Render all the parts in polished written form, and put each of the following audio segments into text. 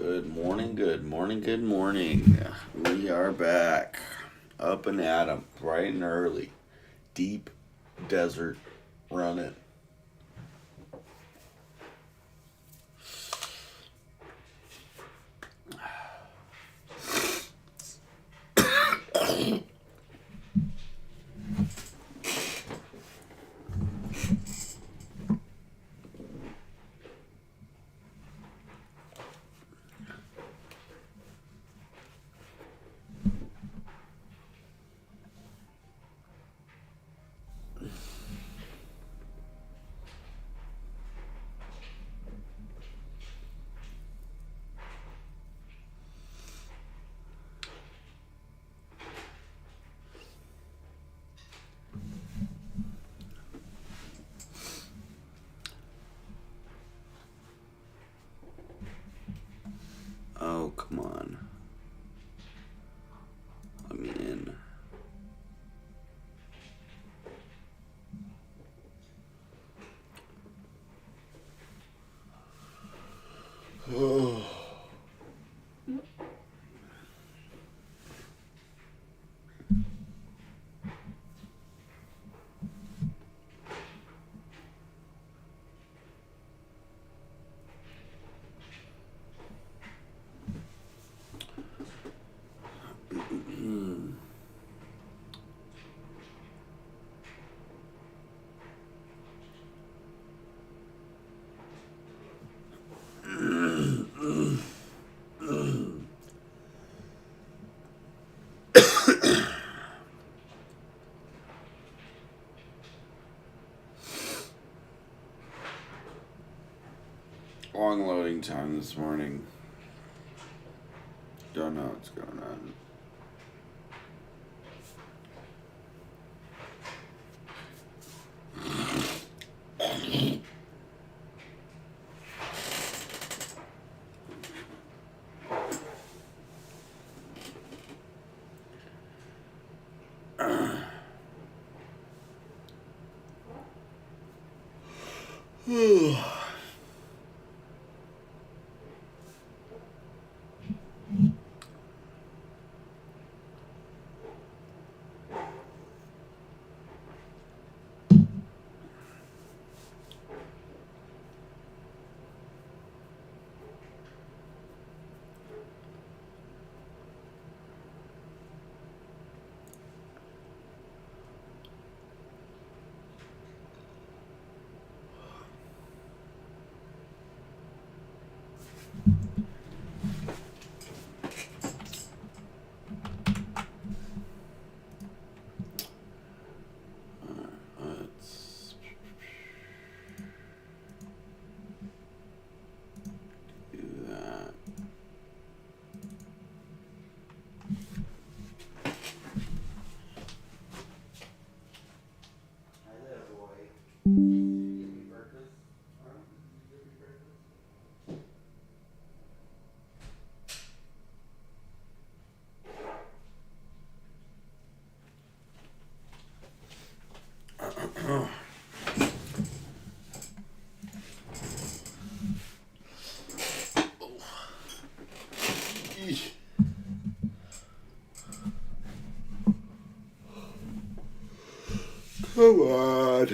Good morning, good morning, good morning. We are back. Up and at 'em, bright and early. Deep desert running. Oh, come on. Let me in. Oh. Long loading time this morning. Don't know what's going on. Let's do that. Hi there, boy. Did you give me breakfast? Huh? Did you give me breakfast? Eesh. Come on.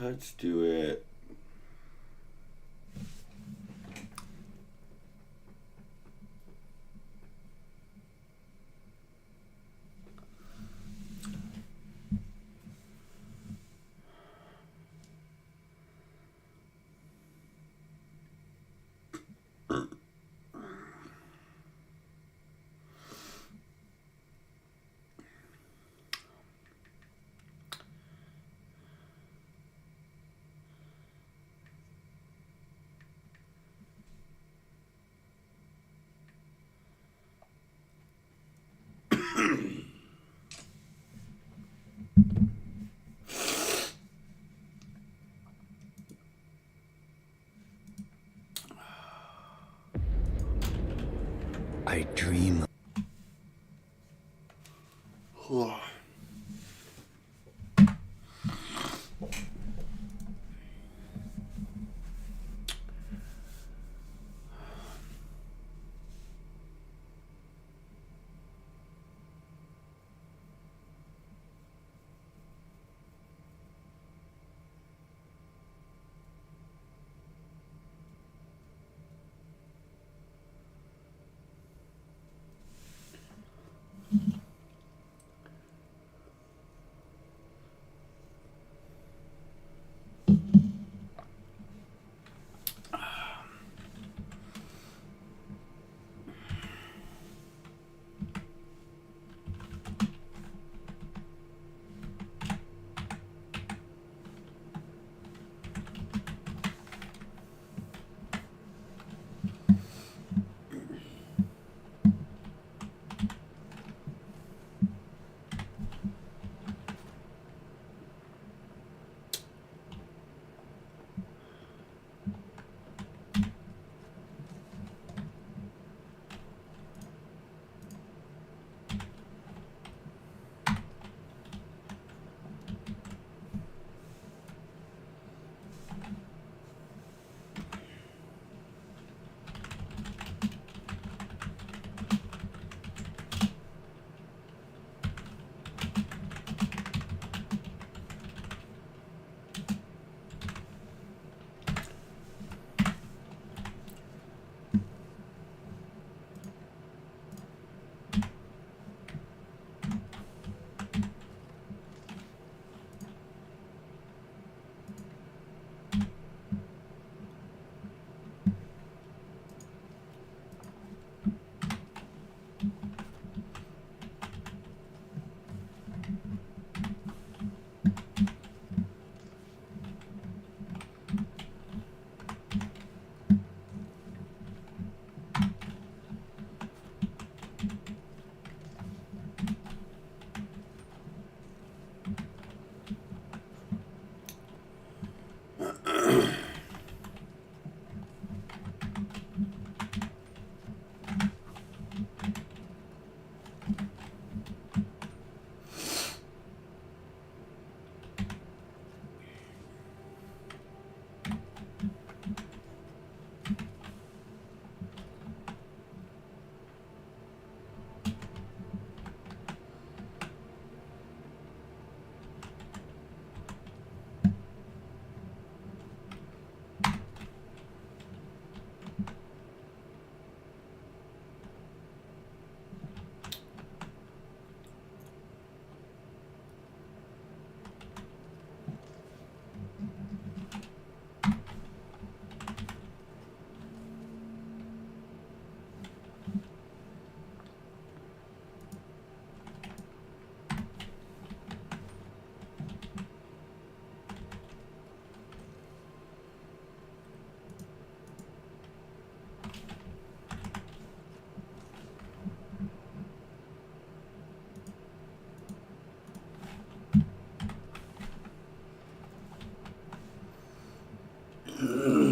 Let's do it. I dream. Ugh.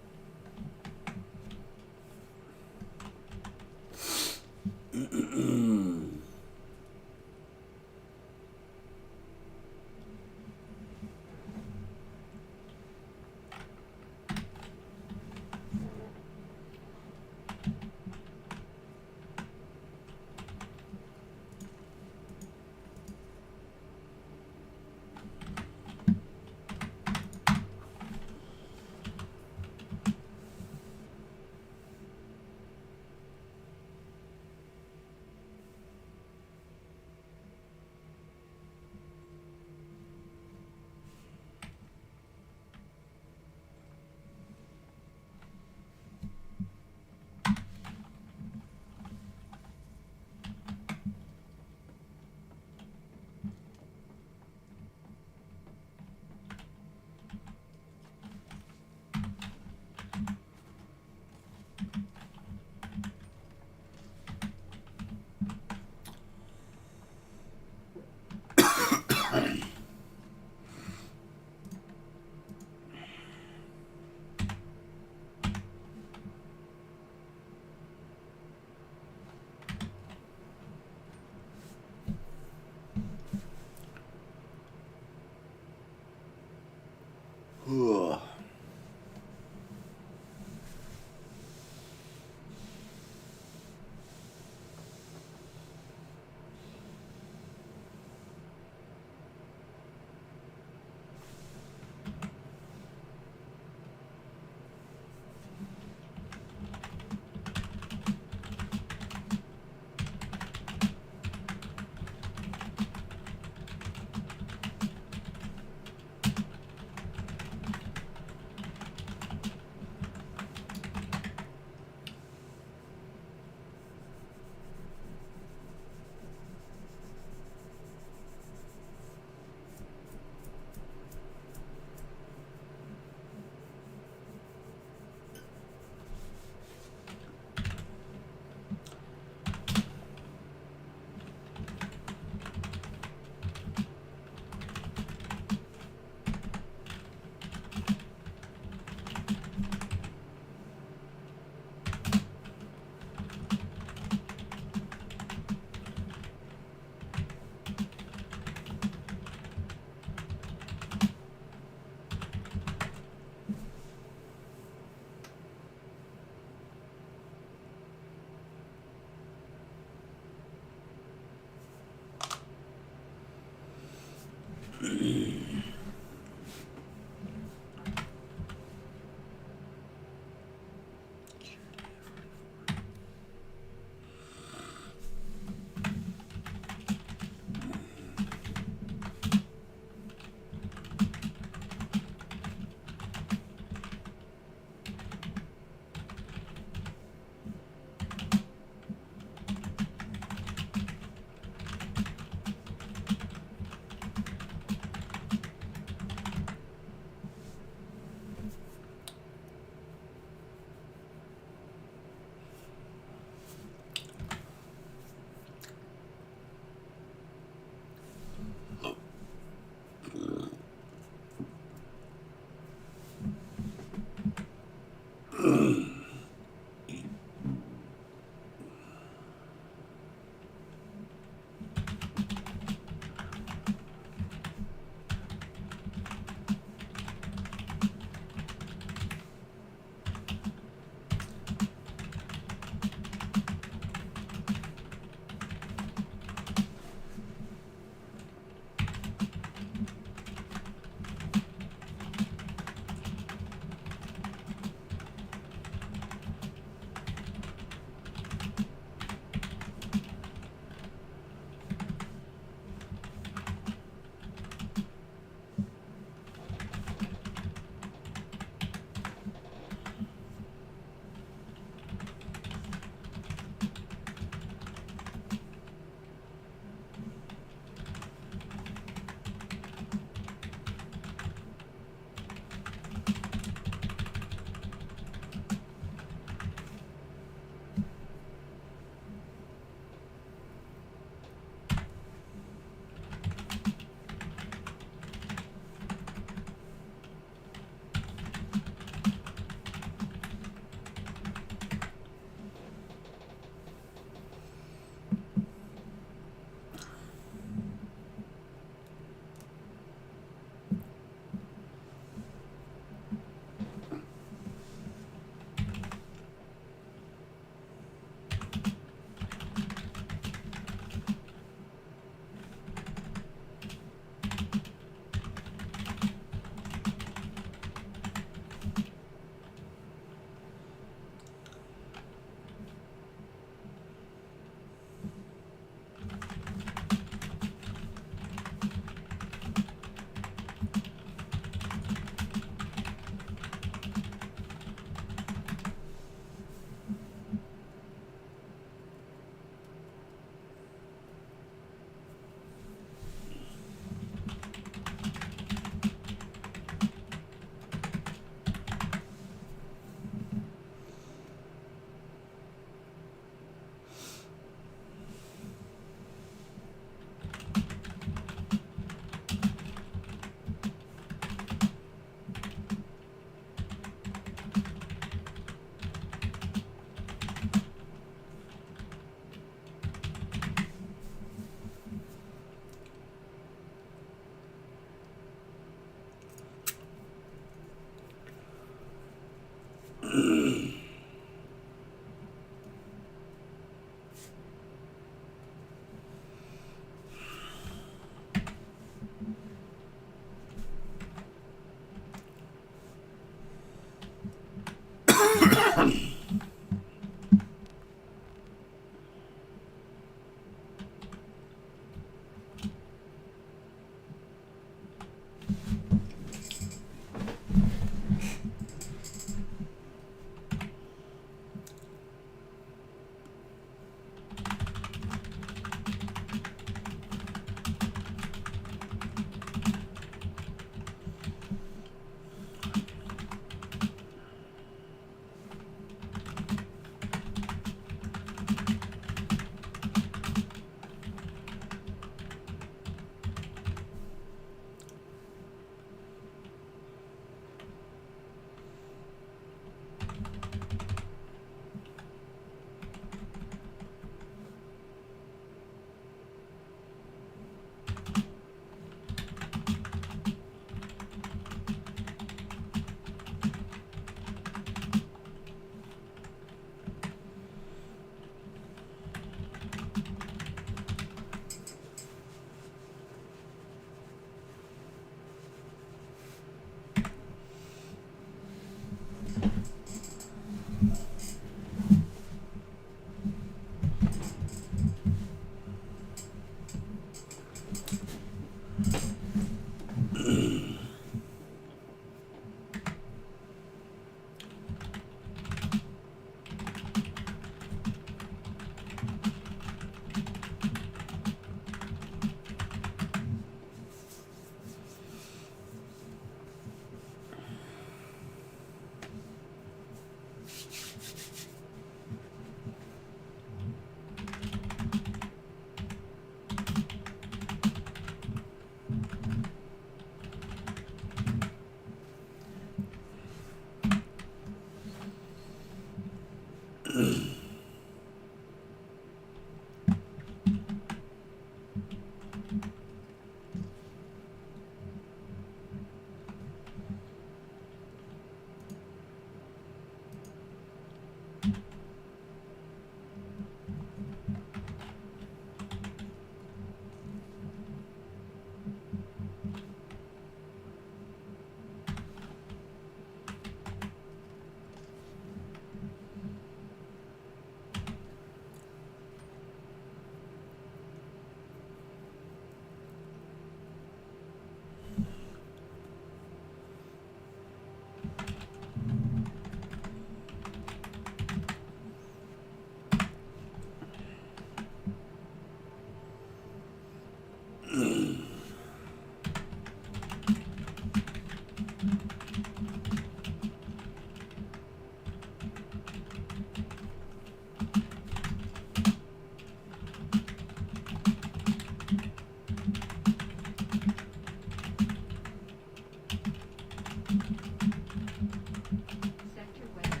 Sector weather.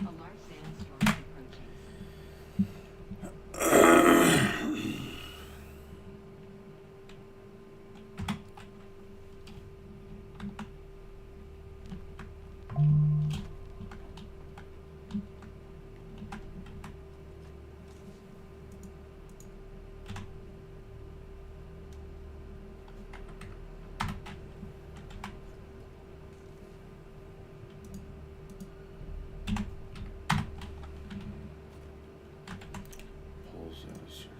A large sandstorm is approaching. Pulls out a circuit.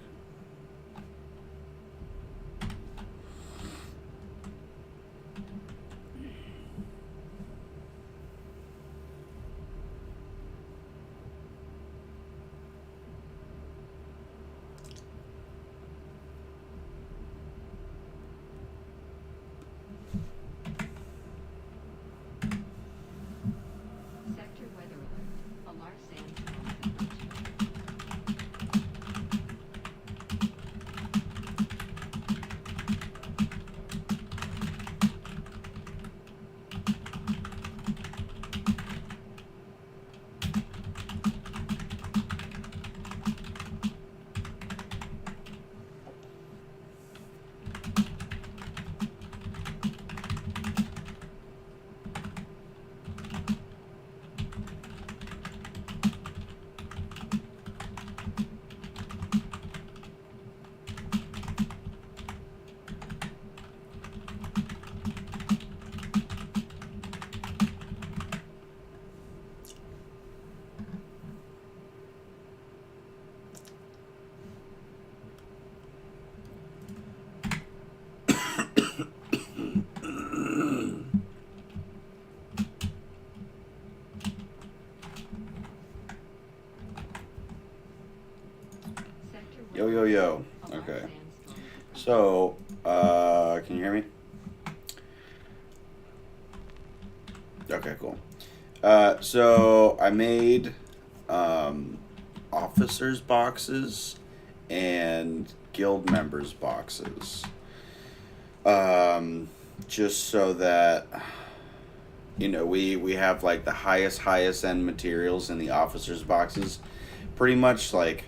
Sector weather alert. A large sandstorm is approaching. Sector Yo, weather yo, yo. alert. A large Okay. sandstorm is approaching. So, can you hear me? Okay, cool. So I made officers boxes and guild members boxes. Just so that we have like the highest end materials in the officers boxes, pretty much like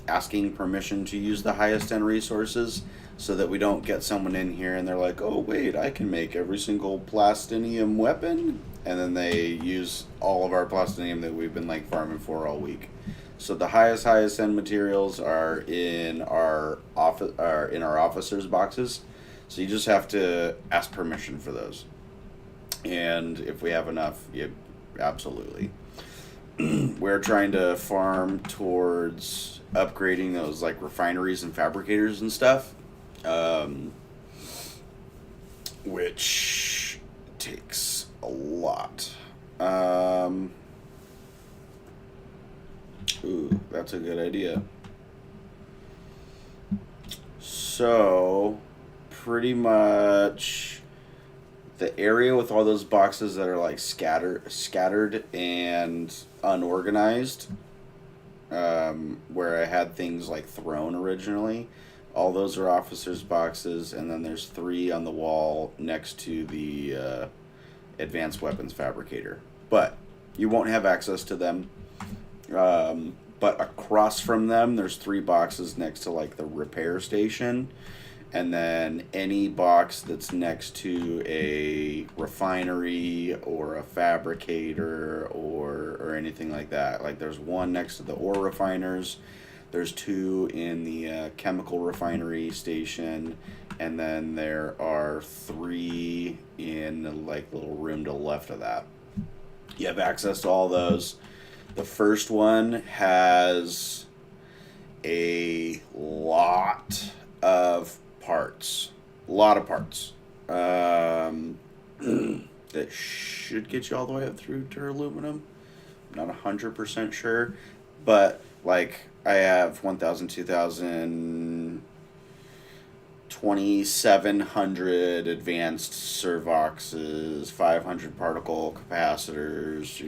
asking permission to use the highest end resources, so that we don't get someone in here and they're like, oh wait, I can make every single plastinium weapon, and then they use all of our plastinium that we've been like farming for all week. So the highest end materials are in our officers boxes. So you just have to ask permission for those. And if we have enough, yeah, absolutely. We're trying to farm towards upgrading those like refineries and fabricators and stuff, which takes a lot. Ooh, that's a good idea. So, pretty much the area with all those boxes that are like scattered and unorganized, where I had things like thrown originally, all those are officers boxes, and then there's 3 on the wall next to the advanced weapons fabricator. But you won't have access to them But across from them, there's 3 boxes next to like the repair station, and then any box that's next to a refinery or a fabricator or anything like that. Like there's 1 next to the ore refiners, there's 2 in the chemical refinery station, and then there are 3 in the like little room to the left of that. You have access to all those. The first one has a lot of parts. A lot of parts. That should get you all the way up through to aluminum. I'm not 100% sure. But, like, I have 1,000, 2,000, 2,700 advanced servoxes, 500 particle capacitors,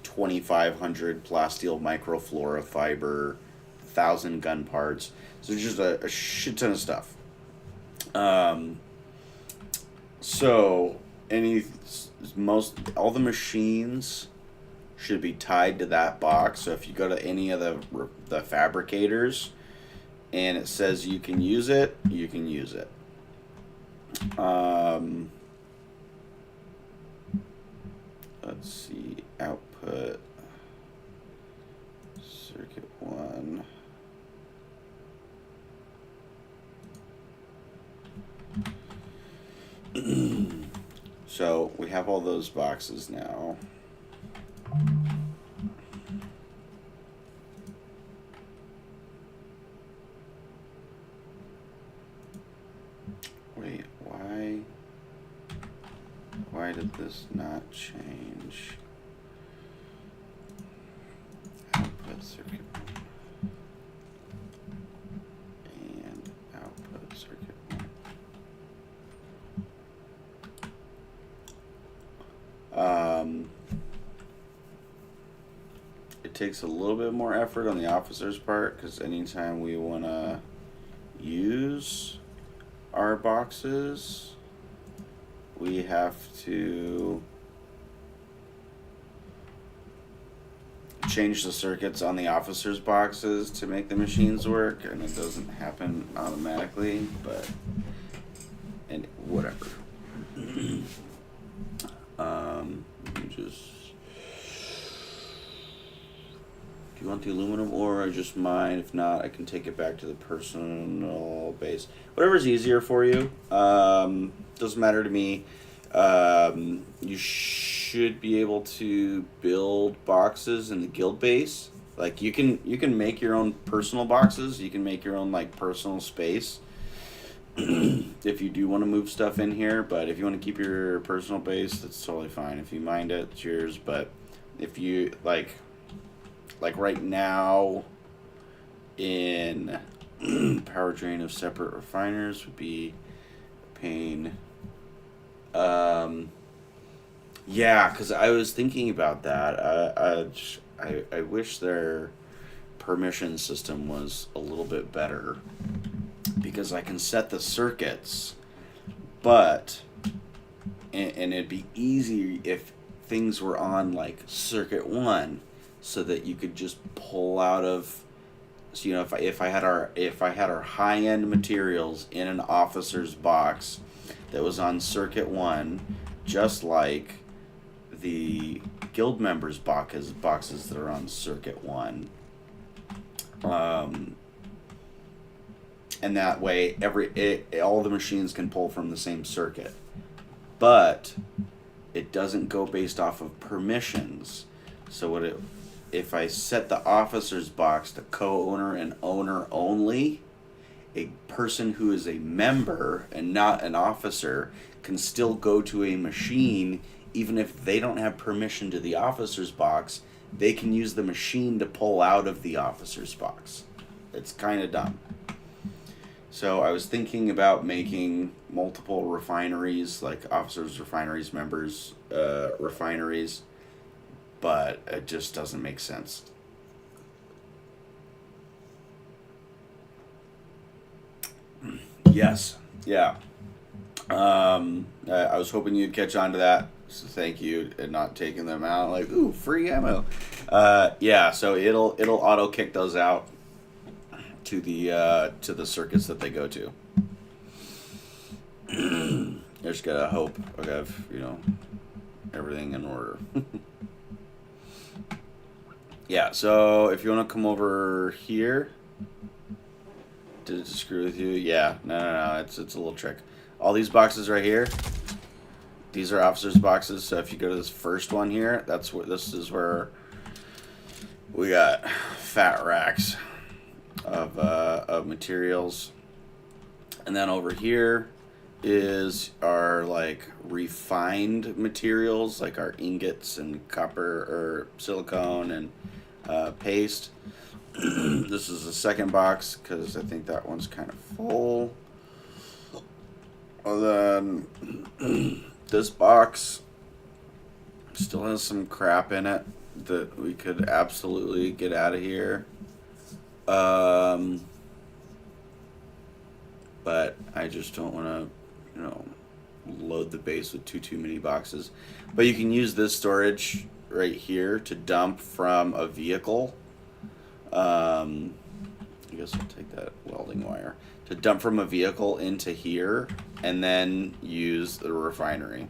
2,500 plasteel microflora fiber, 1,000 gun parts. So just a shit ton of stuff. So all the machines should be tied to that box. So if you go to any of the fabricators and it says you can use it, you can use it. Let's see, output, circuit 1. So we have all those boxes now. Wait, why did this not change? Output circuit 1 and output circuit 1. It takes a little bit more effort on the officer's part, because anytime we want to use our boxes, we have to change the circuits on the officer's boxes to make the machines work, and it doesn't happen automatically, and whatever. Do you want the aluminum ore or just mine? If not, I can take it back to the personal base. Whatever's easier for you. Doesn't matter to me. You should be able to build boxes in the guild base. Like you can make your own personal boxes. You can make your own like personal space. If you do want to move stuff in here, but if you want to keep your personal base, that's totally fine. If you mind it, it's yours. But if you like right now in power drain of separate refiners would be a pain. Yeah, because I was thinking about that. I wish their permission system was a little bit better, because I can set the circuits, and it'd be easy if things were on like circuit 1, so that you could just pull out of. So if I had our high end materials in an officer's box that was on circuit 1, just like the guild members' boxes that are on circuit 1. And that way all the machines can pull from the same circuit. But it doesn't go based off of permissions. So if I set the officer's box to co-owner and owner only, a person who is a member and not an officer can still go to a machine. Even if they don't have permission to the officer's box, they can use the machine to pull out of the officer's box. It's kind of dumb. So I was thinking about making multiple refineries, like officers' refineries, members' refineries, but it just doesn't make sense. Yes. Yeah. I was hoping you'd catch on to that. So thank you, and not taking them out like, ooh, free ammo. Yeah, so it'll auto kick those out to the circuits that they go to. I just gotta hope I have everything in order. Yeah, so if you want to come over here, did it screw with you? Yeah, no, it's a little trick. All these boxes right here, these are officers' boxes. So if you go to this first one here, this is where we got fat racks of materials, and then over here is our like refined materials, like our ingots and copper or silicone and paste. This is the second box because I think that one's kind of full. And then this box still has some crap in it that we could absolutely get out of here. But I just don't want to, load the base with too many boxes. But you can use this storage right here to dump from a vehicle. I guess I'll take that welding wire to dump from a vehicle into here, and then use the refinery.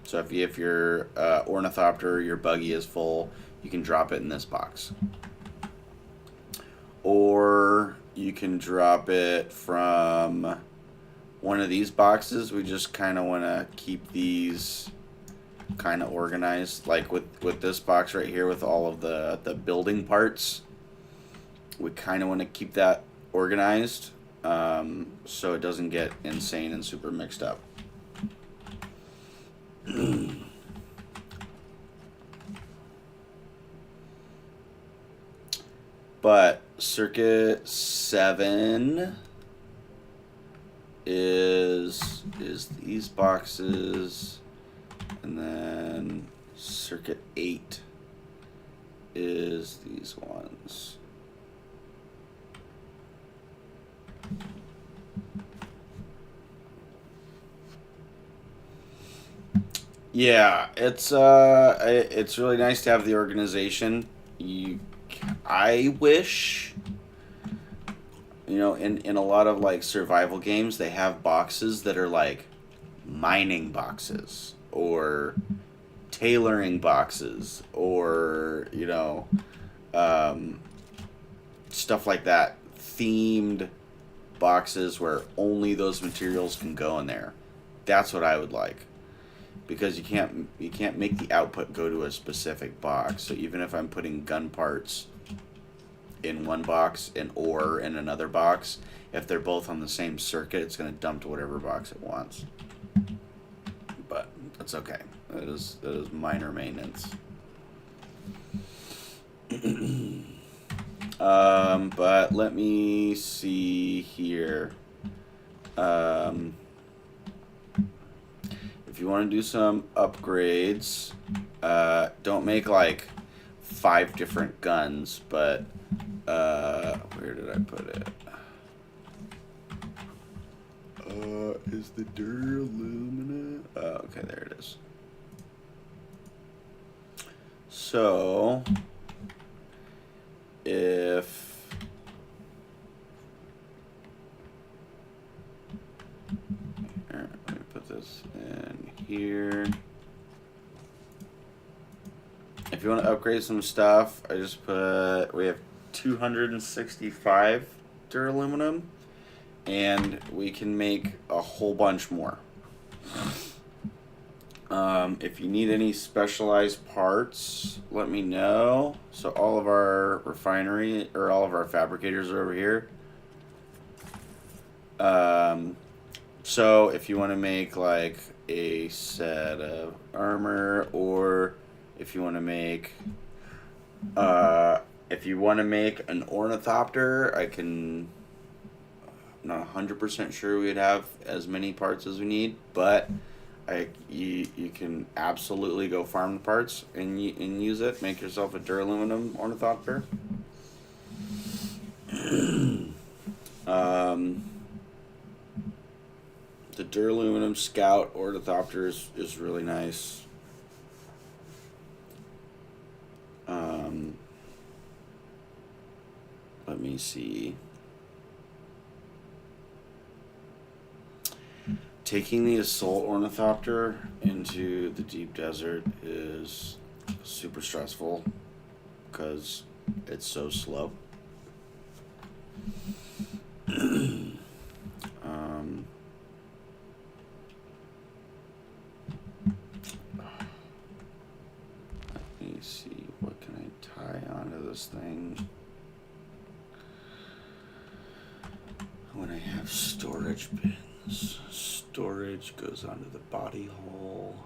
So if your ornithopter, your buggy is full, you can drop it in this box. Or you can drop it from one of these boxes. We just kind of want to keep these kind of organized, like with this box right here with all of the building parts. We kind of want to keep that organized, so it doesn't get insane and super mixed up. But circuit 7 is these boxes, and then circuit 8 is these ones. Yeah, it's really nice to have the organization. I wish, in a lot of like survival games, they have boxes that are like mining boxes or tailoring boxes or stuff like that, themed boxes where only those materials can go in there. That's what I would like. Because you can't make the output go to a specific box. So even if I'm putting gun parts in one box and ore in another box, if they're both on the same circuit, it's going to dump to whatever box it wants. But that's okay. That is minor maintenance. But let me see here. If you want to do some upgrades, don't make like 5 different guns, but where did I put it? Is the duralumina? Okay, there it is. So if let me put this in here. If you want to upgrade some stuff, I just put, we have 265 duraluminum, and we can make a whole bunch more. If you need any specialized parts, let me know. So all of our refinery, or all of our fabricators are over here. So if you want to make like a set of armor, or if you want to make an ornithopter, I'm not 100% sure we'd have as many parts as we need, but you can absolutely go farm the parts and use it. Make yourself a duraluminum ornithopter. The duraluminum scout ornithopter is really nice. let me see. Taking the assault ornithopter into the deep desert is super stressful because it's so slow. Let me see, what can I tie onto this thing when I have storage bins? Storage goes onto the body hole.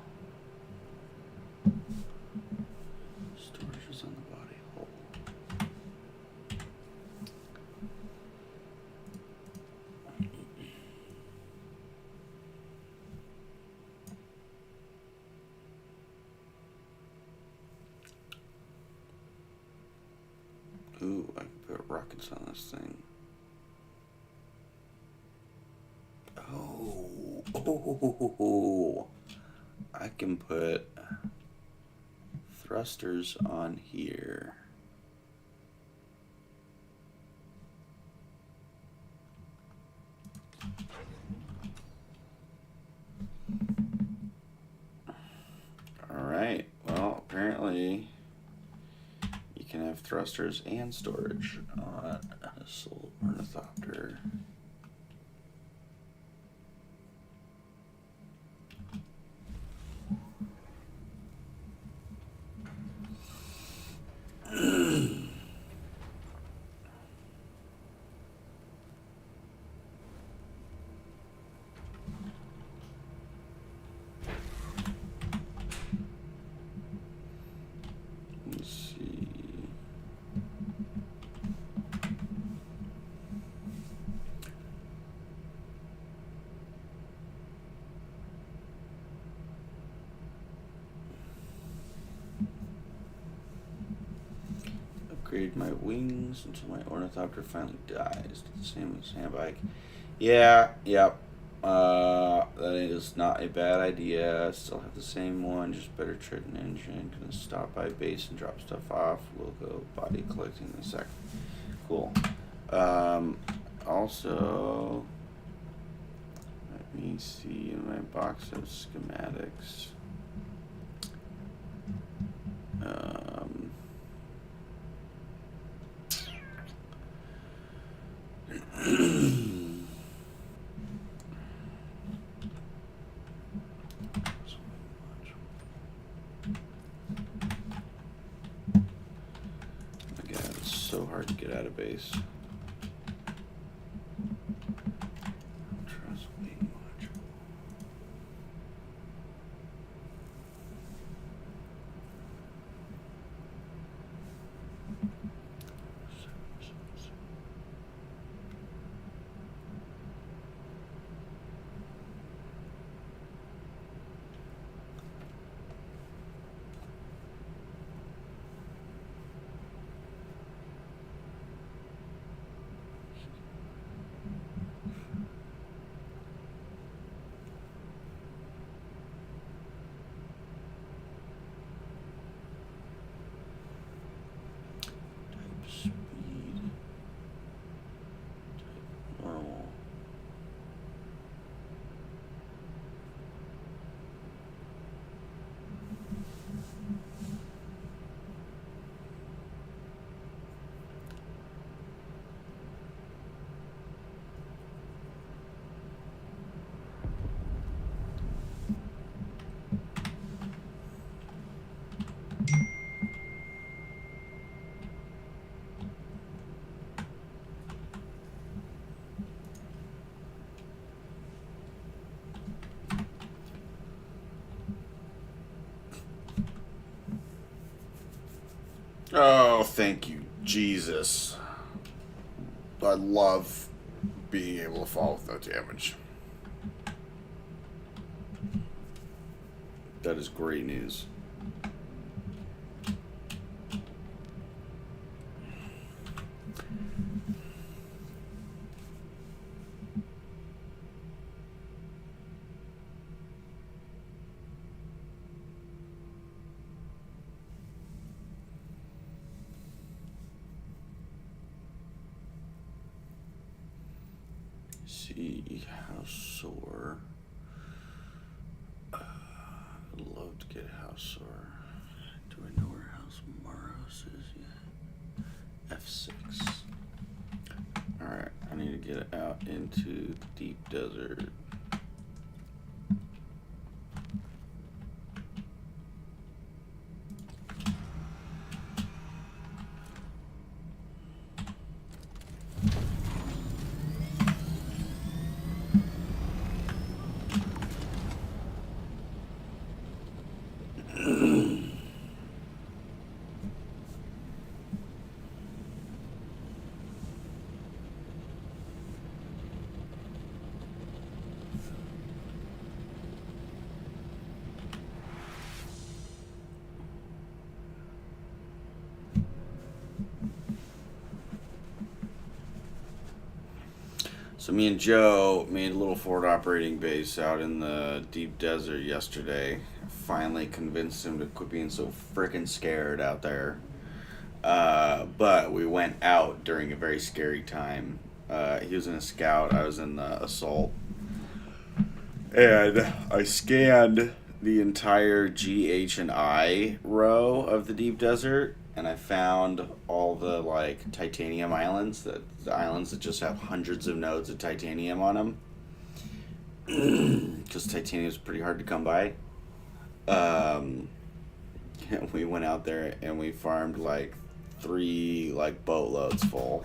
Storage is on the body hole. Ooh, I can put rockets on this thing. Oh, I can put thrusters on here. Alright, well, apparently you can have thrusters and storage on an assault ornithopter. Let's see. Upgrade my wings until my ornithopter finally dies. The same with sandbike. Yeah, yep. That is not a bad idea. Still have the same one, just better tread and engine. Gonna stop by base and drop stuff off. We'll go body collecting in a sec. Cool. Also, let me see in my box of schematics. My God, it's so hard to get out of base. Trust me much. Type speed. Type normal. Oh, thank you, Jesus. I love being able to fall with no damage. That is great news. see. House sore. I'd love to get house sore. Do I know where House Maros is yet? F6. Alright, I need to get it out into the deep desert. So me and Joe made a little forward operating base out in the deep desert yesterday. Finally convinced him to quit being so freaking scared out there. But we went out during a very scary time. He was in a scout, I was in the assault. And I scanned the entire G, H, and I row of the deep desert, and I found all the like titanium islands, the islands that just have hundreds of nodes of titanium on them, because titanium is pretty hard to come by. And we went out there and we farmed like 3 like boatloads full,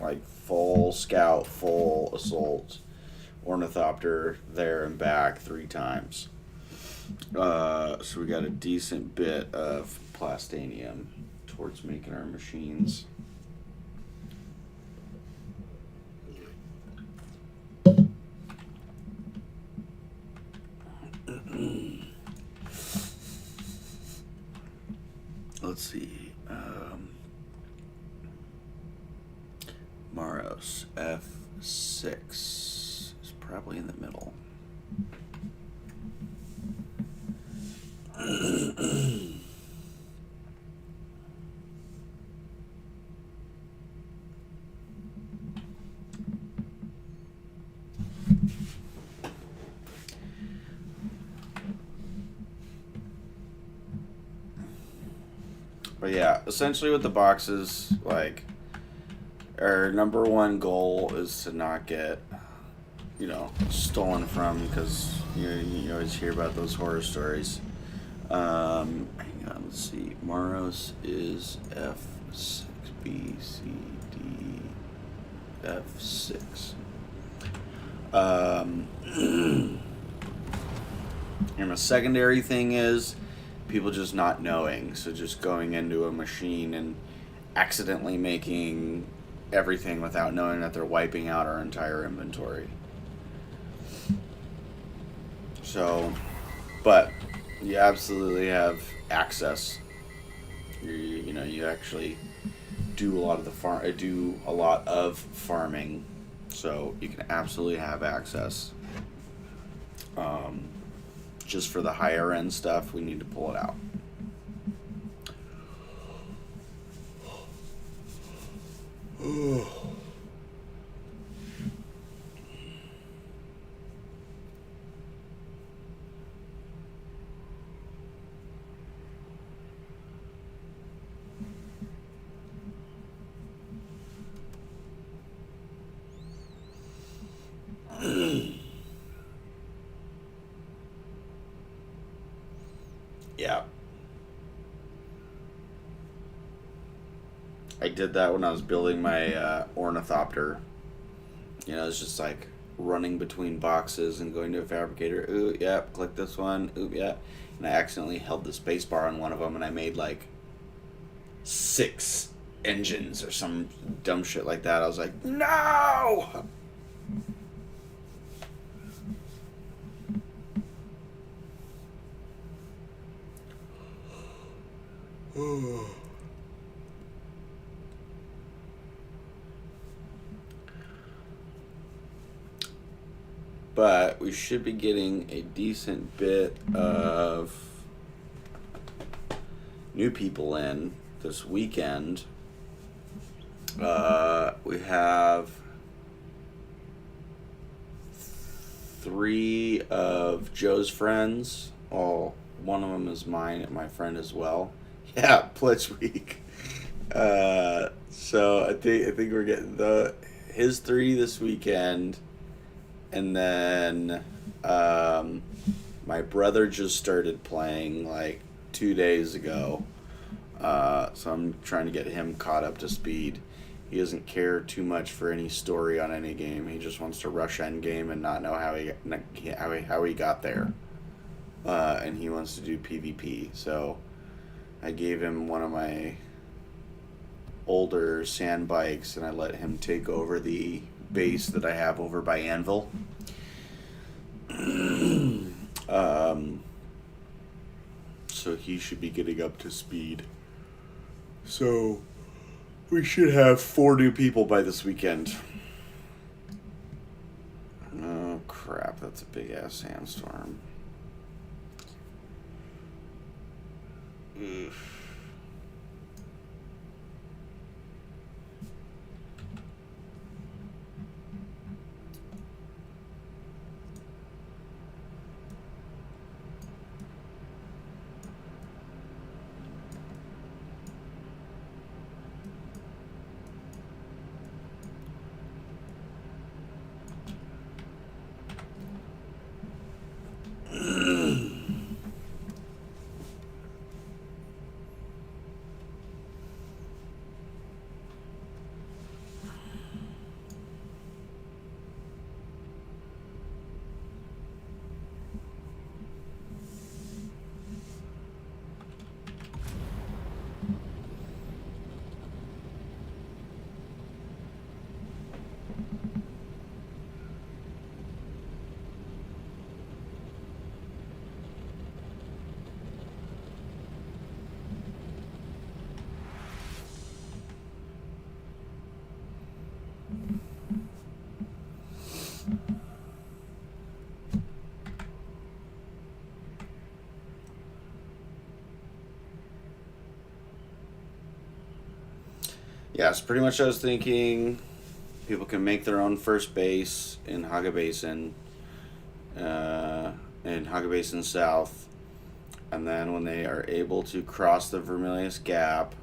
like full scout, full assault, ornithopter there and back 3 times. So we got a decent bit of plastanium towards making our machines. Let's see. Maros F6 is probably in the middle. But yeah, essentially with the boxes, like, our number one goal is to not get, stolen from, because you always hear about those horror stories. Hang on, let's see. Maros is F6, B, C, D, F6. And a secondary thing is people just not knowing, so just going into a machine and accidentally making everything without knowing that they're wiping out our entire inventory. So, but you absolutely have access. You actually do a lot of farming, so you can absolutely have access. Just for the higher end stuff, we need to pull it out. Yeah. I did that when I was building my ornithopter. It's just like running between boxes and going to a fabricator. Ooh, yep, click this one. Ooh, yeah. And I accidentally held the space bar on one of them, and I made like 6 engines or some dumb shit like that. I was like, no! But we should be getting a decent bit of new people in this weekend. We have 3 of Joe's friends. Oh, one of them is mine and my friend as well. Yeah, Pledge Week. So I think we're getting his 3 this weekend, and then my brother just started playing like 2 days ago. So I'm trying to get him caught up to speed. He doesn't care too much for any story on any game. He just wants to rush end game and not know how he got there. And he wants to do PvP. So I gave him one of my older sand bikes, and I let him take over the base that I have over by Anvil. So he should be getting up to speed. So we should have 4 new people by this weekend. Oh crap, that's a big ass sandstorm. Oof. Yes, pretty much I was thinking people can make their own first base in Haga Basin, South, and then when they are able to cross the Vermilius Gap,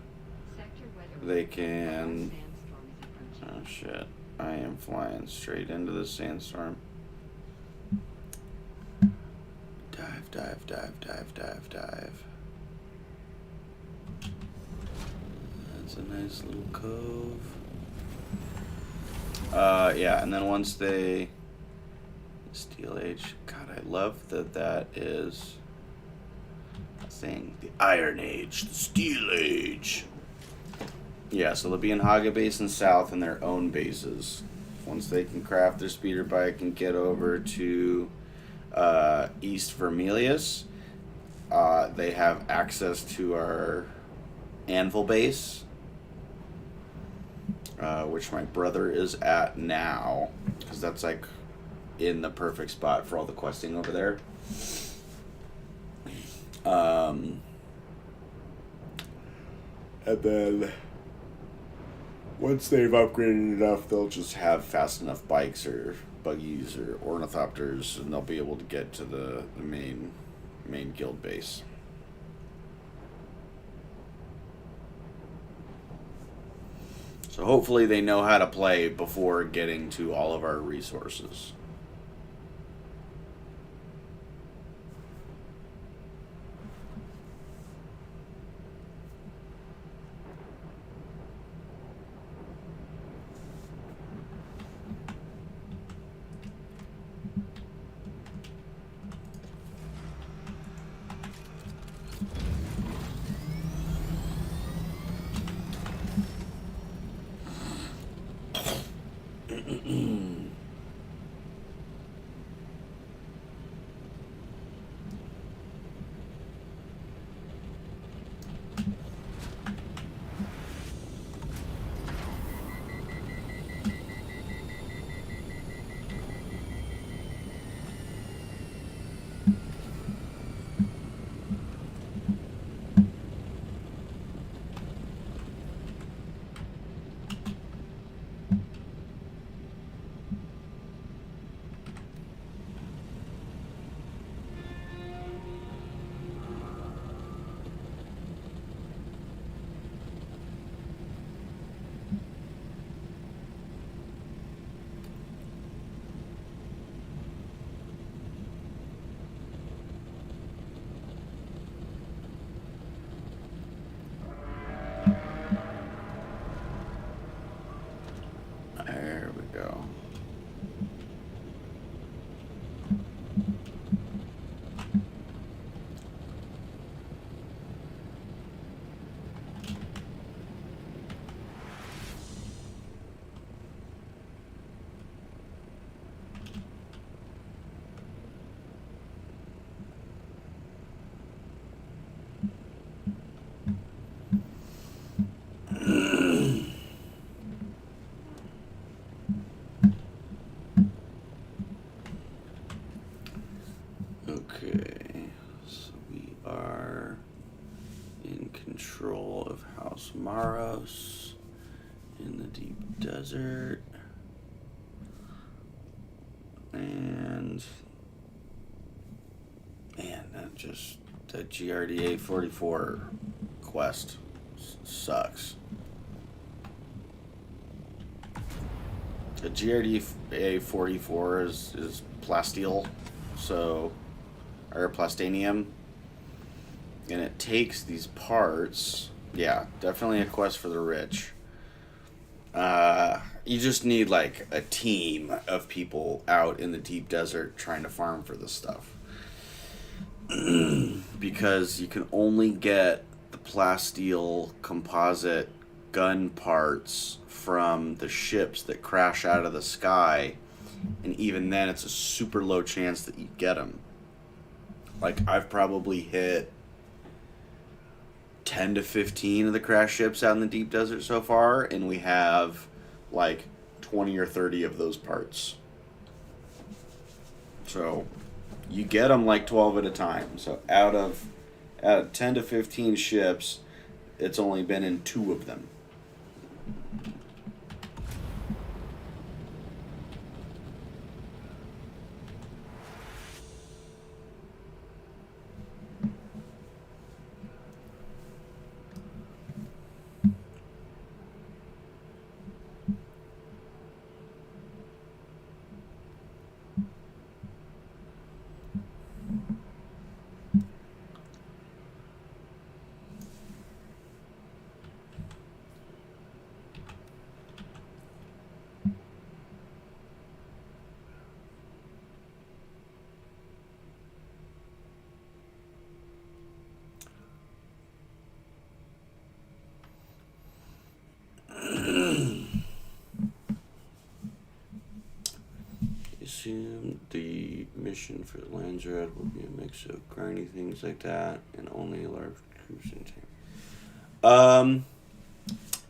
Sector weather. they A can... sandstorm is approaching. Oh shit, I am flying straight into the sandstorm. Dive, dive, dive, dive, dive, dive. That's a nice little cove. Yeah, and then once they... Steel Age. God, I love that is saying the Iron Age, the Steel Age. Yeah, so they'll be in Haga Basin South in their own bases. Once they can craft their speeder bike and get over to East Vermilius, they have access to our Anvil base, which my brother is at now, because that's like in the perfect spot for all the questing over there. And then once they've upgraded enough, they'll just have fast enough bikes or buggies or ornithopters, and they'll be able to get to the main guild base. So hopefully they know how to play before getting to all of our resources. in the deep desert. And man, that GRDA 44 quest sucks. The GRDA 44 is plasteel, or plastanium, and it takes these parts. Yeah, definitely a quest for the rich. You just need like a team of people out in the deep desert trying to farm for this stuff. Because you can only get the plasteel composite gun parts from the ships that crash out of the sky, and even then it's a super low chance that you get them. Like, I've probably hit 10 to 15 of the crash ships out in the deep desert so far, and we have like 20 or 30 of those parts. So you get them like 12 at a time. So out of 10 to 15 ships, it's only been in 2 of them. Assume the mission for Landsred will be a mix of grindy things like that and only a large cruising tank.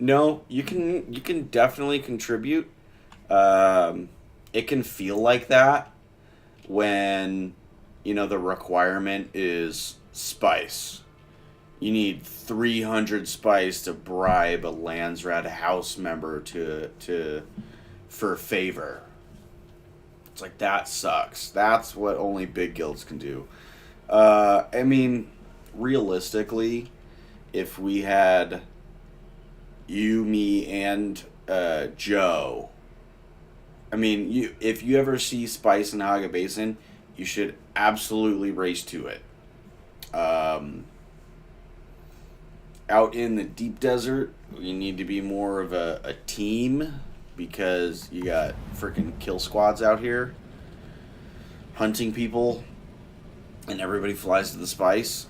No, you can definitely contribute. It can feel like that when, the requirement is spice. You need 300 spice to bribe a Landsred house member for favor. It's like, that sucks. That's what only big guilds can do. I mean, realistically, if we had you, me, and Joe, I mean, if you ever see spice in Haga Basin, you should absolutely race to it. Out in the deep desert, you need to be more of a team, because you got freaking kill squads out here hunting people, and everybody flies to the spice.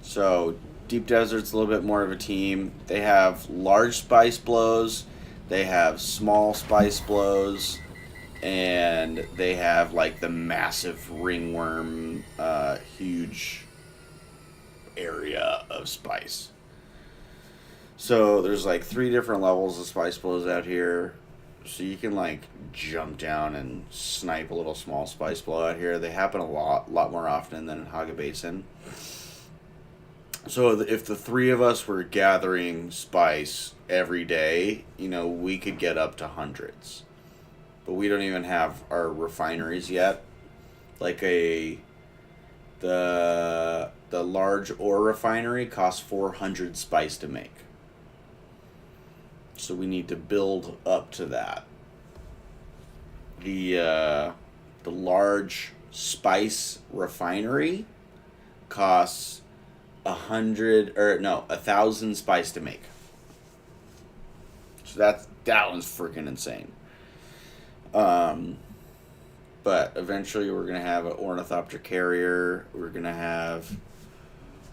So deep desert's a little bit more of a team. They have large spice blows, they have small spice blows, and they have like the massive ringworm, huge area of spice. So there's like 3 different levels of spice blows out here. So you can like jump down and snipe a little small spice blow out here. They happen a lot more often than in Haga Basin. So if the 3 of us were gathering spice every day, we could get up to hundreds. But we don't even have our refineries yet. Like the large ore refinery costs 400 spice to make. So we need to build up to that. The large spice refinery costs 1,000 spice to make. So that one's freaking insane. But eventually we're gonna have an ornithopter carrier. We're gonna have,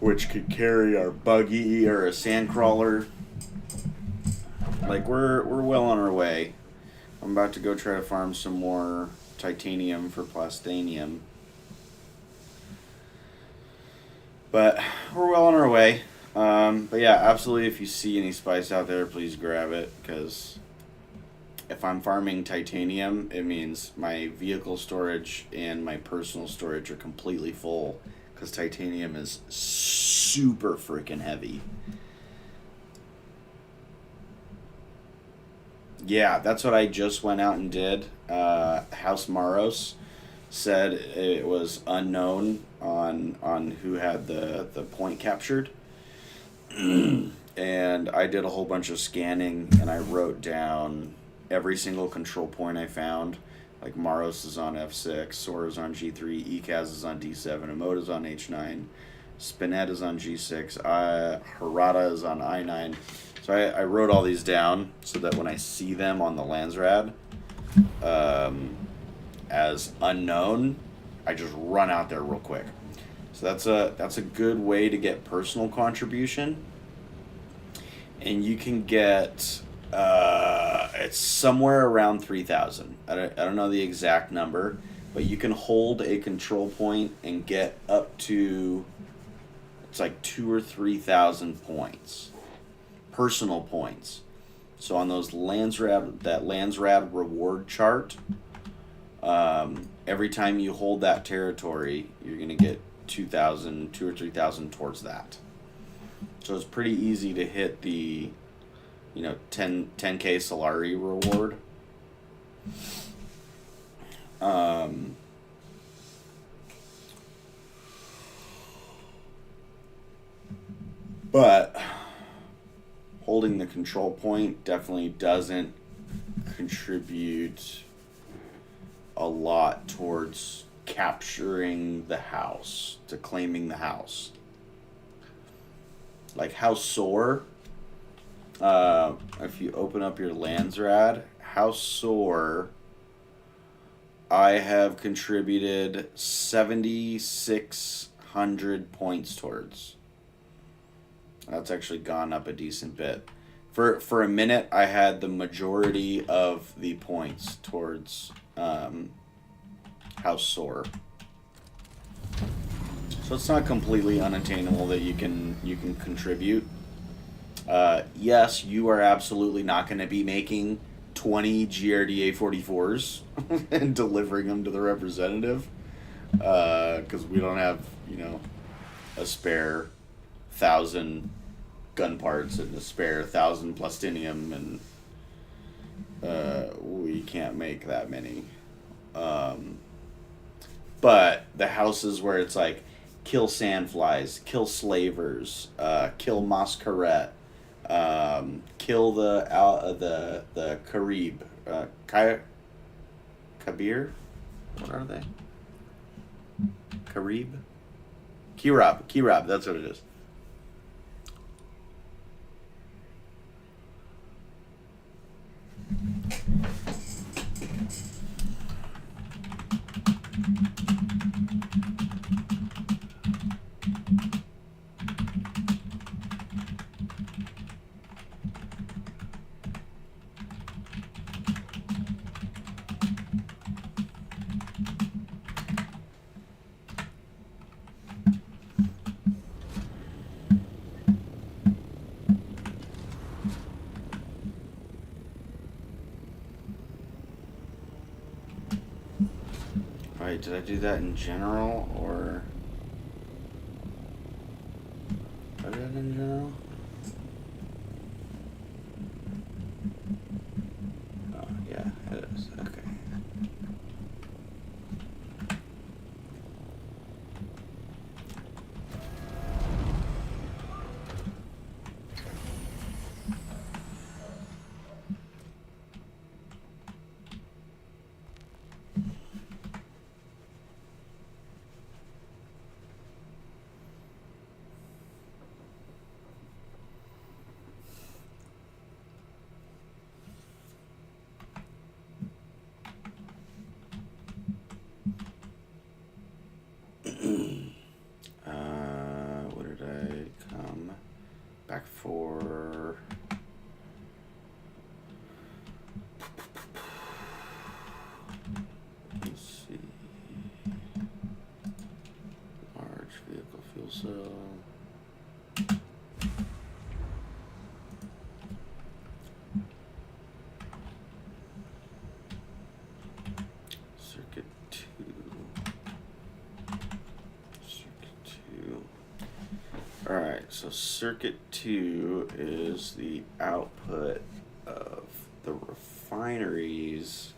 which could carry our buggy or a sandcrawler. Like, we're well on our way. I'm about to go try to farm some more titanium for plastanium. But we're well on our way. But yeah, absolutely, if you see any spice out there, please grab it, because if I'm farming titanium, it means my vehicle storage and my personal storage are completely full, because titanium is super freaking heavy. Yeah, that's what I just went out and did. House Maros said it was unknown on who had the point captured. And I did a whole bunch of scanning and I wrote down every single control point I found. Like Maros is on F6, Sora is on G3, Ekaz is on D7, Emote is on H9, Spinet is on G6, Harada is on I9. So I wrote all these down so that when I see them on the Landsrad as unknown, I just run out there real quick. So that's a good way to get personal contribution. And you can get it's somewhere around 3,000. I don't know the exact number, but you can hold a control point and get up to, it's like 2,000 or 3,000 points, personal points. So on those Landsrad reward chart, every time you hold that territory, you're gonna get 2,000, 2,000 or 3,000 towards that. So it's pretty easy to hit the, 10K Solari reward. But holding the control point definitely doesn't contribute a lot towards capturing the house, to claiming the house. Like House Soar, if you open up your Landsrad, House Soar, I have contributed 7,600 points towards. That's actually gone up a decent bit. For a minute, I had the majority of the points towards House Soar. So it's not completely unattainable that you can contribute. Yes, you are absolutely not going to be making 20 GRDA 44s and delivering them to the representative, because we don't have a spare 1,000 gun parts and a spare 1,000 plastinium, and we can't make that many. But the houses where it's like kill sandflies, kill slavers, kill masquerette, kill the Carib, Kabir, what are they? Carib, Kirab. That's what it is. Wait, did I do that in general, or... Did I do that in general? Oh, yeah, it is. Okay. What did I come back for? Let's see. Large vehicle fuel cell. Circuit 2. Alright, so circuit 2 is the output of the refineries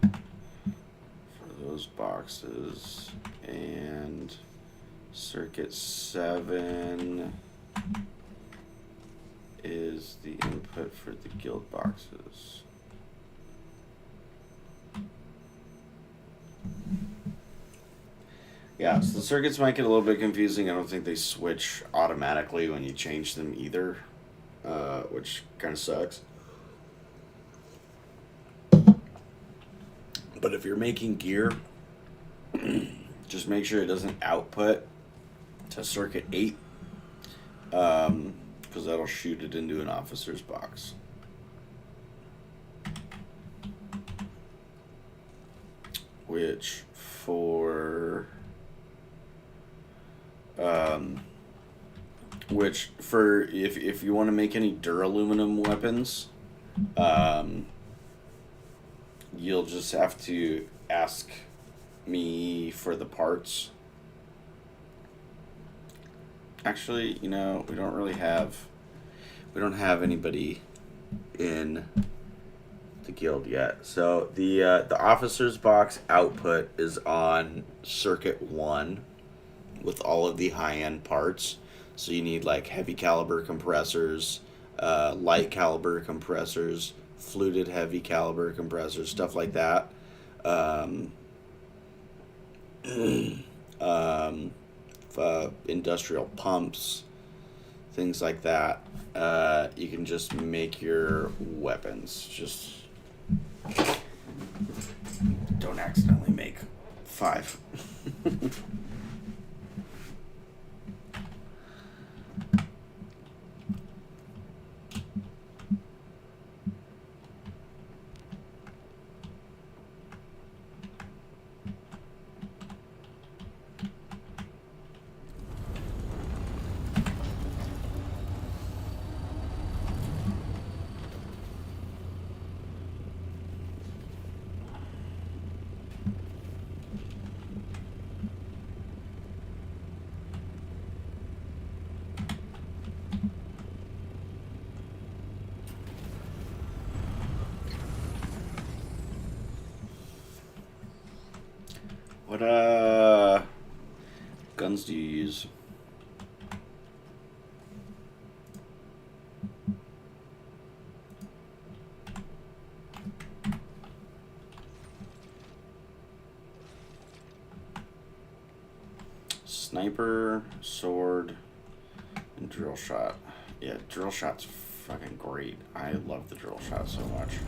for those boxes, and circuit 7 is the input for the guild boxes. Yeah, so the circuits might get a little bit confusing. I don't think they switch automatically when you change them either, which kind of sucks. But if you're making gear, just make sure it doesn't output to circuit 8, because that'll shoot it into an officer's box. Which for if you want to make any duraluminum weapons, you'll just have to ask me for the parts. Actually, we don't have anybody in the guild yet. So the officer's box output is on circuit 1 with all of the high-end parts. So you need like heavy caliber compressors, light caliber compressors, fluted heavy caliber compressors, stuff like that. Industrial pumps, things like that. You can just make your weapons. Just don't accidentally make 5. What guns do you use? Sniper, sword, and drill shot. Yeah, drill shot's fucking great. I love the drill shot so much.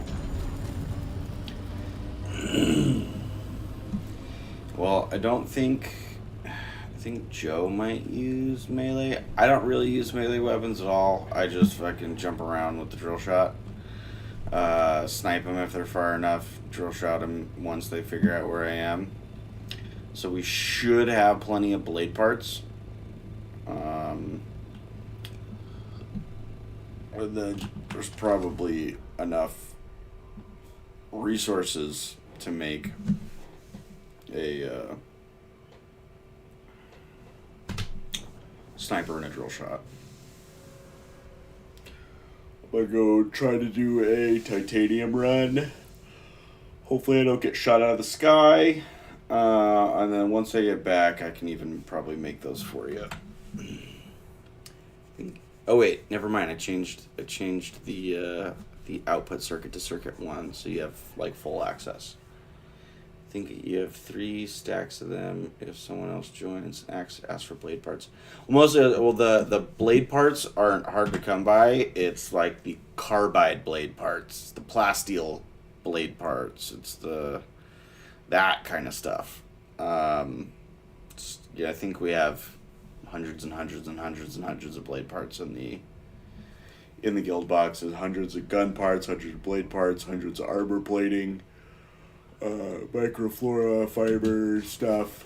Well, I think Joe might use melee. I don't really use melee weapons at all. I just fucking jump around with the drill shot. Snipe them if they're far enough. Drill shot them once they figure out where I am. So we should have plenty of blade parts. And then there's probably enough resources to make a sniper and a drill shot. I'm gonna go try to do a titanium run. Hopefully I don't get shot out of the sky. And then once I get back, I can even probably make those for you. Oh wait, never mind. I changed the output circuit to circuit 1, so you have like full access. I think you have 3 stacks of them. If someone else joins, ask for blade parts. The blade parts aren't hard to come by. It's like the carbide blade parts, the plasteel blade parts. It's that kind of stuff. I think we have hundreds and hundreds and hundreds and hundreds of blade parts in the guild boxes. Hundreds of gun parts, hundreds of blade parts, hundreds of armor plating. Microflora, fiber stuff.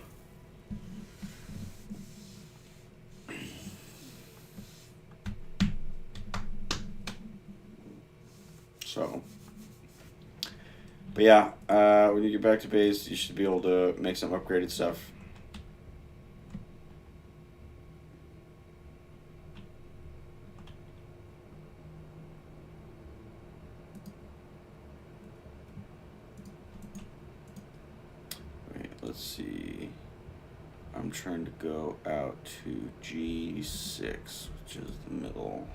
So, but yeah, when you get back to base, you should be able to make some upgraded stuff. trying to go out to G6, which is the middle.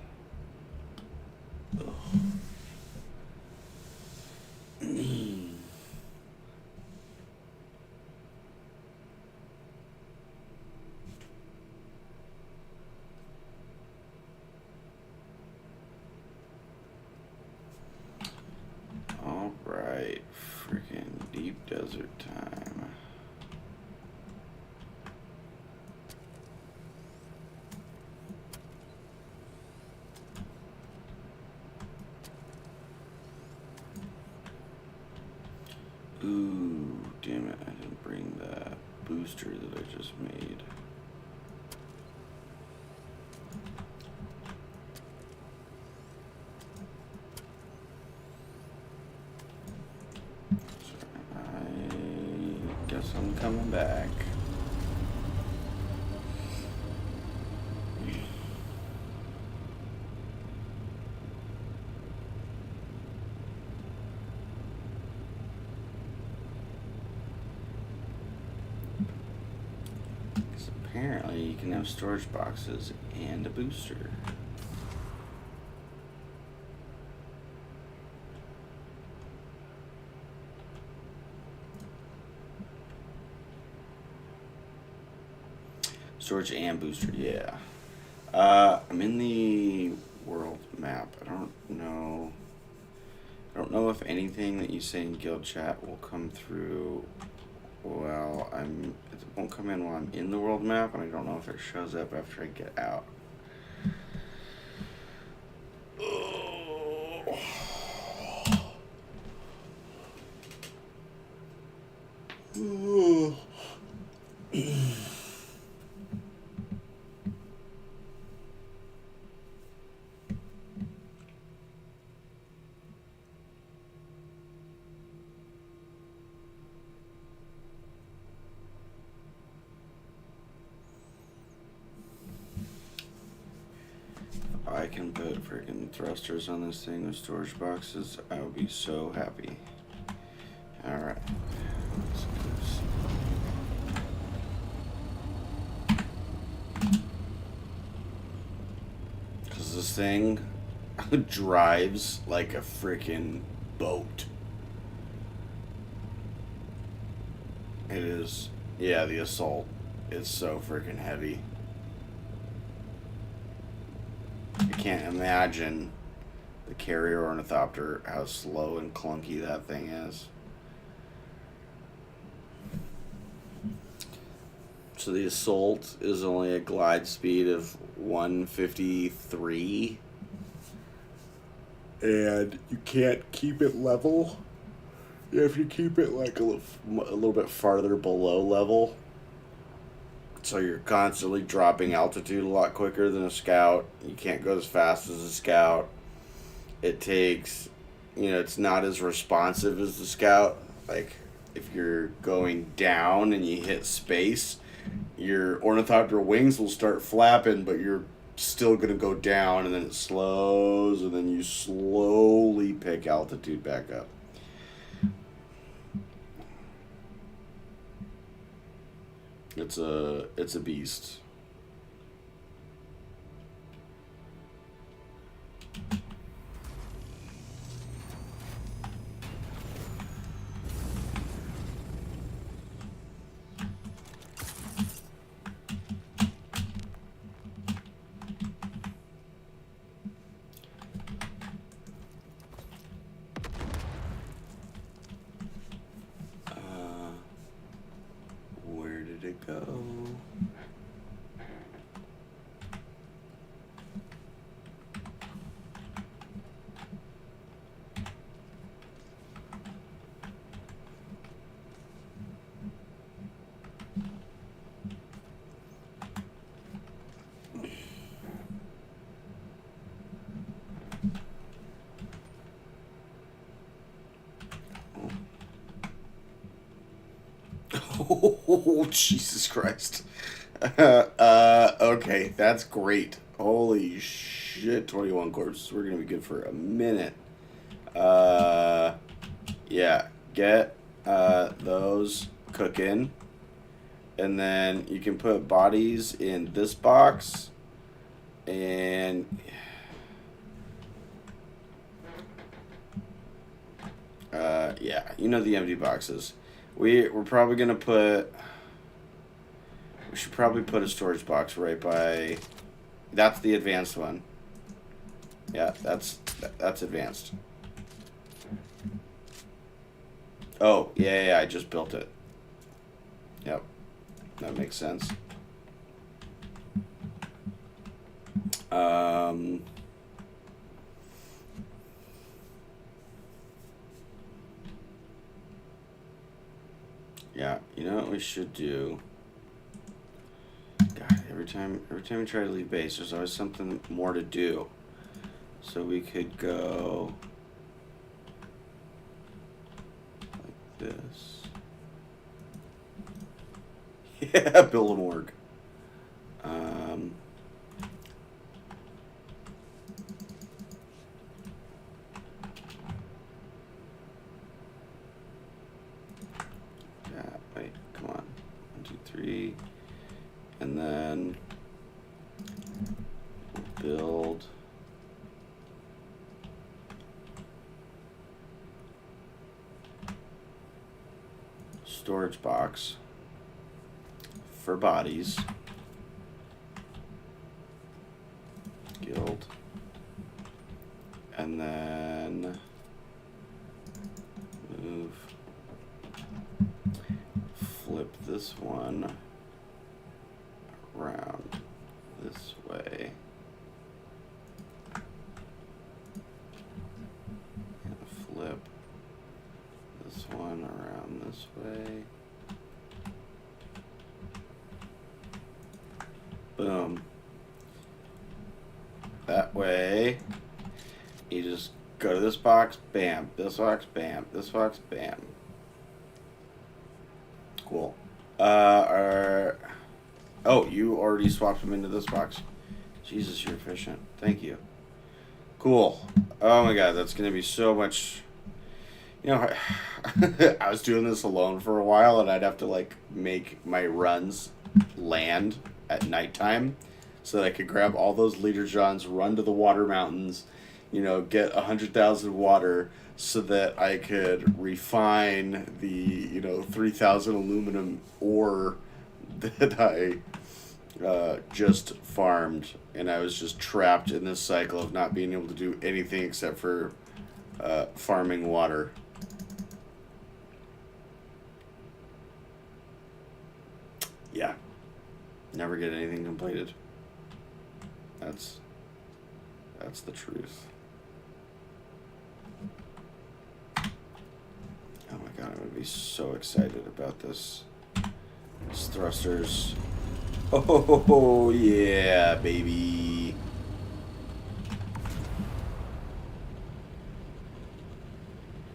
Ugh. All right, freaking deep desert time. Ooh, damn it, I didn't bring the booster that I just made. So I guess I'm coming back. Apparently, you can have storage boxes and a booster. Storage and booster, yeah. I'm in the world map. I don't know if anything that you say in guild chat will come through. Well, it won't come in while I'm in the world map, and I don't know if it shows up after I get out. I can put freaking thrusters on this thing with storage boxes, I would be so happy. Alright. Let's go. Because this thing drives like a freaking boat. It is. Yeah, the assault is so freaking heavy. I can't imagine the carrier ornithopter, how slow and clunky that thing is. So the assault is only a glide speed of 153. And you can't keep it level. You have to keep it like a little bit farther below level. So you're constantly dropping altitude a lot quicker than a scout. You can't go as fast as a scout. It takes, it's not as responsive as the scout. Like, if you're going down and you hit space, your ornithopter wings will start flapping, but you're still going to go down, and then it slows, and then you slowly pick altitude back up. It's a beast. Where did it go? Oh, Jesus Christ. Okay, that's great. Holy shit, 21 corpses. We're gonna be good for a minute. Yeah, get those cooking. And then you can put bodies in this box. And yeah, you know the empty boxes. We're probably gonna put. We should probably put a storage box right by. That's the advanced one. Yeah, that's advanced. Oh yeah, I just built it. Yep, that makes sense. Yeah, you know what we should do? God, every time we try to leave base, there's always something more to do. So we could go like this. Yeah, build a morgue. Wait, come on. 1, 2, 3. And then build storage box for bodies. Guild. And then move, flip this one around this way. And flip this one around this way. Boom. That way, you just go to this box, bam, this box, bam, this box, bam. Cool. Oh, you already swapped them into this box. Jesus, you're efficient. Thank you. Cool. Oh my god, that's going to be so much... You know, I was doing this alone for a while, and I'd have to, like, make my runs land at nighttime so that I could grab all those leader johns, run to the water mountains, you know, get 100,000 water so that I could refine the, you know, 3,000 aluminum ore that I just farmed. And I was just trapped in this cycle of not being able to do anything except for farming water. Yeah. Never get anything completed. That's the truth. Oh my god, I would be so excited about this. These thrusters. Oh yeah, baby.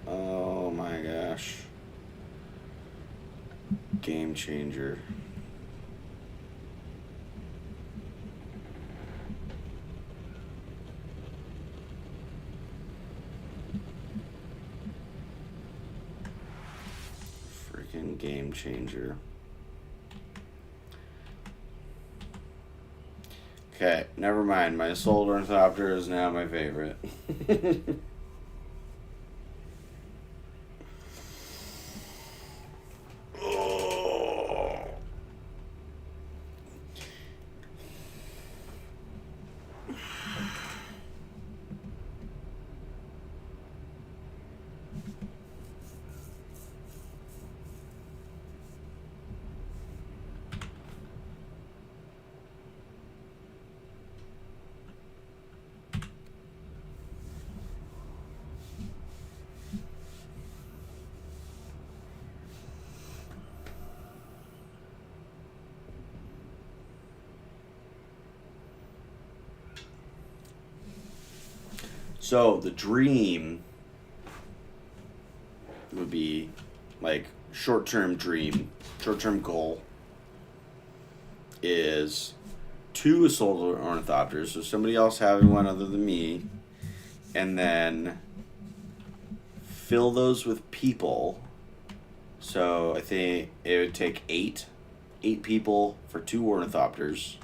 Oh my gosh. Game changer. Freaking game changer. Okay, never mind. My assault ornithopter is now my favorite. So the dream would be like short-term dream, short-term goal is 2 assault ornithopters, so somebody else having one other than me, and then fill those with people. So I think it would take 8 8 people for 2 ornithopters.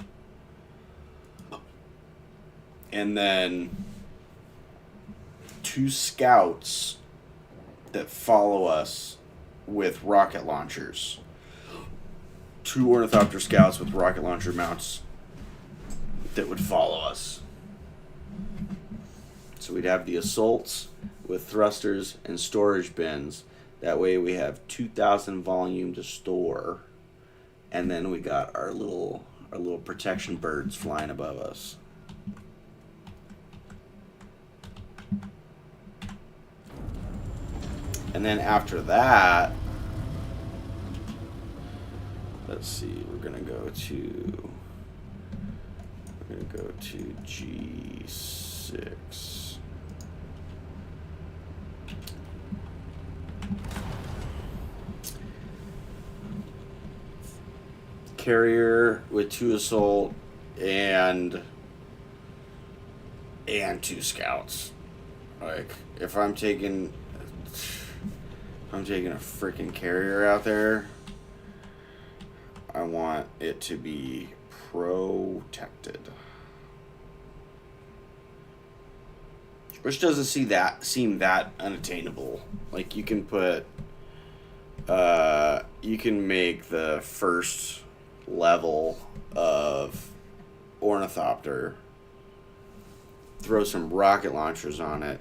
And then 2 scouts that follow us with rocket launchers. 2 ornithopter scouts with rocket launcher mounts that would follow us. So we'd have the assaults with thrusters and storage bins. That way we have 2,000 volume to store. And then we got our little protection birds flying above us. And then after that, let's see, we're gonna go to G6. Carrier with 2 assault and 2 scouts. Like, if I'm taking a freaking carrier out there, I want it to be protected. Which doesn't seem that unattainable. Like, you can put you can make the first level of ornithopter, throw some rocket launchers on it,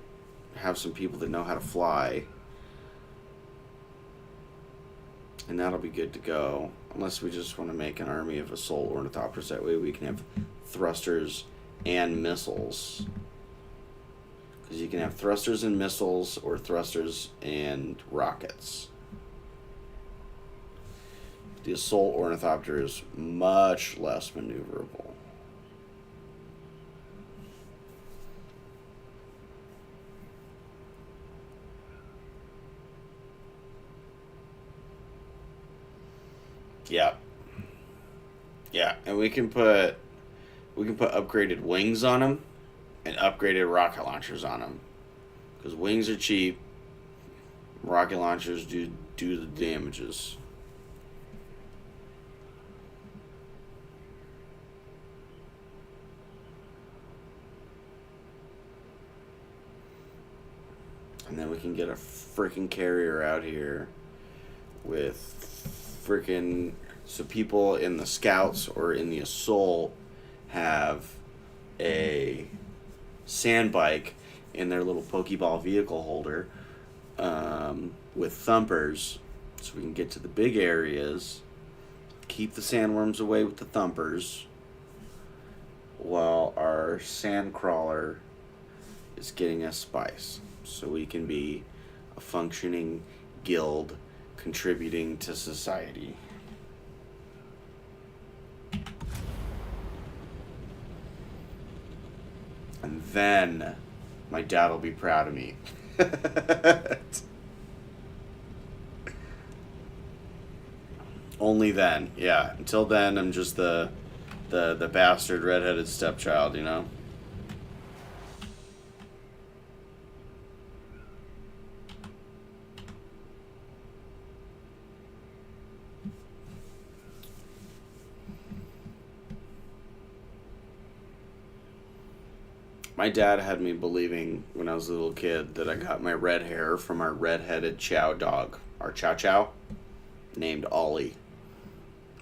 have some people that know how to fly, and that'll be good to go. Unless we just want to make an army of assault ornithopters. That way we can have thrusters and missiles. Because you can have thrusters and missiles or thrusters and rockets. The assault ornithopter is much less maneuverable. Yeah. Yeah, and we can put upgraded wings on them and upgraded rocket launchers on them. Because wings are cheap. Rocket launchers do the damages. And then we can get a freaking carrier out here with freaking, so people in the scouts or in the assault have a sand bike in their little Pokeball vehicle holder with thumpers, so we can get to the big areas, keep the sandworms away with the thumpers, while our sand crawler is getting us spice, so we can be a functioning guild contributing to society. And then my dad will be proud of me. Only then, yeah. Until then, I'm just the bastard redheaded stepchild, you know? My dad had me believing when I was a little kid that I got my red hair from our red-headed chow dog, our chow chow, named Ollie.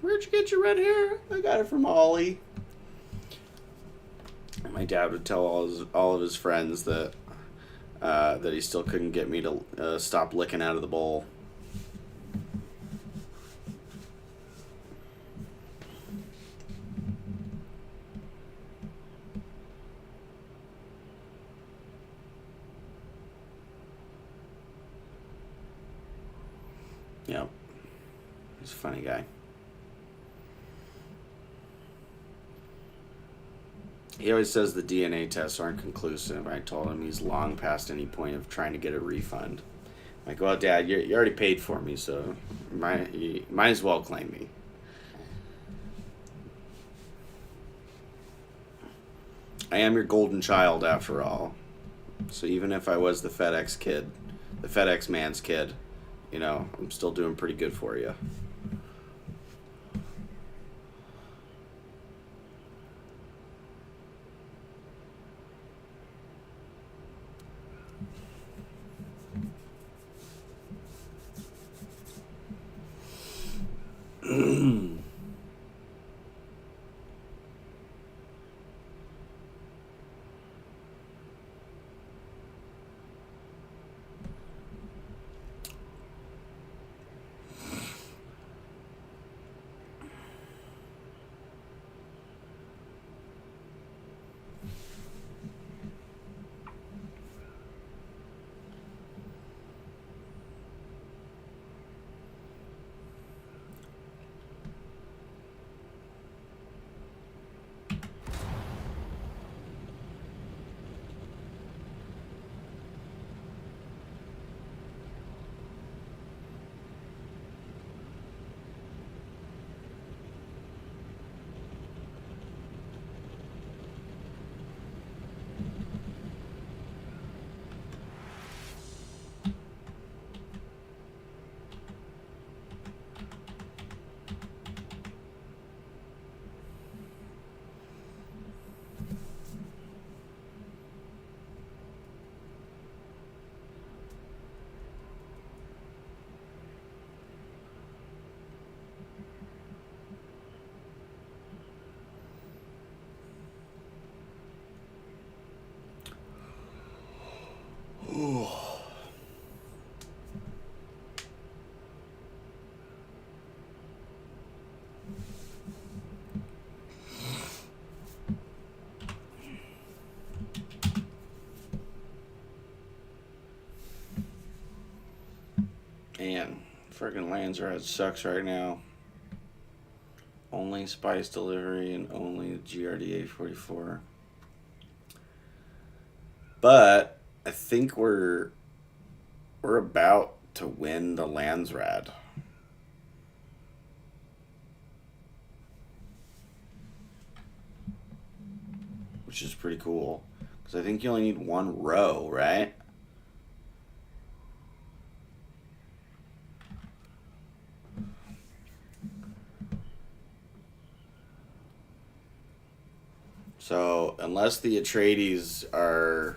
Where'd you get your red hair? I got it from Ollie. And my dad would tell all of his friends that he still couldn't get me to stop licking out of the bowl. Yep. He's a funny guy. He always says the DNA tests aren't conclusive. I told him he's long past any point of trying to get a refund. I'm like, well, Dad, you already paid for me, so you might as well claim me. I am your golden child, after all. So even if I was the FedEx man's kid, you know, I'm still doing pretty good for you. Ooh. Man, freaking Landsrat sucks right now. Only spice delivery and only GRDA 44. But I think we're about to win the Landsrat. Which is pretty cool. Because I think you only need one row, right? So, unless the Atreides are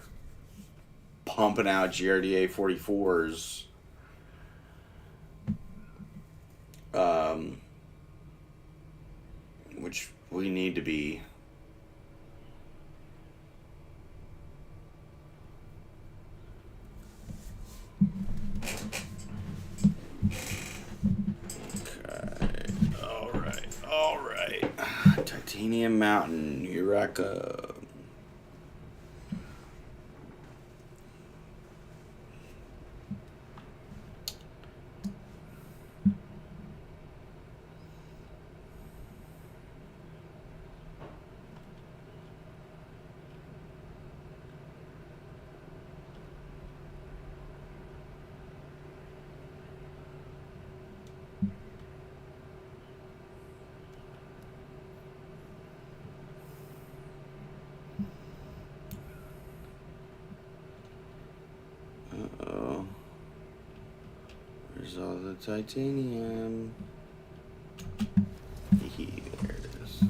pumping out GRDA 44s, which we need to be. Okay, all right. Titanium Mountain, Eureka. Uh-oh. Where's all the titanium? There it is.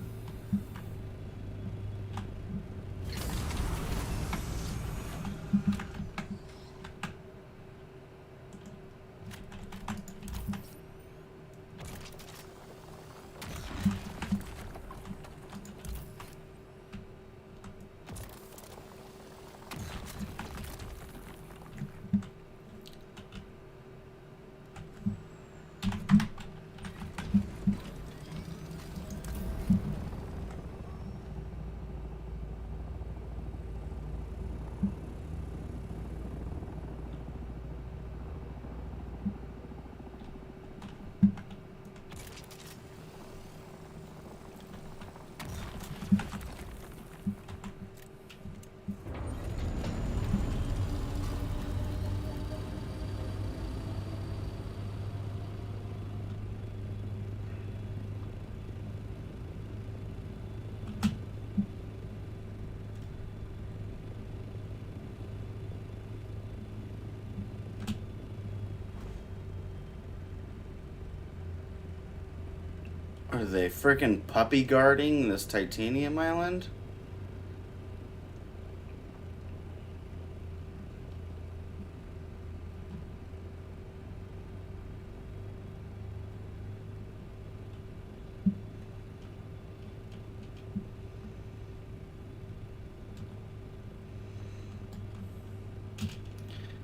Are they freaking puppy guarding this titanium island?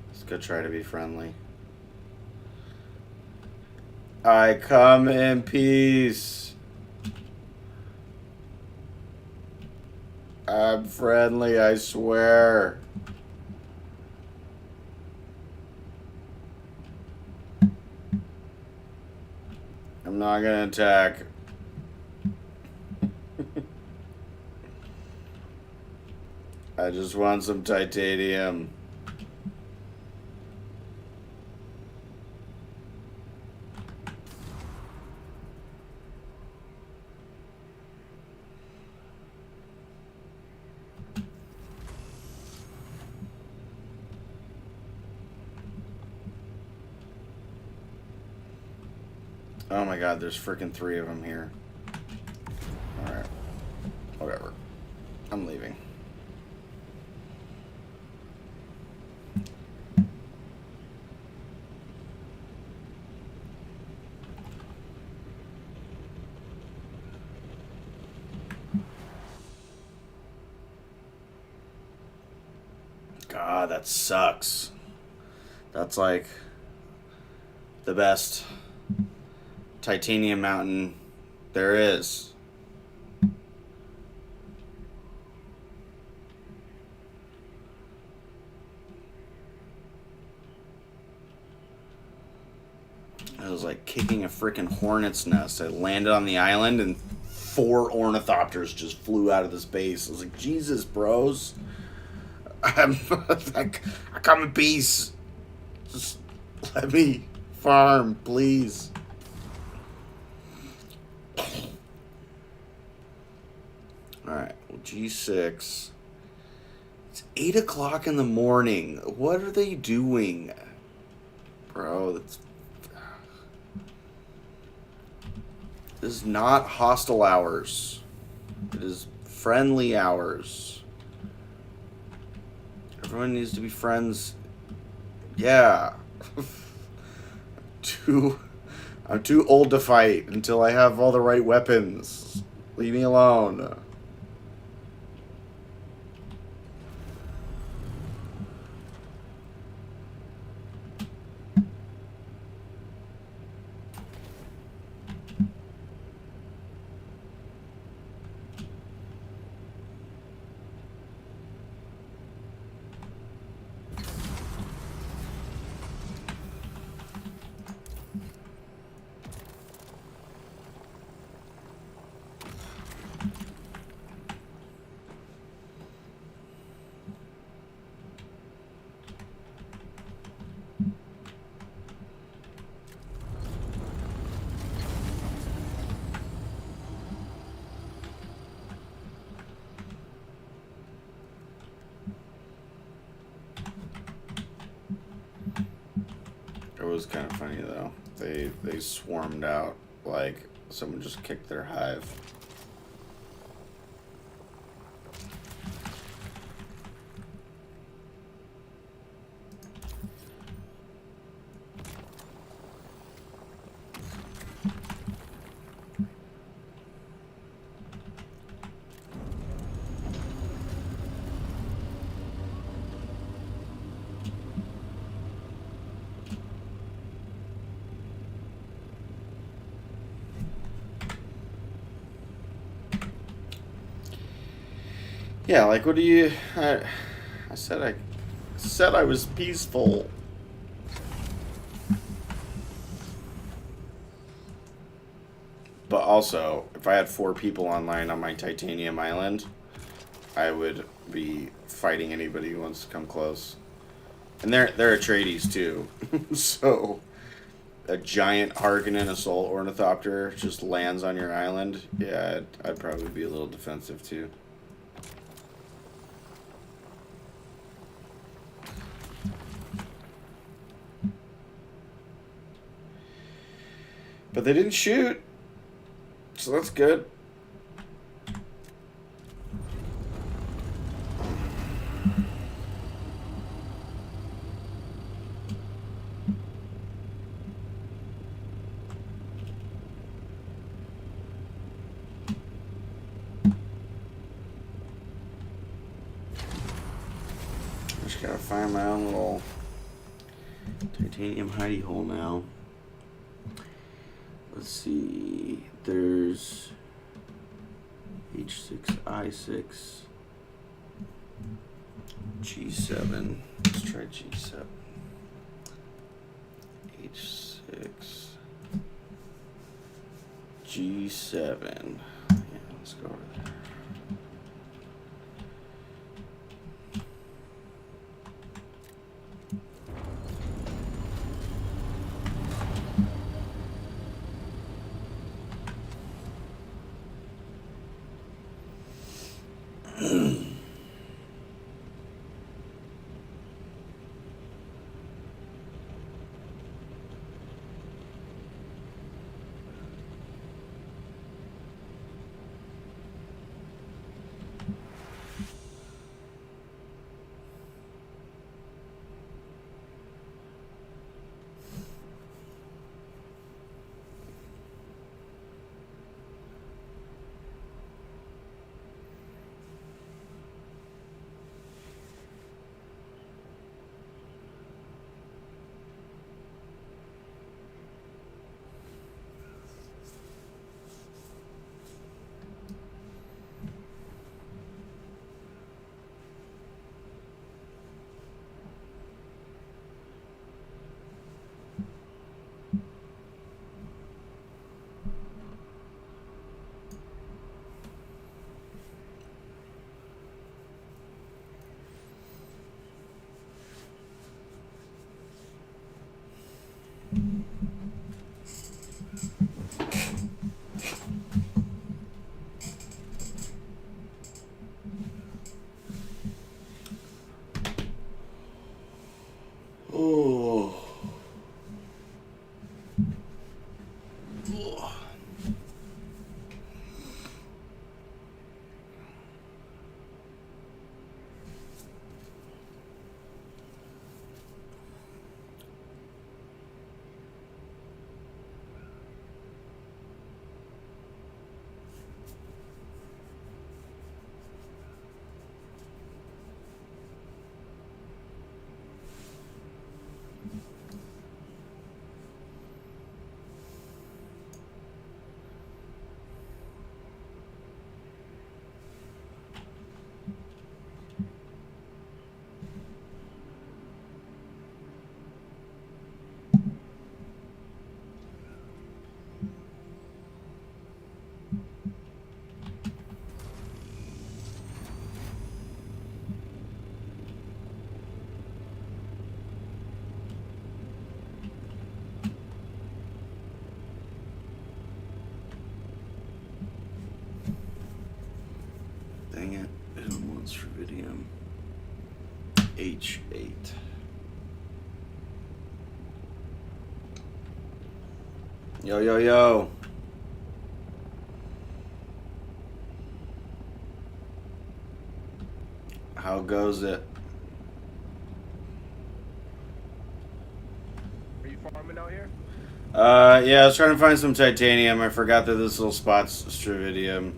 Let's go try to be friendly. I come in peace. I'm friendly, I swear. I'm not gonna attack. I just want some titanium. Oh my god, there's freaking 3 of them here. Alright. Whatever. I'm leaving. God, that sucks. That's like the best titanium mountain there is. It was like kicking a freaking hornet's nest. I landed on the island and 4 ornithopters just flew out of the space. I was like, Jesus, bros. I come in peace. Just let me farm, please. Alright, well, G6. It's 8 o'clock in the morning. What are they doing? Bro, this is not hostile hours. It is friendly hours. Everyone needs to be friends. Yeah. I'm too old to fight until I have all the right weapons. Leave me alone. It was kind of funny though. They swarmed out like someone just kicked their hive. Yeah, like what do you? I said I was peaceful. But also, if I had 4 people online on my titanium island, I would be fighting anybody who wants to come close. And they're Atreides too, so a giant Harkonnen assault ornithopter just lands on your island. Yeah, I'd probably be a little defensive too. But they didn't shoot, so that's good. I just gotta find my own little titanium hidey hole now. Let's see, there's H6, I6, G7. Let's try G7. H6, G7. Yeah, let's go over there. Oh. Dang it. It wants rubidium. H8. Yo, yo, yo. How goes it? Are you farming out here? Yeah, I was trying to find some titanium. I forgot that this little spot's stravidium.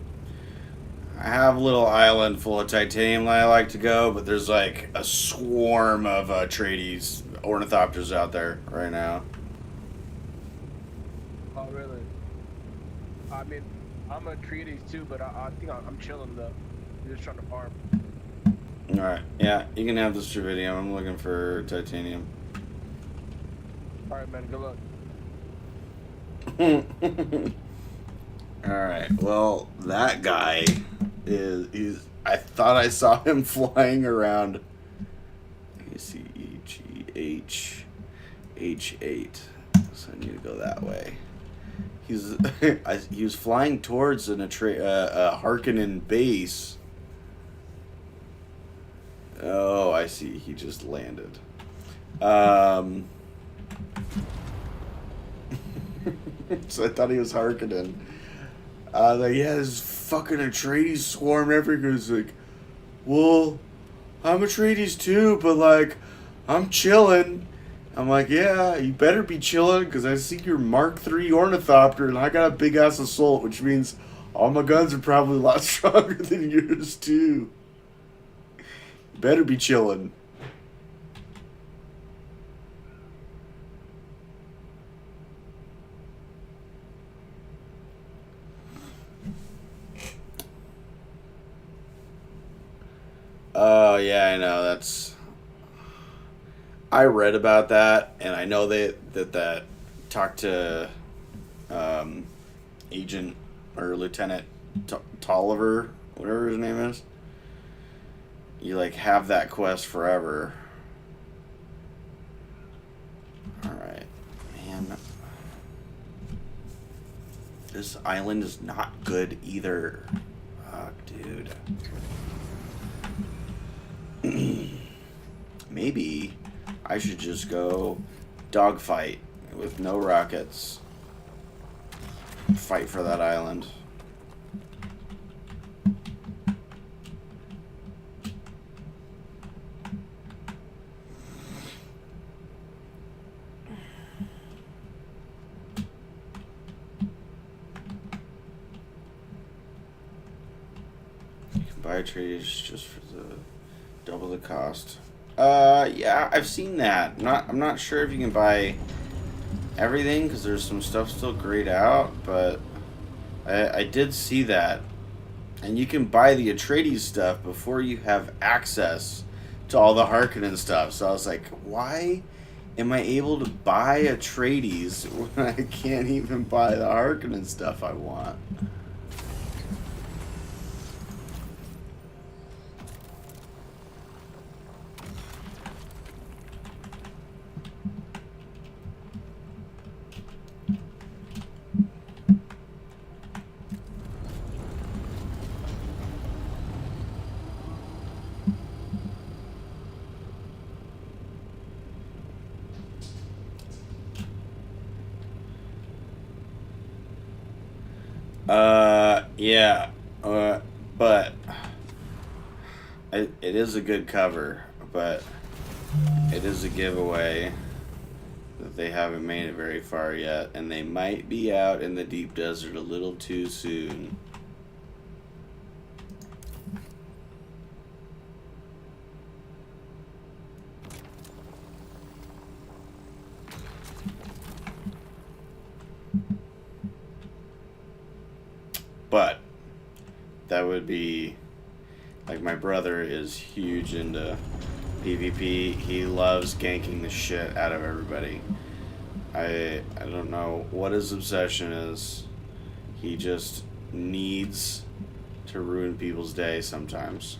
I have a little island full of titanium that I like to go, but there's like a swarm of Trades ornithopters out there right now. Oh, really? I mean, I'm a treaties too, but I think I'm chilling though. I'm just trying to farm. Alright, yeah, you can have the stravidium. I'm looking for titanium. Alright, man, good luck. Alright, well, that guy he's I thought I saw him flying around. Let me see, H8. So I need to go that way. He was flying towards a Harkonnen base. Oh, I see. He just landed. So I thought he was Harkonnen. Like, yeah, this fucking Atreides swarm everywhere. It's like, well, I'm Atreides too, but like, I'm chilling. I'm like, yeah, you better be chilling, because I see your Mark III Ornithopter, and I got a big ass assault, which means all my guns are probably a lot stronger than yours too. You better be chilling. Oh, yeah, I know. I read about that, and I know that talked to Agent or Lieutenant Tolliver, whatever his name is. You, like, have that quest forever. Alright. Man. This island is not good either. Fuck, dude. Maybe I should just go dogfight with no rockets. Fight for that island. You can buy trees just for the double the cost. Yeah, I've seen that. I'm not sure if you can buy everything, because there's some stuff still grayed out, but I did see that. And you can buy the Atreides stuff before you have access to all the Harkonnen stuff. So I was like, why am I able to buy Atreides when I can't even buy the Harkonnen stuff I want? Yeah. But it is a good cover, but it is a giveaway that they haven't made it very far yet, and they might be out in the deep desert a little too soon. But that would be like, my brother is huge into PvP. He loves ganking the shit out of everybody. I don't know what his obsession is. He just needs to ruin people's day sometimes.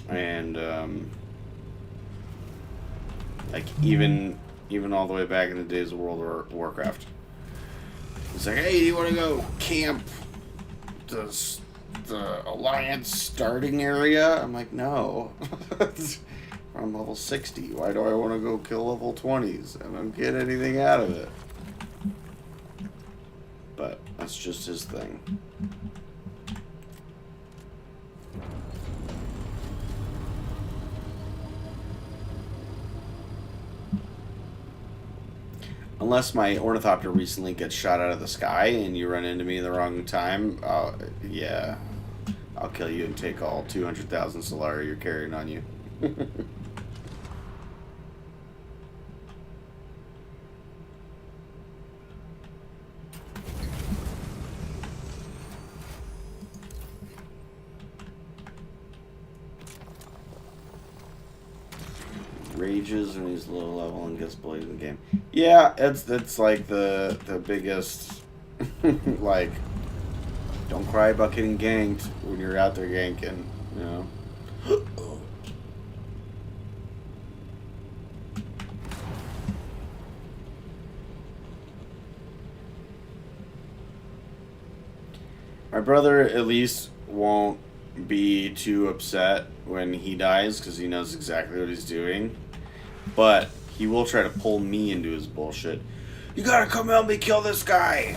And like even all the way back in the days of World of Warcraft. He's like, hey, do you want to go camp the Alliance starting area? I'm like, no. I'm level 60. Why do I want to go kill level 20s? I don't get anything out of it. But that's just his thing. Unless my ornithopter recently gets shot out of the sky and you run into me in the wrong time, yeah, I'll kill you and take all 200,000 Solari you're carrying on you. Rages when he's low level and gets bullied in the game. Yeah, it's like the biggest like, don't cry about getting ganked when you're out there ganking, you know. My brother at least won't be too upset when he dies because he knows exactly what he's doing. But he will try to pull me into his bullshit. You gotta come help me kill this guy!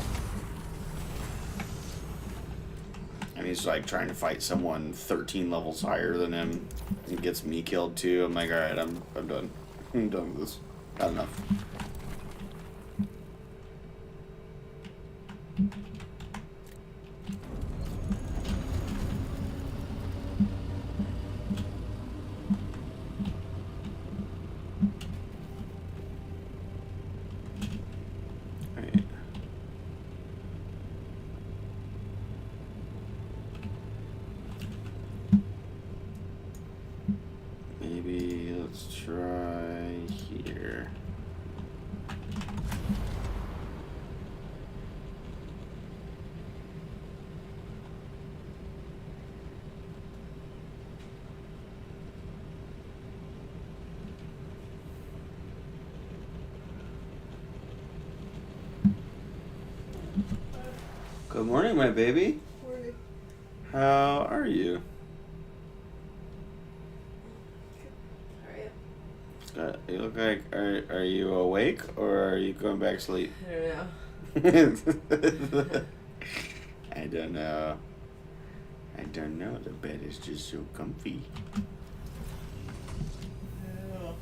And he's like trying to fight someone 13 levels higher than him. He gets me killed too. I'm like, alright, I'm done. I'm done with this. Not enough. Maybe let's try here. Good morning, my baby. Morning. How are you? How are you? You look like, are you awake or are you going back to sleep? I don't know. I don't know. I don't know. The bed is just so comfy. I don't know.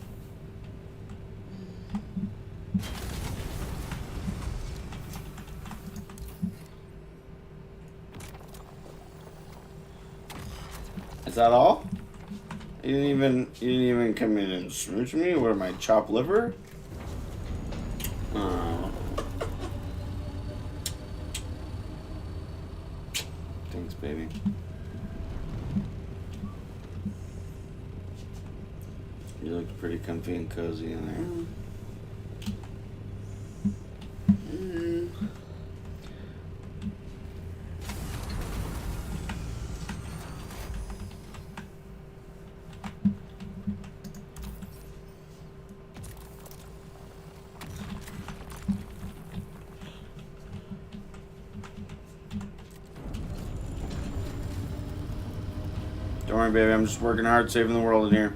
Is that all? You didn't even come in and smooch me? What am I, chopped liver? Oh. Thanks, baby. You look pretty comfy and cozy in there. Don't worry, baby. I'm just working hard saving the world in here.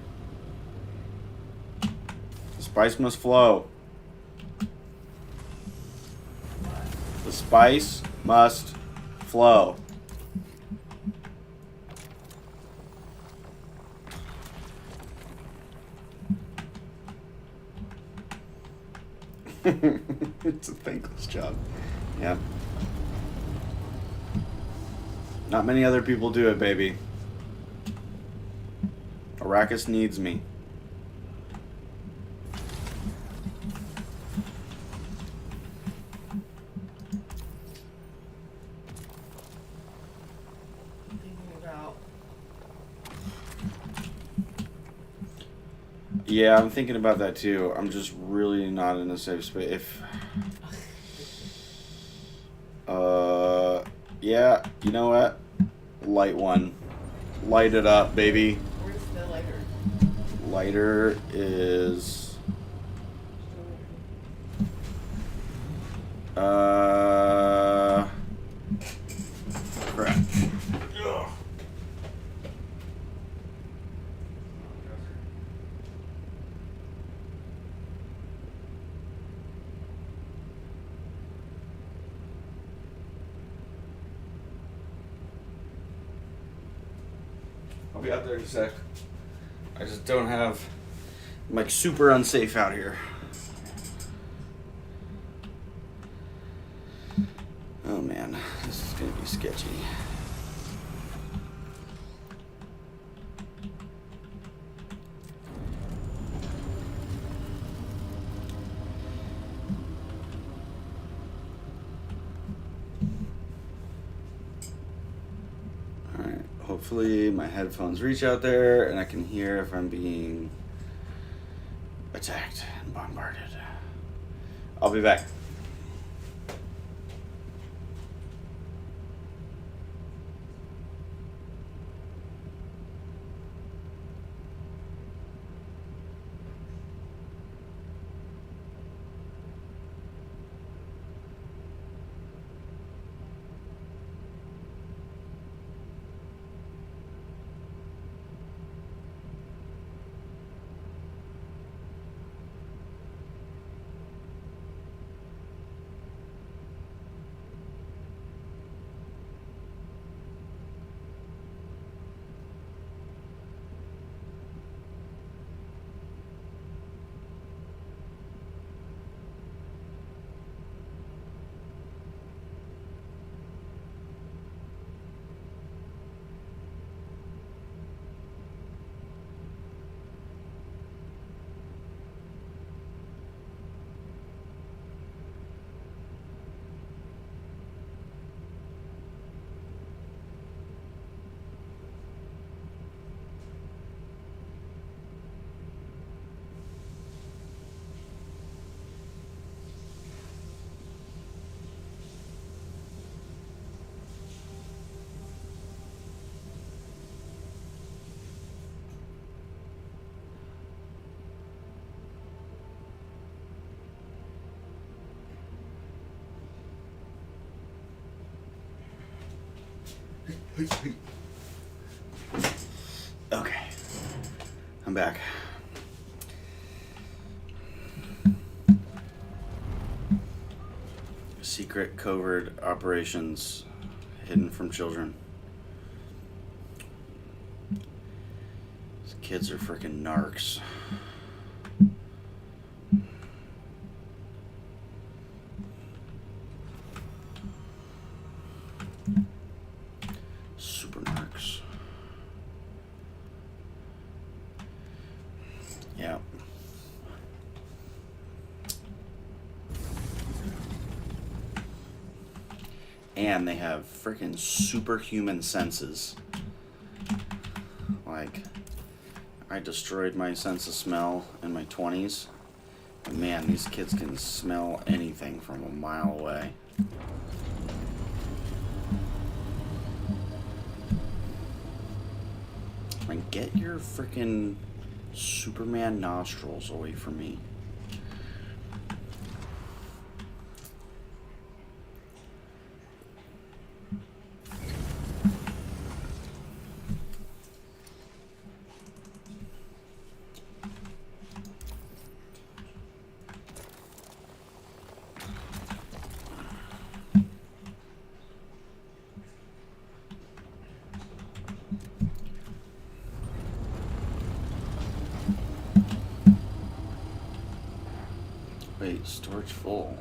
The spice must flow. The spice must flow. It's a thankless job. Yeah. Not many other people do it, baby. Arrakis needs me. Thinking about. Yeah, I'm thinking about that too. I'm just really not in a safe space. If, yeah, you know what? Light one. Light it up, baby. Where's the lighter? Lighter is, crap. Ugh. I'll be out there in a sec. I just don't have. I'm like super unsafe out here. Oh man, this is gonna be sketchy. Alright, hopefully my headphones reach out there and I can hear if I'm being attacked and bombarded. I'll be back. Okay, I'm back. Secret covert operations hidden from children. These kids are freaking narcs. Super narcs. Yeah. And they have freaking superhuman senses. Like, I destroyed my sense of smell in my 20s. And man, these kids can smell anything from a mile away. Like, get your freaking Superman nostrils away from me. Wait, storage full.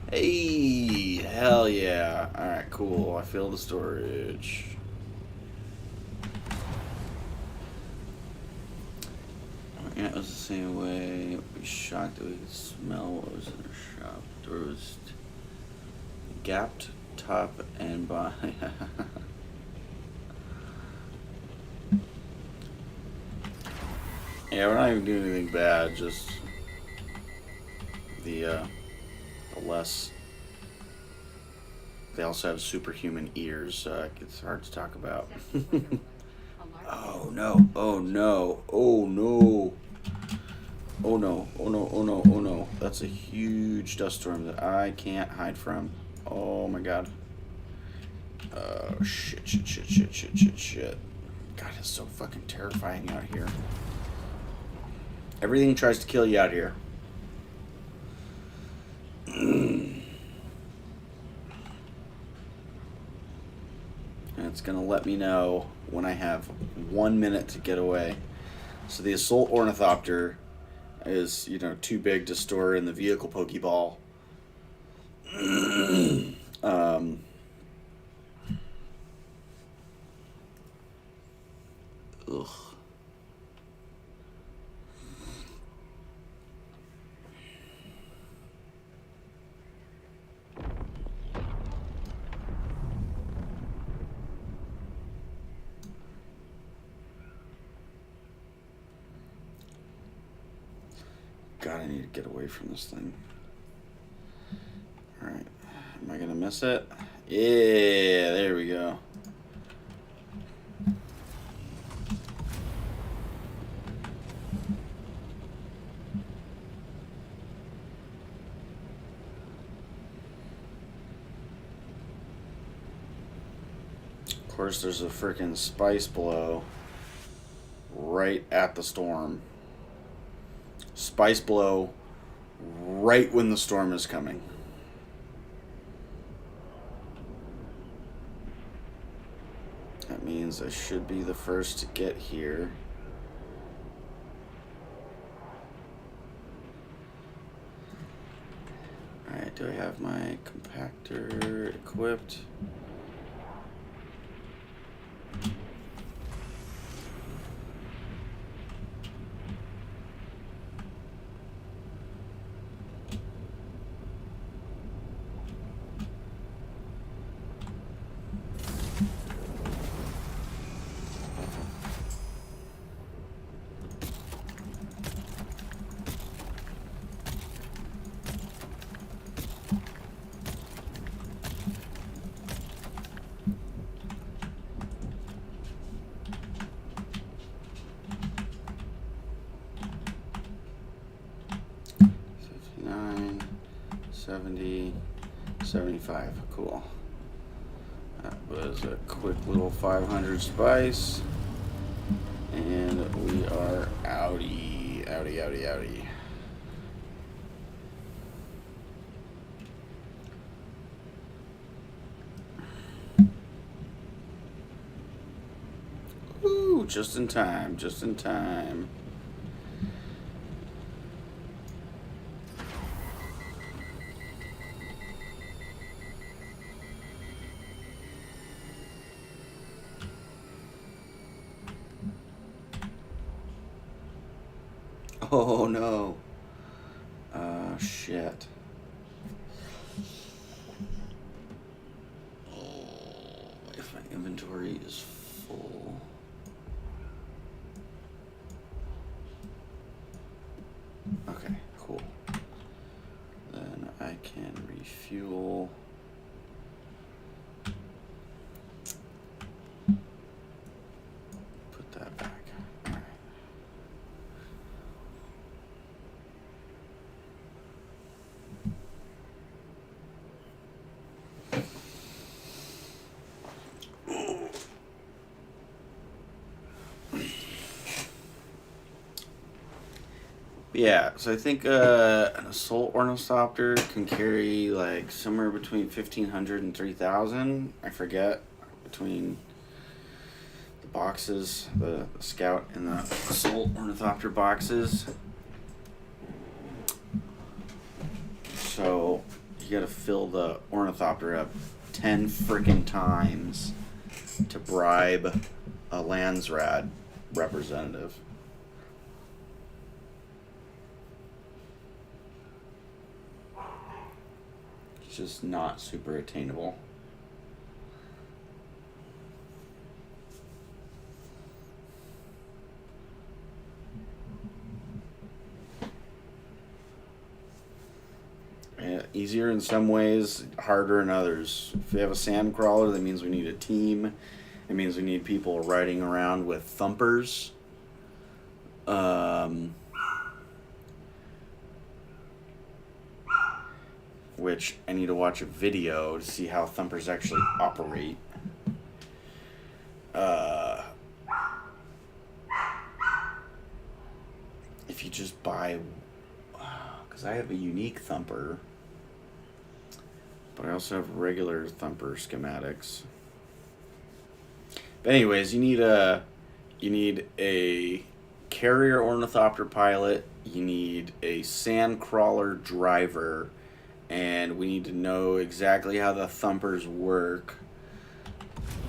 Hey, hell yeah. Alright, cool. I filled the storage. Yeah, it was the same way. We shocked that we could smell what was in our shop. Door was gapped top and bottom. Yeah, we're not even doing anything bad, just the less. They also have superhuman ears, so it's hard to talk about. Oh no, oh no, oh no. Oh no, oh no, oh no, oh no. That's a huge dust storm that I can't hide from. Oh my god. Oh shit, shit, shit, shit, shit, shit, shit. God, it's so fucking terrifying out here. Everything tries to kill you out here. And it's gonna let me know when I have 1 minute to get away. So the assault ornithopter is, you know, too big to store in the vehicle pokeball. Ugh. God, I need to get away from this thing. Alright. Am I gonna miss it? Yeah, there we go. Of course, there's a freaking spice blow right at the storm. Spice blow right when the storm is coming. That means I should be the first to get here. Alright, do I have my compactor equipped? $59, $70, $75. Cool. That was a quick little 500 spice. And we are outie, outie, outie, outie. Ooh, just in time, just in time. Oh no. Shit. Oh, if my inventory is full. Okay, cool. Then I can refuel. Put that back. All right. Yeah, so I think an assault ornithopter can carry like somewhere between 1,500 and 3,000. I forget, between the boxes, the scout and the assault ornithopter boxes. So you gotta fill the ornithopter up 10 freaking times to bribe a Landsrad representative. It's just not super attainable. Yeah, easier in some ways, harder in others. If we have a sand crawler, that means we need a team. It means we need people riding around with thumpers. Which I need to watch a video to see how thumpers actually operate. If you just buy, because I have a unique thumper, but I also have regular thumper schematics. But anyways, you need a carrier ornithopter pilot, you need a sand crawler driver, and we need to know exactly how the thumpers work,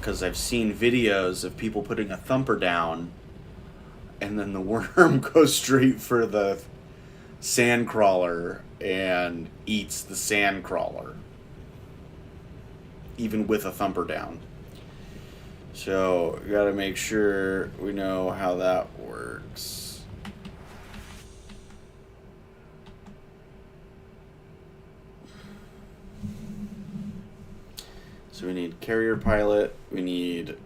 because I've seen videos of people putting a thumper down and then the worm goes straight for the sand crawler and eats the sand crawler, even with a thumper down. So we gotta make sure we know how that works. So we need carrier pilot, we need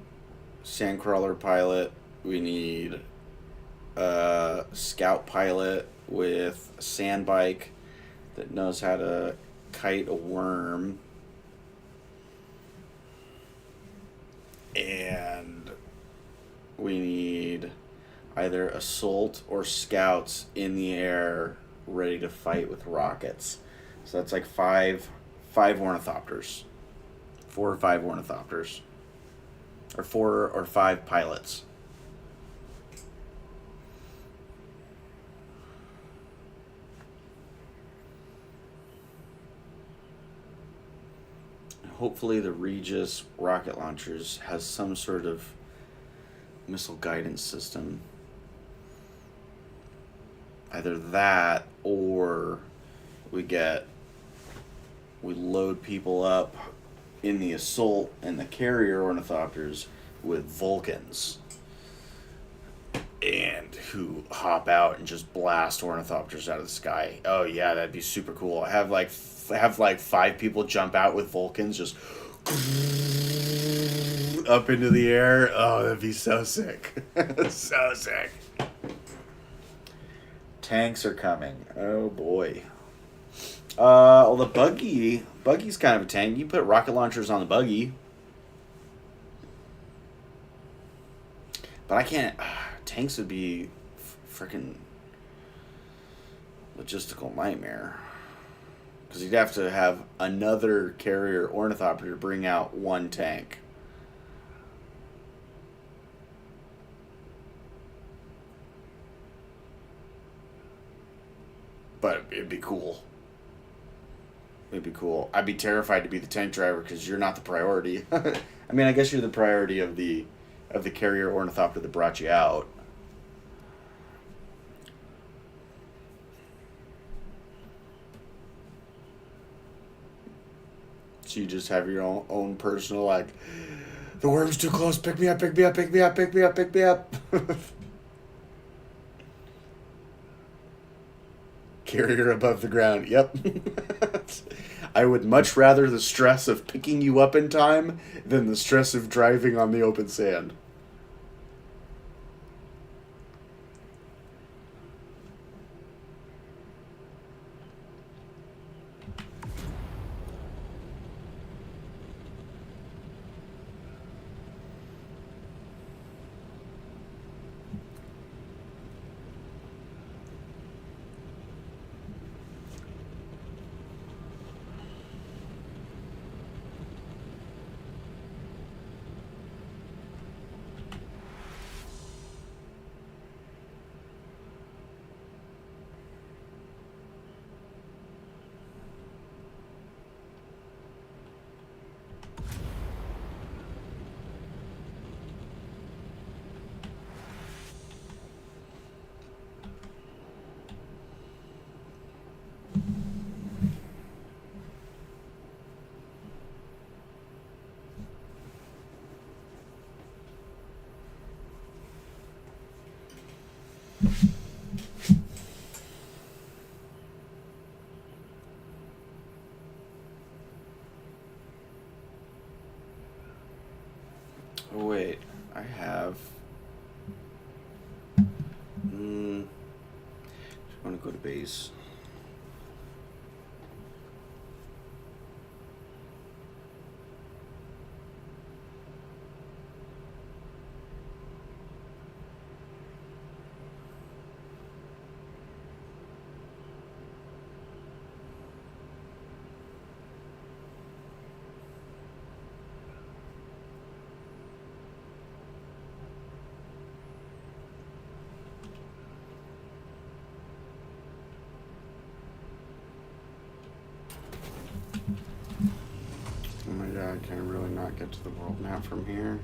sandcrawler pilot, we need a scout pilot with a sand bike that knows how to kite a worm. And we need either assault or scouts in the air ready to fight with rockets. So that's like five ornithopters. 4 or 5 ornithopters. Or 4 or 5 pilots. Hopefully the Regis rocket launchers has some sort of missile guidance system. Either that or we load people up in the assault and the carrier ornithopters with Vulcans, and who hop out and just blast ornithopters out of the sky. Oh yeah, that'd be super cool. Have like 5 people jump out with Vulcans, just up into the air. Oh, that'd be so sick. So sick. Tanks are coming. Oh boy. Well, the buggy's kind of a tank. You put rocket launchers on the buggy. But I can't. Tanks would be freaking logistical nightmare. Because you'd have to have another carrier ornithopter to bring out one tank. But it'd be cool. It'd be cool. I'd be terrified to be the tank driver because you're not the priority. I mean, I guess you're the priority of the carrier ornithopter that brought you out. So you just have your own personal, like, the worm's too close, pick me up, pick me up, pick me up, pick me up, pick me up. Carrier above the ground, yep. I would much rather the stress of picking you up in time than the stress of driving on the open sand. to base. Oh my god, can I really not get to the world map from here?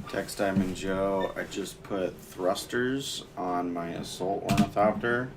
Text Diamond Joe, I just put thrusters on my assault ornithopter.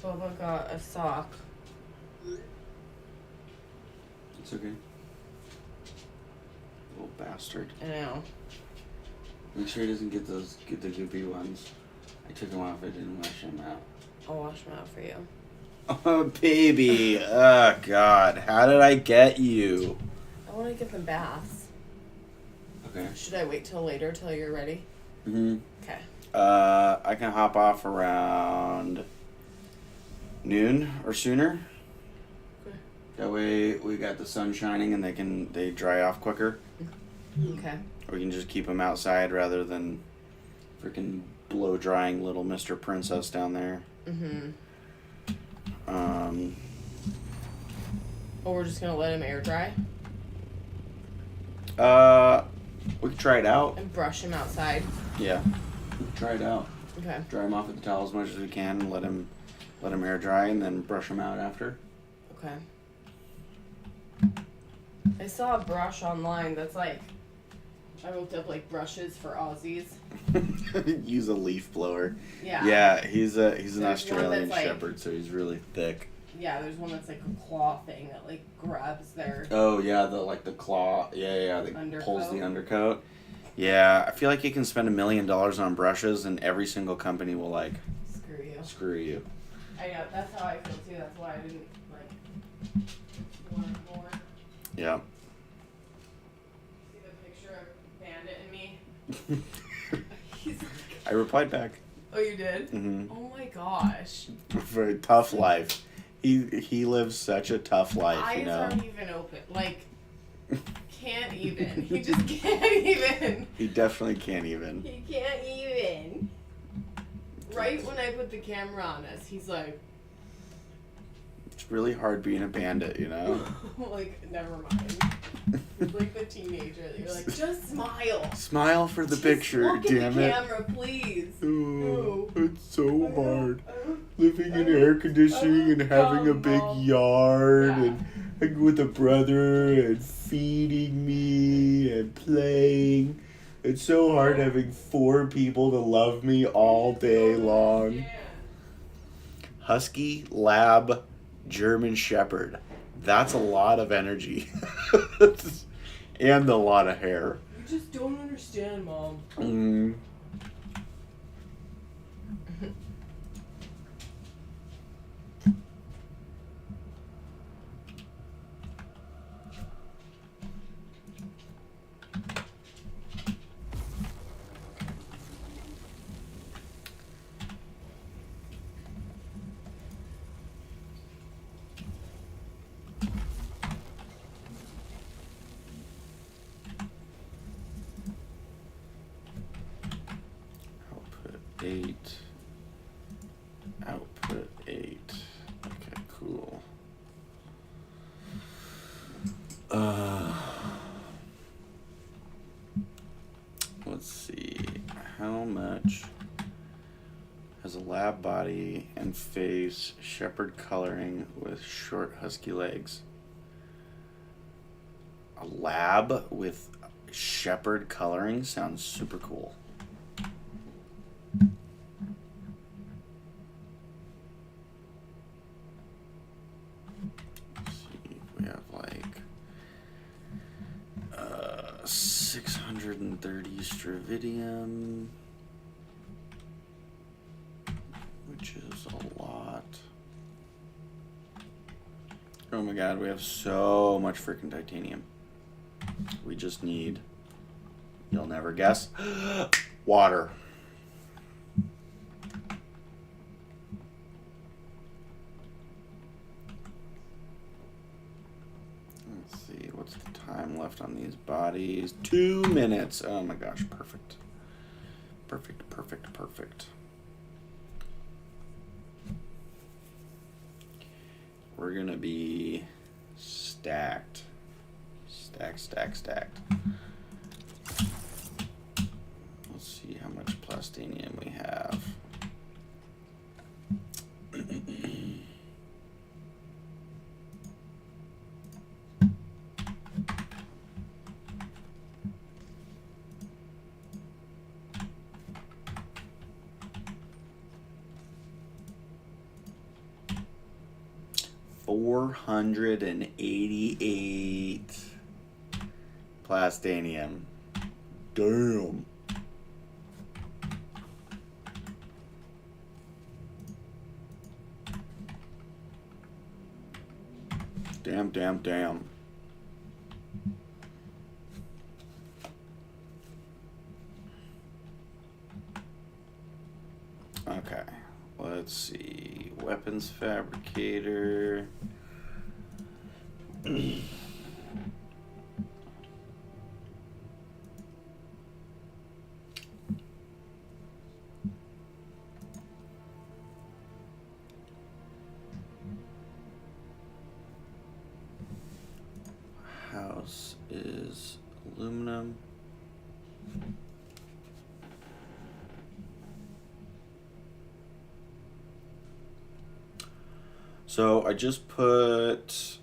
Boba got a sock. It's okay. Little bastard. I know. Make sure he doesn't get the goopy ones. I took them off, I didn't wash them out. I'll wash them out for you. Oh, baby. Oh, God. How did I get you? I want to give them baths. Okay. Should I wait till later till you're ready? Mm-hmm. Okay. I can hop off around noon or sooner. Okay. That way we got the sun shining and they dry off quicker. Okay. Or we can just keep them outside rather than freaking blow drying little Mr. Princess down there. Mm-hmm. Um, Or we're just gonna let him air dry we could try it out. and brush him outside. Yeah, we could try it out. Okay. Dry him off with the towel as much as we can and let him air dry and then brush him out after. Okay. I saw a brush online that's like, I looked up like brushes for Aussies. Use a leaf blower. Yeah. Yeah, he's an one Australian that's, like- Shepherd, so he's really thick. Yeah, there's one that's like a claw thing that like grabs their. Oh yeah, the claw. Yeah, that pulls the Undercoat. undercoat. Yeah, I feel like you can spend $1 million on brushes, and every single company will like Screw you. screw you. I know, that's how I feel too. That's why I didn't like want more. Yeah. See the picture of Bandit and me? He's like, I replied back. oh, you did? Mm-hmm. Oh my gosh. For a tough life. He lives such a tough life, Eyes you know. aren't even open. Like, can't even. He just can't even. He definitely can't even. He can't even. Right when I put the camera on us, he's like, It's really hard being a bandit, you know. like, never mind. He's like the teenager that you're like, just smile. Smile for the Just picture, look damn at the it. camera, please. Oh, No. it's so I hard. don't- Living in I air don't- conditioning and I having a don't big know. yard Yeah. and with a brother and feeding me and playing. It's so hard having 4 people to love me all day long. Yeah. Husky, Lab, German Shepherd. That's a lot of energy. And a lot of hair. You just don't understand, Mom. Mm. Output 8. Output 8. Okay, cool. Let's see. How much has a lab body and face, shepherd coloring with short husky legs? A lab with shepherd coloring sounds super cool. Let's see, we have like 630 Stravidium, which is a lot. Oh my god, we have so much freaking titanium. We just need, you'll never guess, water. Let's see, what's the time left on these bodies? 2 minutes. Oh my gosh, perfect. Perfect, perfect, perfect. We're gonna be stacked. Stacked. Let's see how much plastinium we have. 488 plastinium. Damn. Damn. Okay, let's see. Weapons fabricator. House is aluminum. So I just put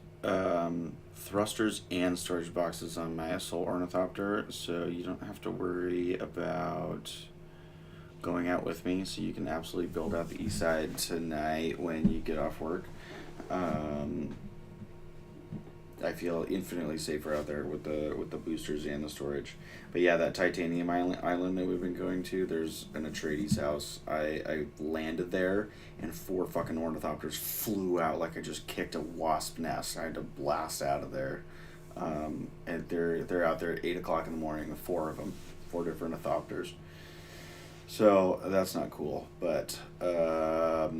thrusters and storage boxes on my assault ornithopter, so you don't have to worry about going out with me. So you can absolutely build out the east side tonight when you get off work. I feel infinitely safer out there with the boosters and the storage. But yeah, that titanium island that we've been going to, there's an Atreides house. I landed there and 4 fucking ornithopters flew out like I just kicked a wasp nest. I had to blast out of there. And they're out there at 8 o'clock in the morning, the 4 of them, 4 different ornithopters. So that's not cool, but I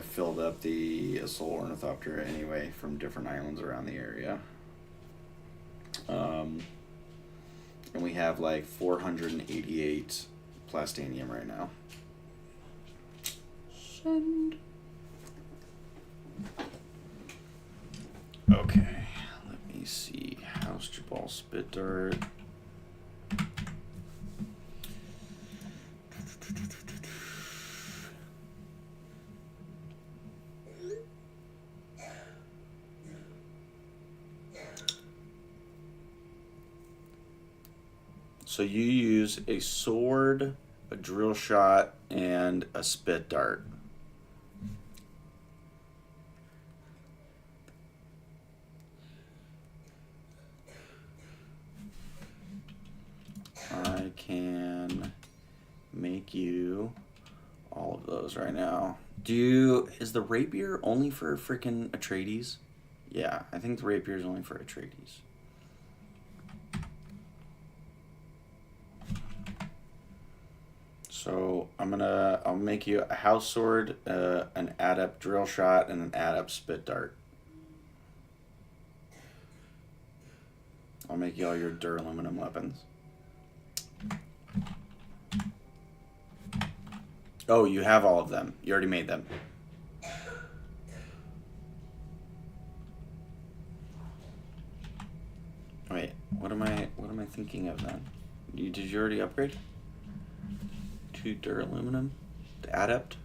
filled up the assault ornithopter anyway from different islands around the area. And we have like 488 plastanium right now. Send. Okay, let me see. House Jabal Spit Dart. So you use a sword, a drill shot, and a spit dart. I can make you all of those right now. Is the rapier only for freaking Atreides? Yeah, I think the rapier is only for Atreides. So I'll make you a house sword, an adept drill shot, and an adept spit dart. I'll make you all your duraluminum weapons. Oh, you have all of them. You already made them. Wait, what am I thinking of then? Did you already upgrade? 2 duraluminum, the adept.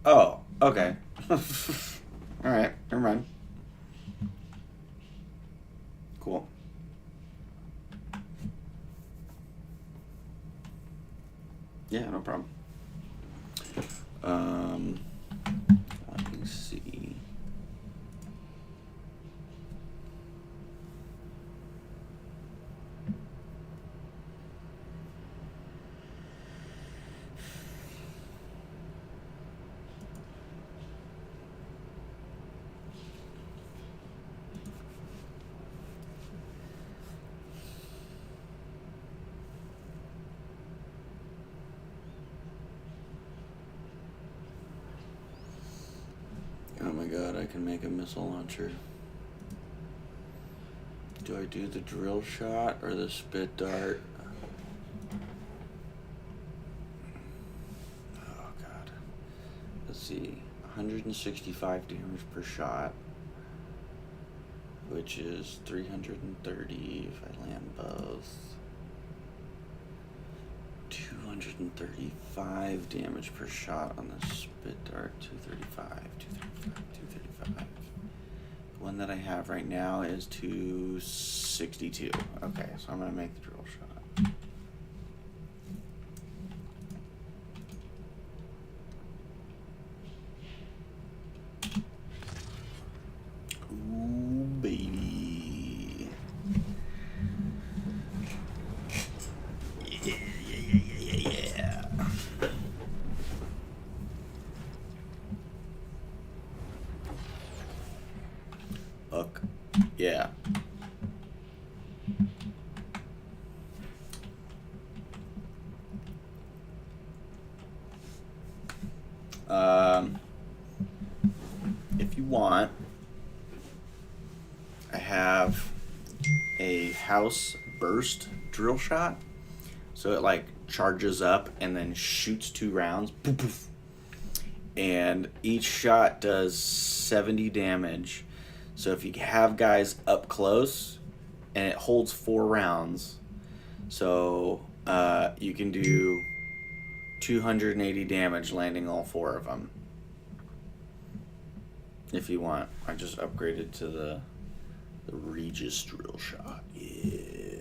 Oh, okay. All right, never mind. Cool. Yeah, no problem. Let me see. Oh my god, I can make a missile launcher. Do I do the drill shot or the spit dart? Oh god. Let's see. 165 damage per shot, which is 330 if I land both. 235 damage per shot on the spit dart. 235, 235, 235. The one that I have right now is 262. Okay, so I'm gonna make the drill shot. Ooh, baby. Yeah. Fuck. Yeah. want, I have a house burst drill shot. So it like charges up and then shoots 2 rounds. Poof, poof. And each shot does 70 damage. So if you have guys up close, and it holds 4 rounds, so you can do 280 damage landing all 4 of them. If you want, I just upgraded to the Regis drill shot. Yeah.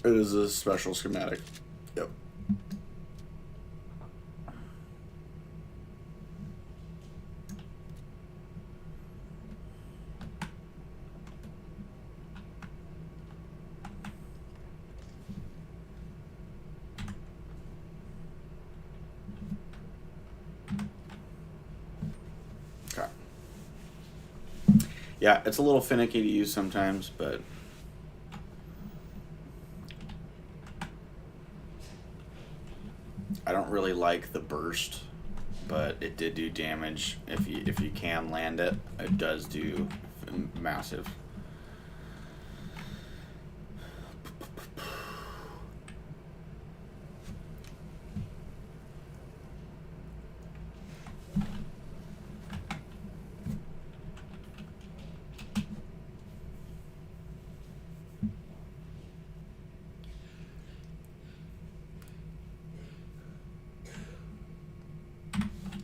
It is a special schematic. Yep. Okay. Yeah, it's a little finicky to use sometimes, but I don't really like the burst, but it did do damage. If you can land it, it does do massive.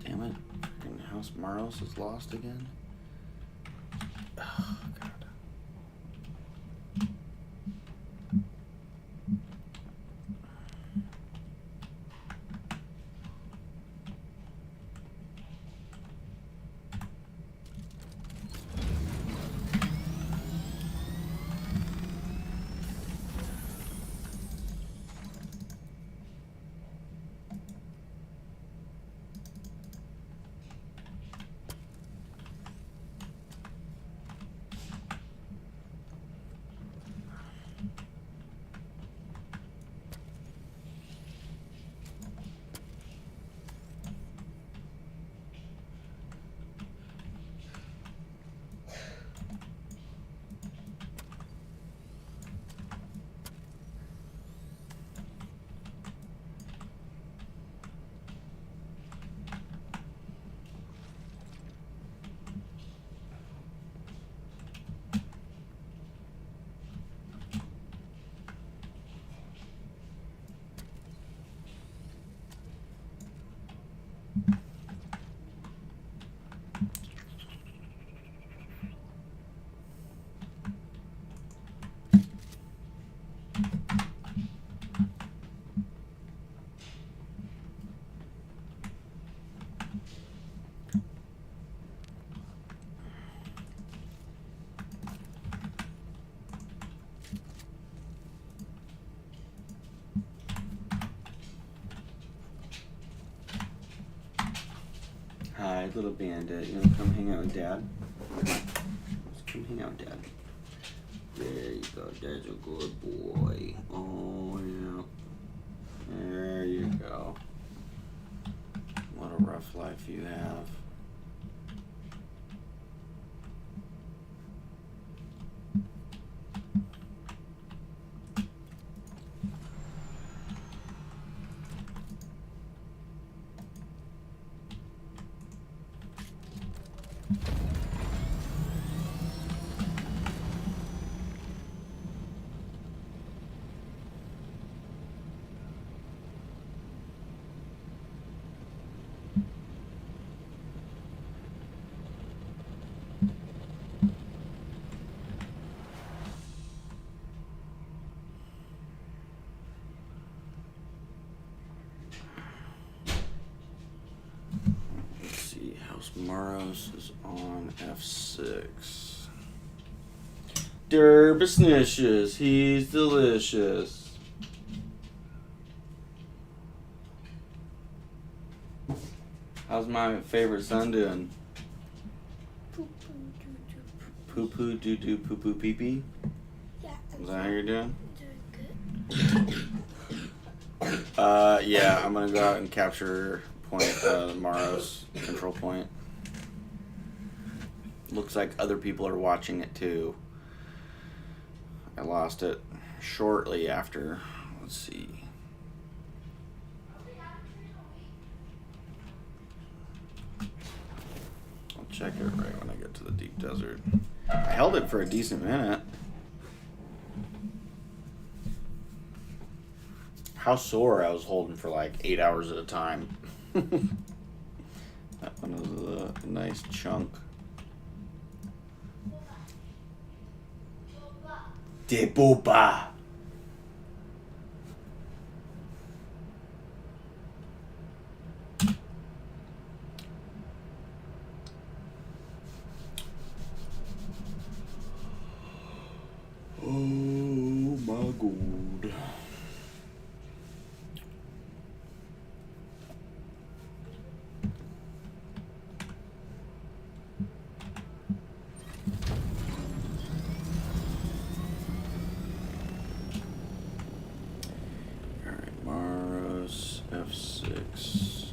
Damn it. Freaking House Maros is lost again. Oh, God. Hi, little bandit. You wanna come hang out with Dad? Let's come hang out with Dad. There you go. Dad's a good boy. Oh, yeah. There you go. What a rough life you have. Maros is on F6. Derbisnicious, he's delicious. How's my favorite son doing? poo poo doo doo poo poo pee pee. Yeah. Is that how you're doing? Doing good. Yeah, I'm gonna go out and capture point Maros control point. Looks like other people are watching it too. I lost it shortly after. Let's see. I'll check it right when I get to the deep desert. I held it for a decent minute. How sore I was holding for like 8 hours at a time. That one was a nice chunk. De booba. Oh my god. Alright, Maros F6.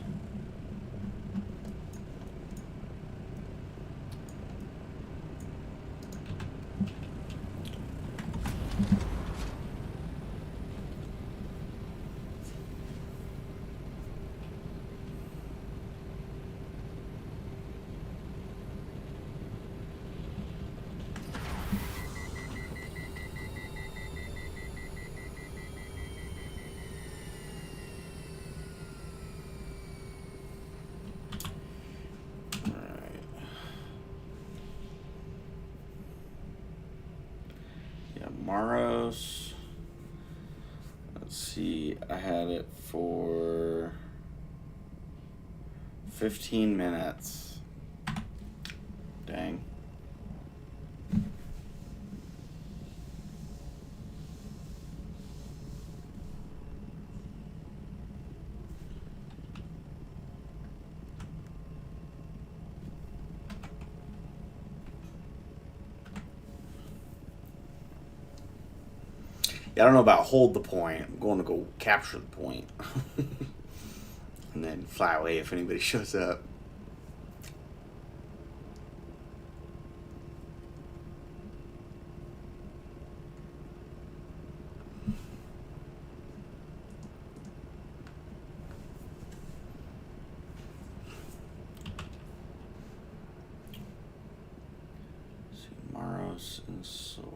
Maros. Let's see, I had it for 15 minutes. Dang. Yeah, I don't know about hold the point. I'm going to go capture the point. And then fly away if anybody shows up. Let's see, Maros and Sor.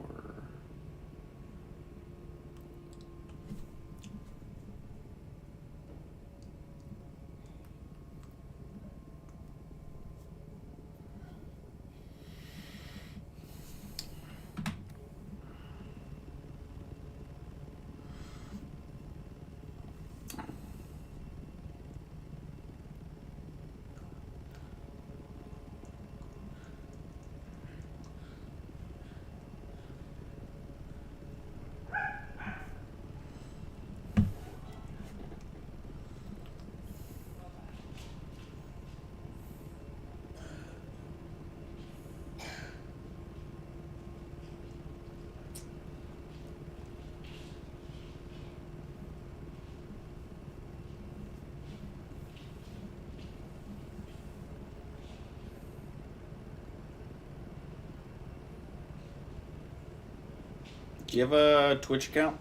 Do you have a Twitch account?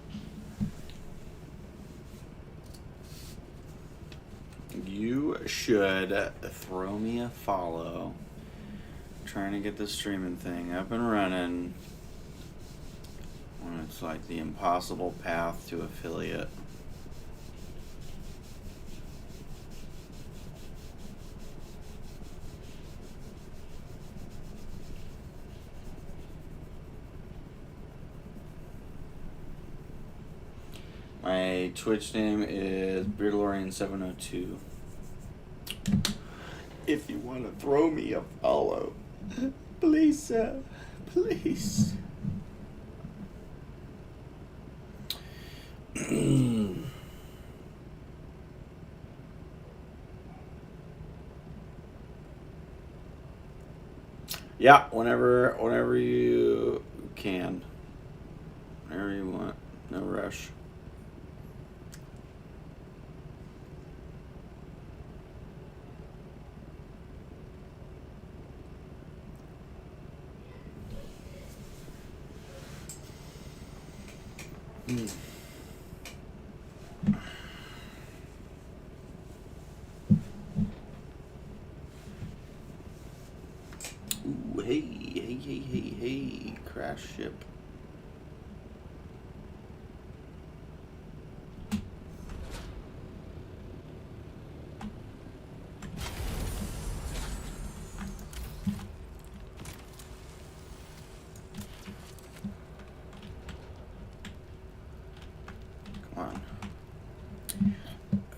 You should throw me a follow. I'm trying to get this streaming thing up and running. When it's like the impossible path to affiliate. My Twitch name is Beardalorian702. If you want to throw me a follow, please, please. Yeah, whenever you can. Whenever you want. No rush. Ooh, hey, crash ship. Come on.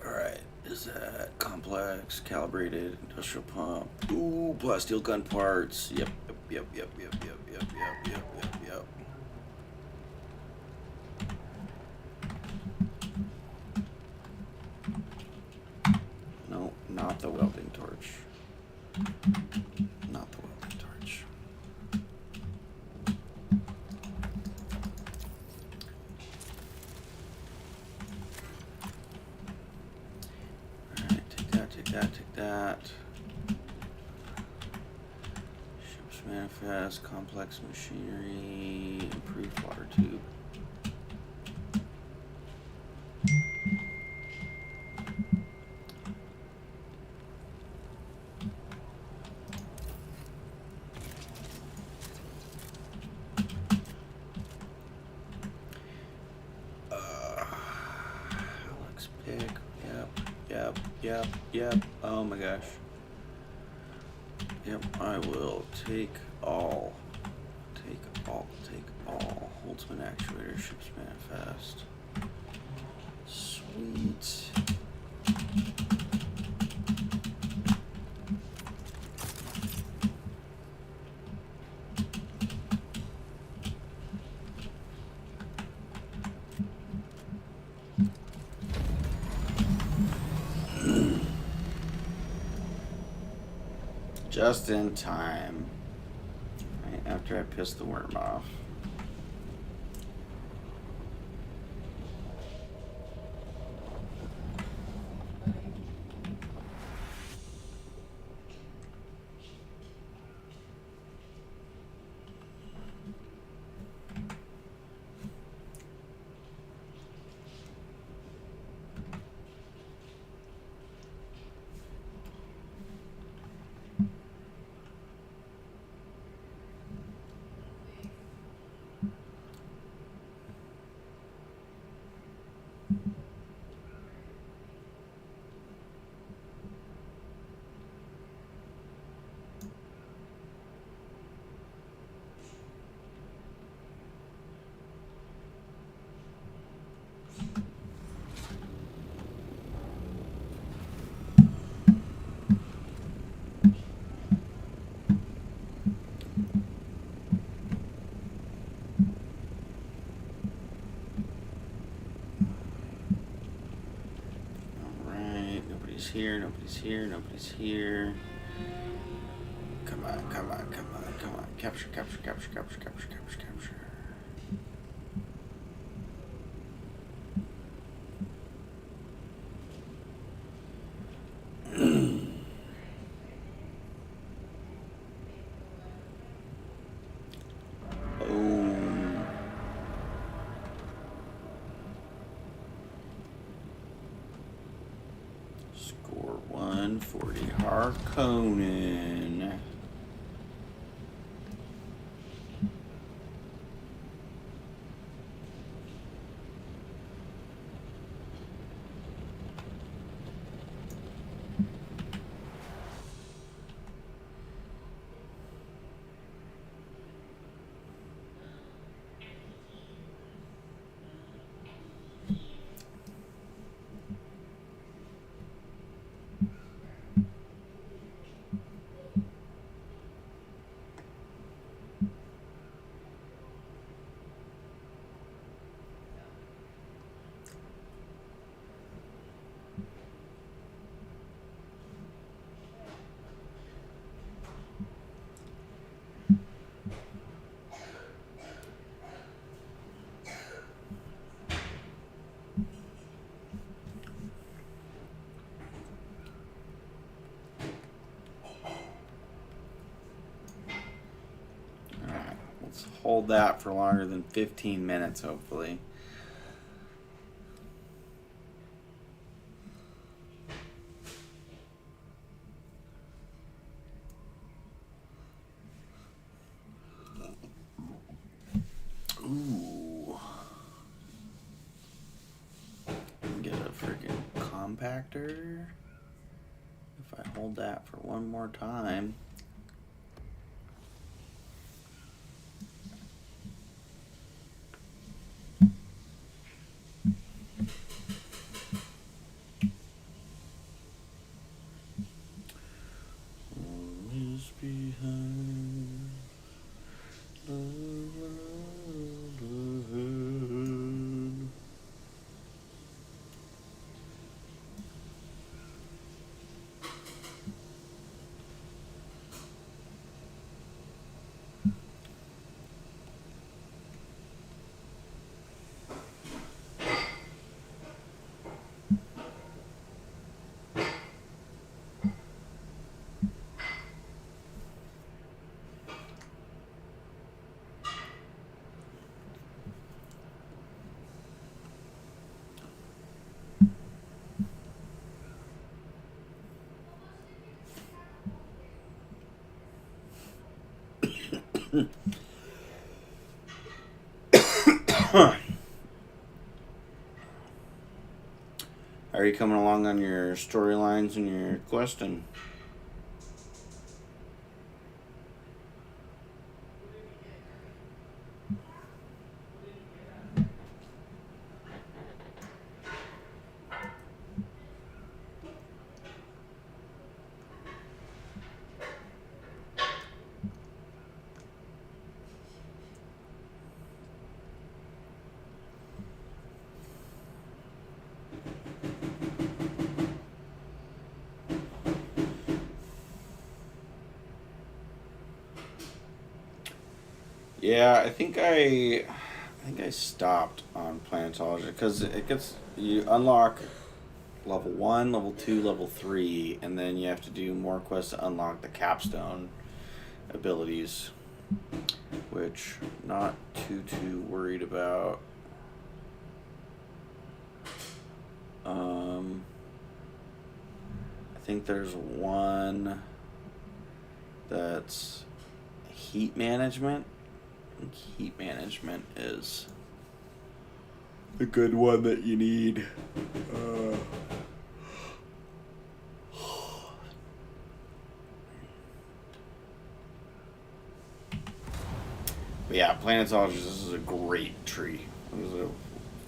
Alright, is that complex, calibrated, industrial pump? Ooh, plasteel gun parts. Yep. No, not the welding torch. Not the welding torch. Alright, take that. Ship's manifest, complex machinery, improved water tube. Alex pick. Yep. Oh my gosh. Yep, I will take all. Holtzman actuator, ship's manifest. Sweet. Just in time. Right after I pissed the worm off. Nobody's here. Come on. Capture. Boom. Score 140. Harkonnen. hold that for longer than 15 minutes, hopefully. Ooh. Get a freaking compactor. If I hold that for one more time. Always behind the world ahead. Are you coming along on your storylines and your questing? Yeah, I think I stopped on planetology because it gets you unlock level 1, level 2, level 3, and then you have to do more quests to unlock the capstone abilities, which not too worried about. I think there's one that's heat management. I think heat management is a good one that you need. But yeah, planetologist, this is a great tree. This is a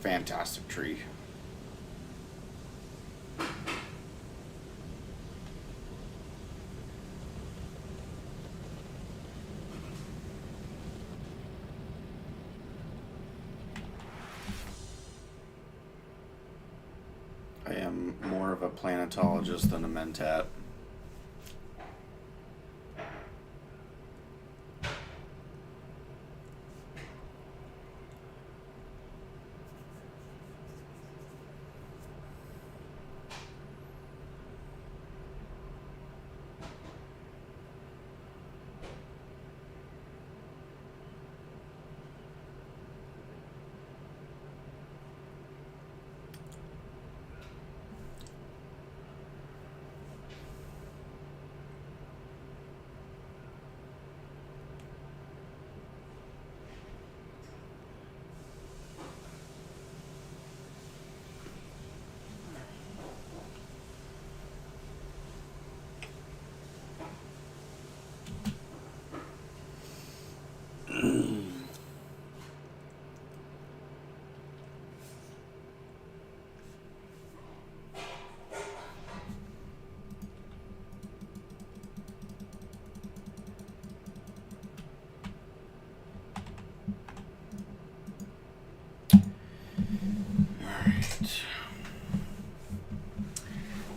fantastic tree. I am more of a planetologist than a mentat.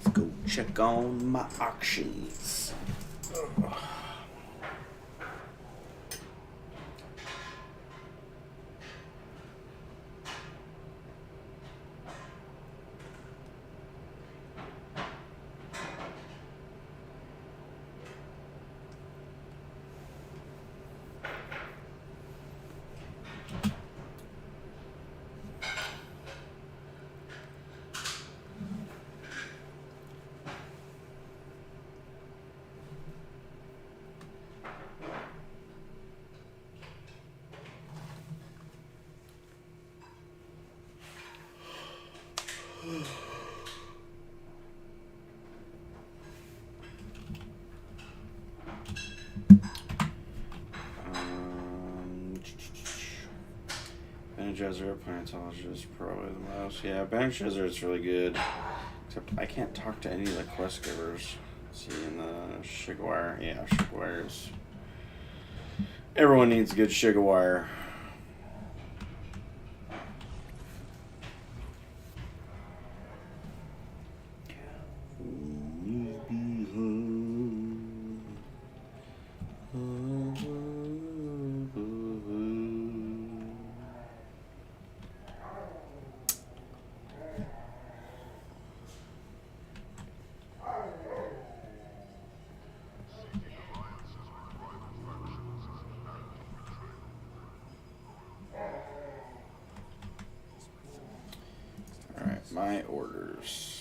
Let's go check on my auctions. Bene Gesserit, Planetologist, probably the most. Yeah, Bene Gesserit's really good. Except I can't talk to any of the quest givers. Let's see, in the Shigwire. Yeah, Shigwire's. Everyone needs a good Shigwire. Alright, my orders.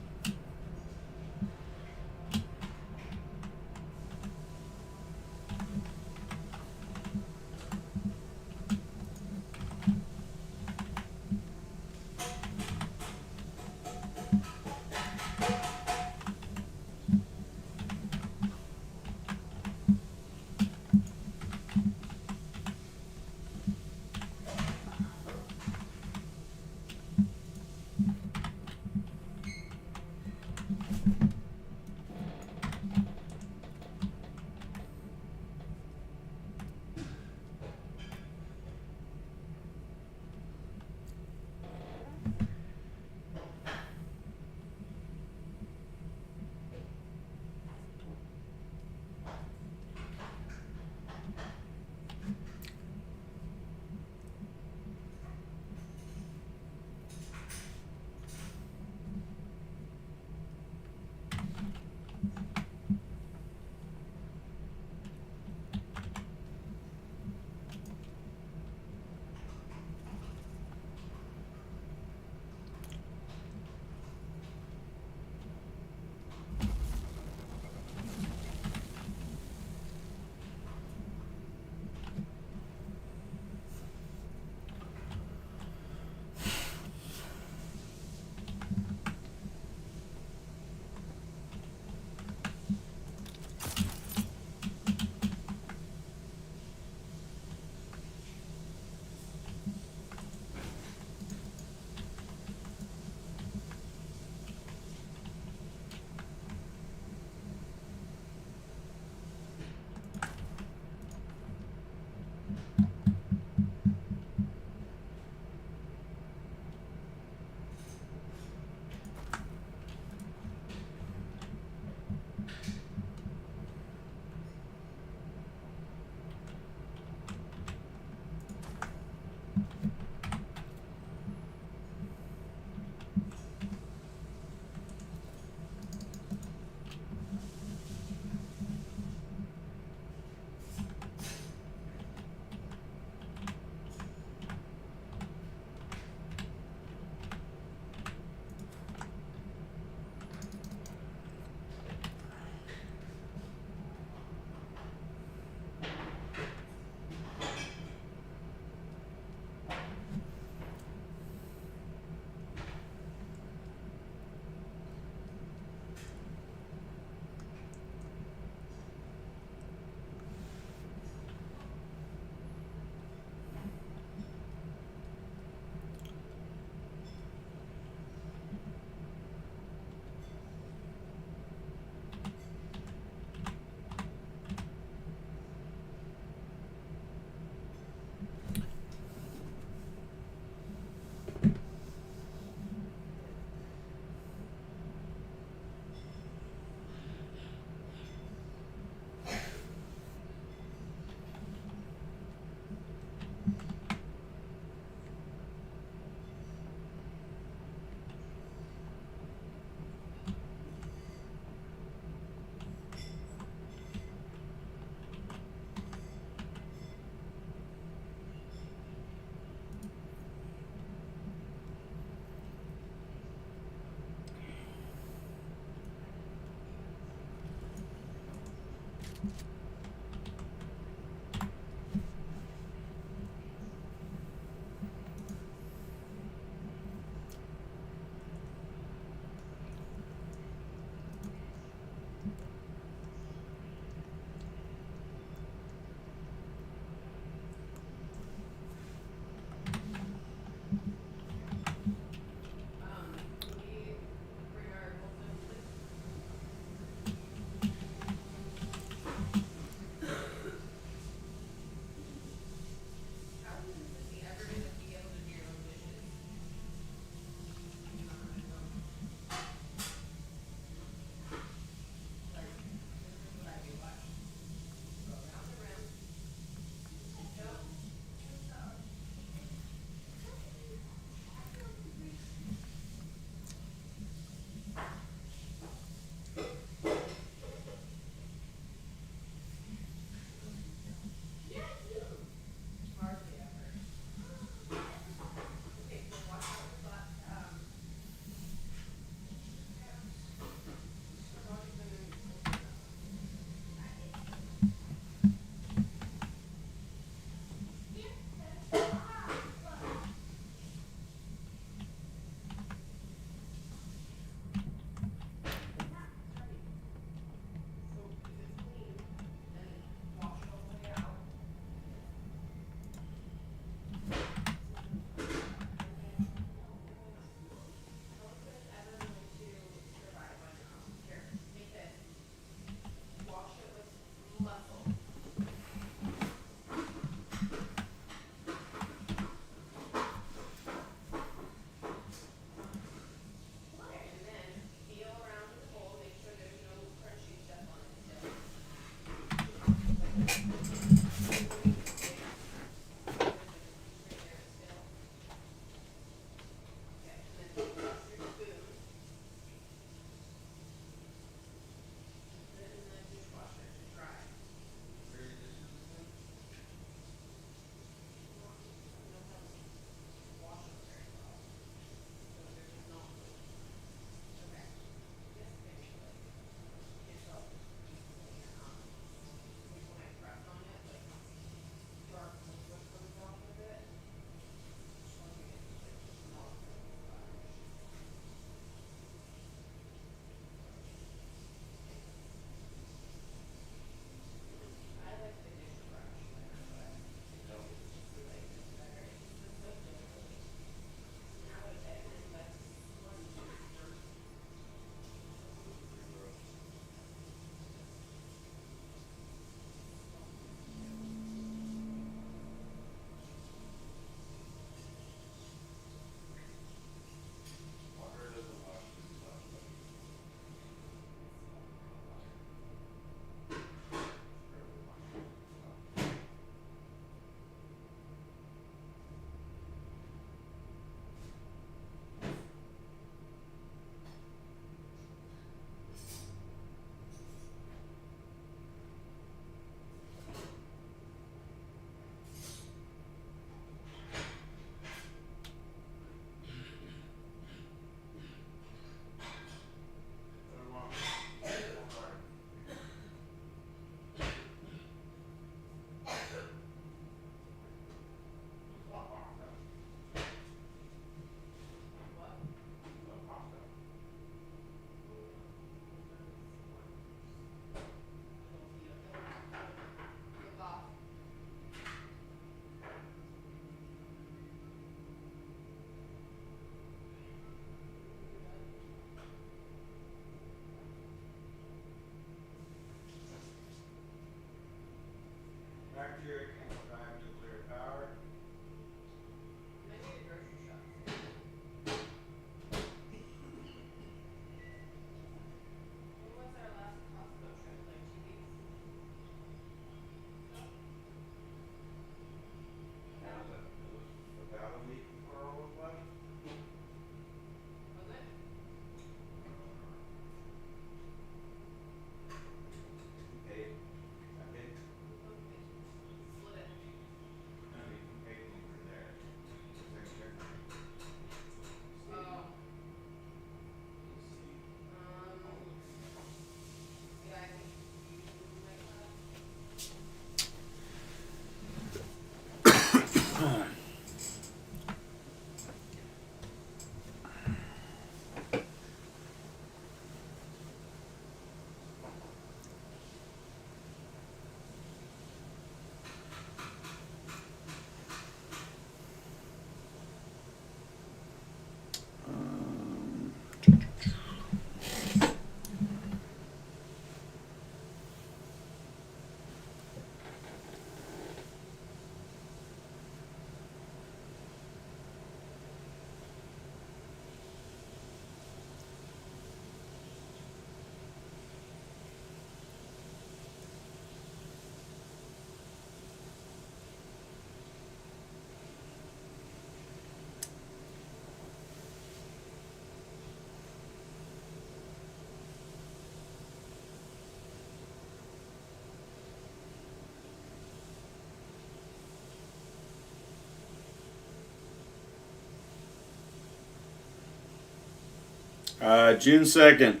June 2nd.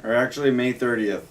Or actually, May 30th.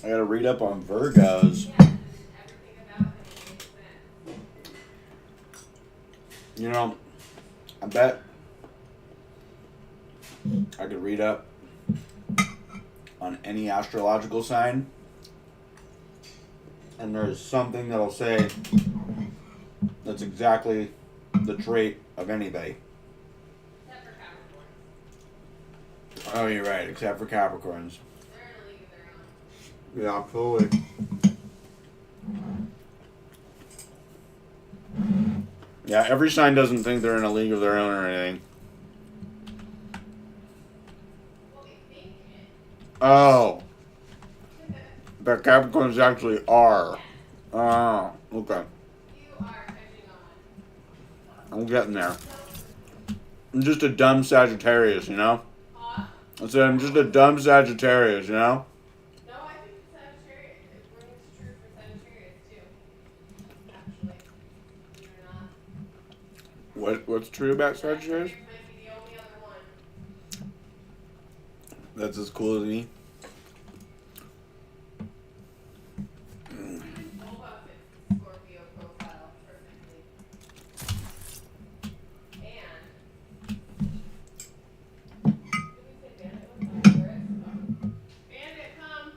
I gotta read up on Virgos. Yeah, and everything about him makes sense. You know, I bet I could read up on any astrological sign, and there's something that'll say that's exactly the trait of anybody. Except for Capricorns. Oh, you're right, except for Capricorns. They're in a league of their own. Yeah, absolutely. Yeah, every sign doesn't think they're in a league of their own or anything. Well, they think it. Oh, but Capricorns actually are. Oh, okay. You are catching on. I'm getting there. I'm just a dumb Sagittarius, you know? Huh? I said I'm just a dumb Sagittarius, you know? No, I think Sagittarius, it rings true for Sagittarius too. Actually. Believe it or not. What's true about Sagittarius? Sagittarius might be the only other one. That's as cool as me. Boba fits Scorpio profile perfectly. And did we say Bandit was on Taurus? Bandit, come!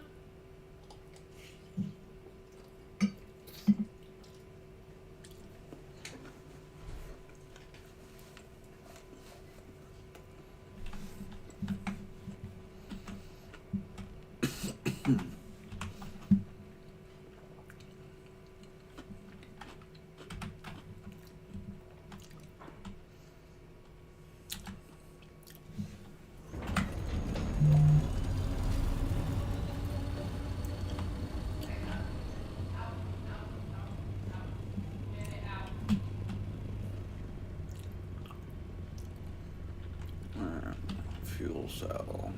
Bandit out. Fuel cell.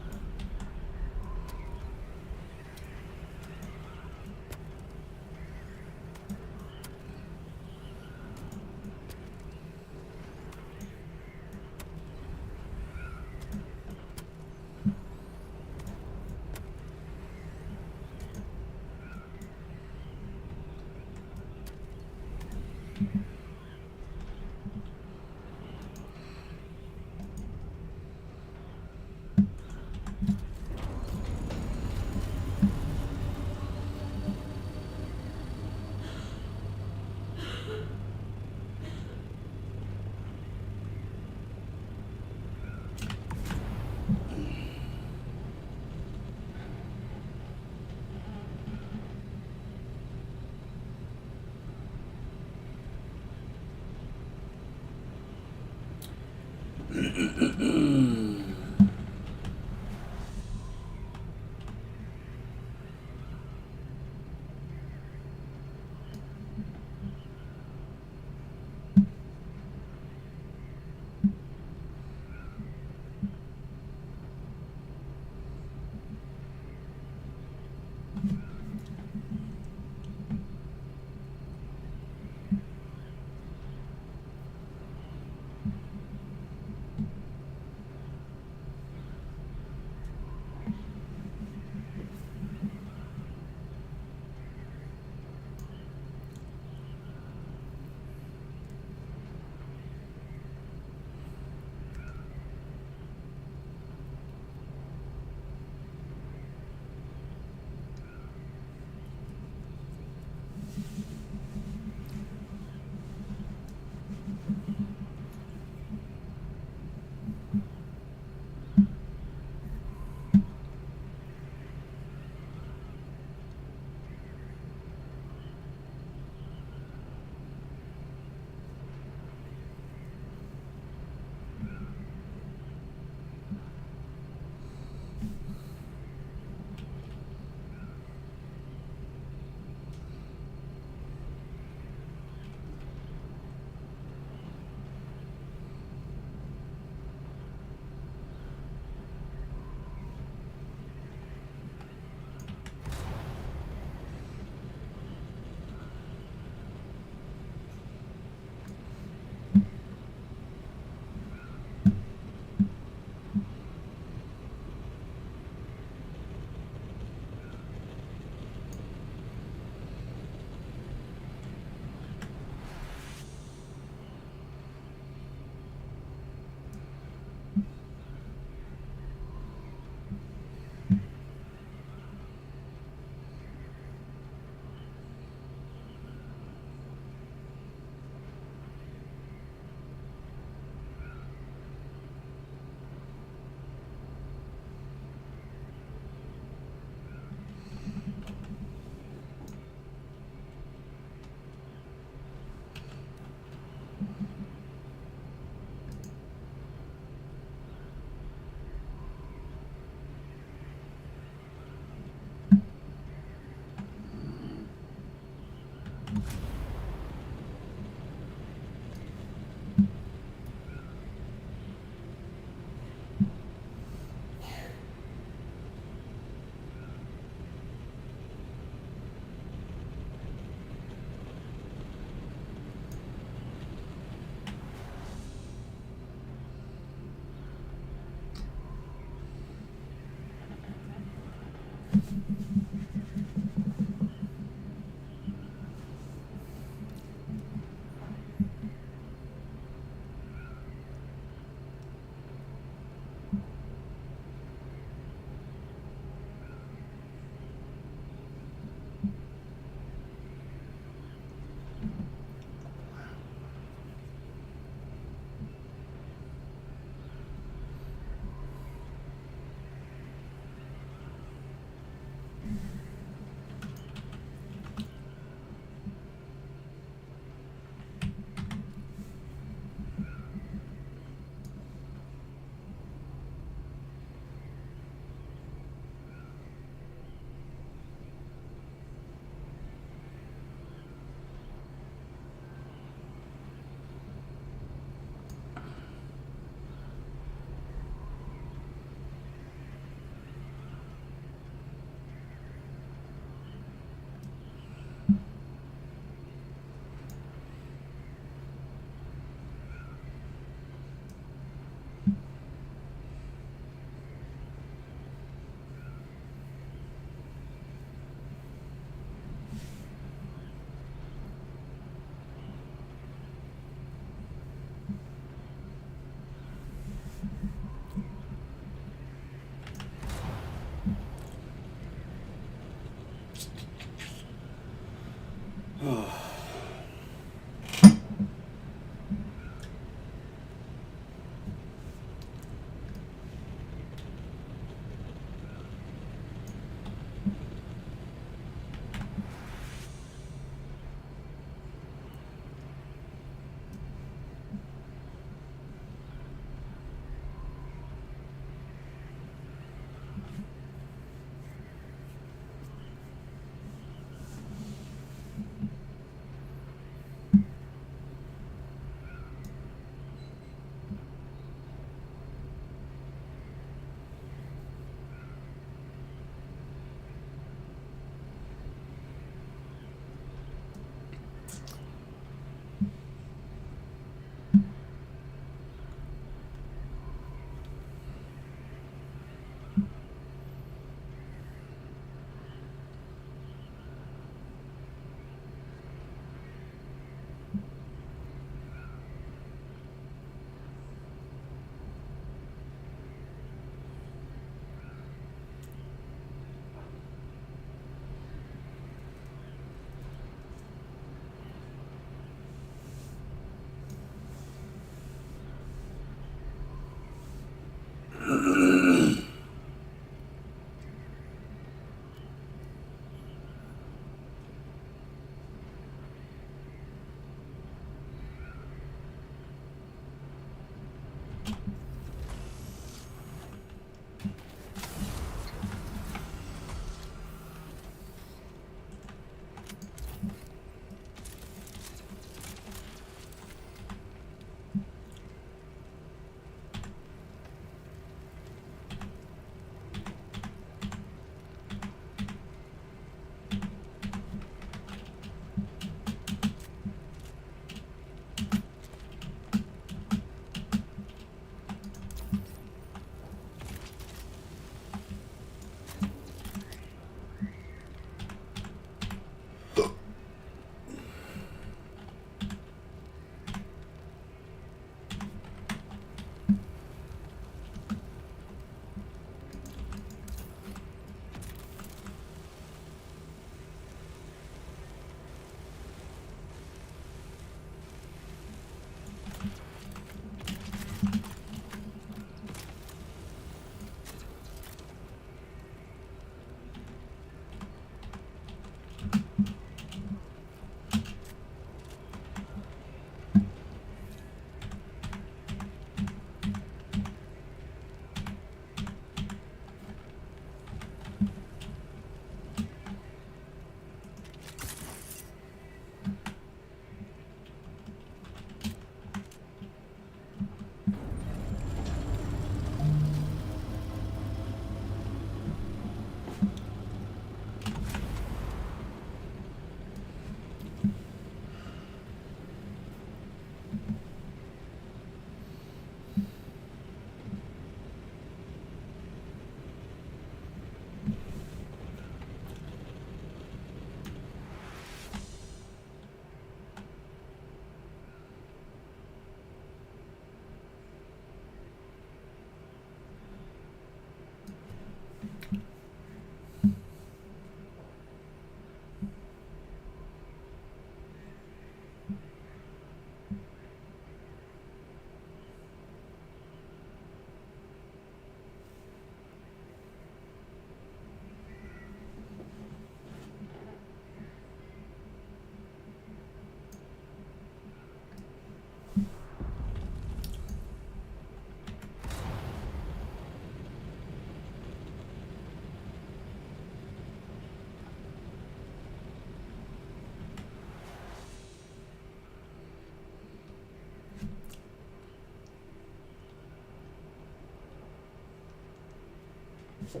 Oh.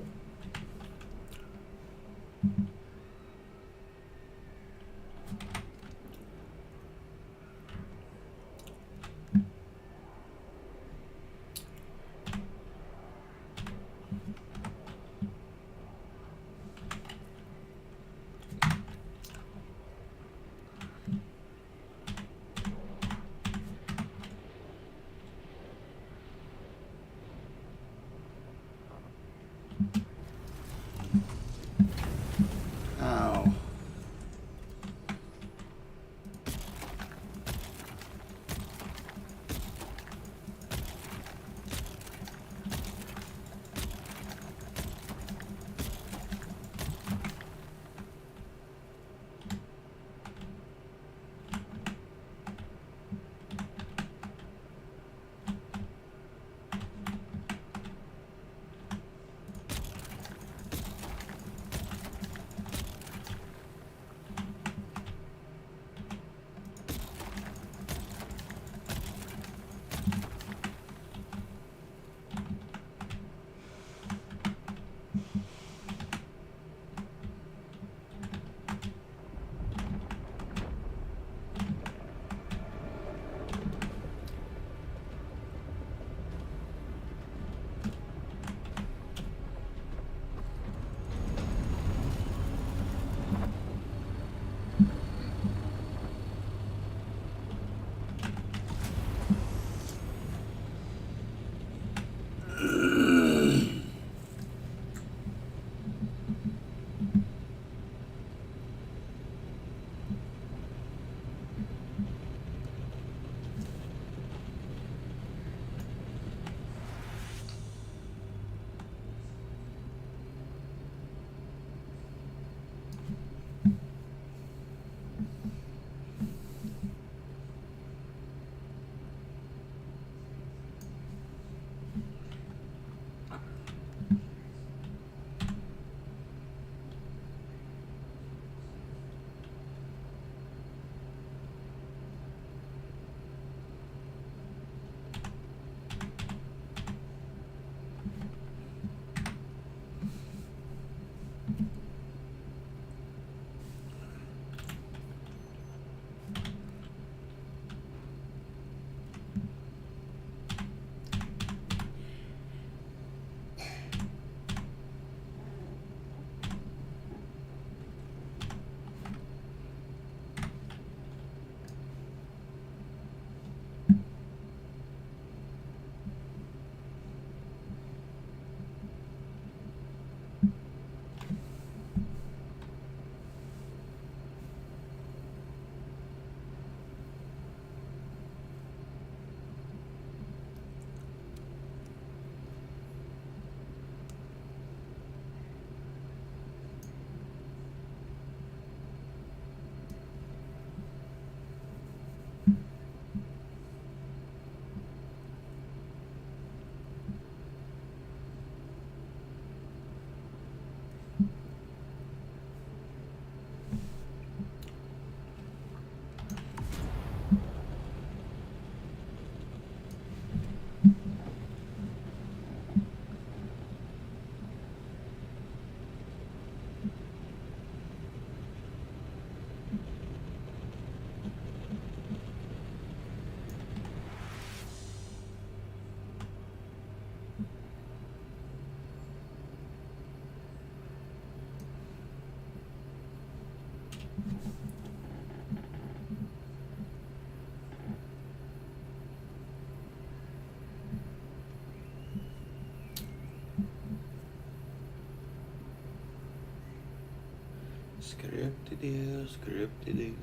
Scripty-doo, scripty-doo.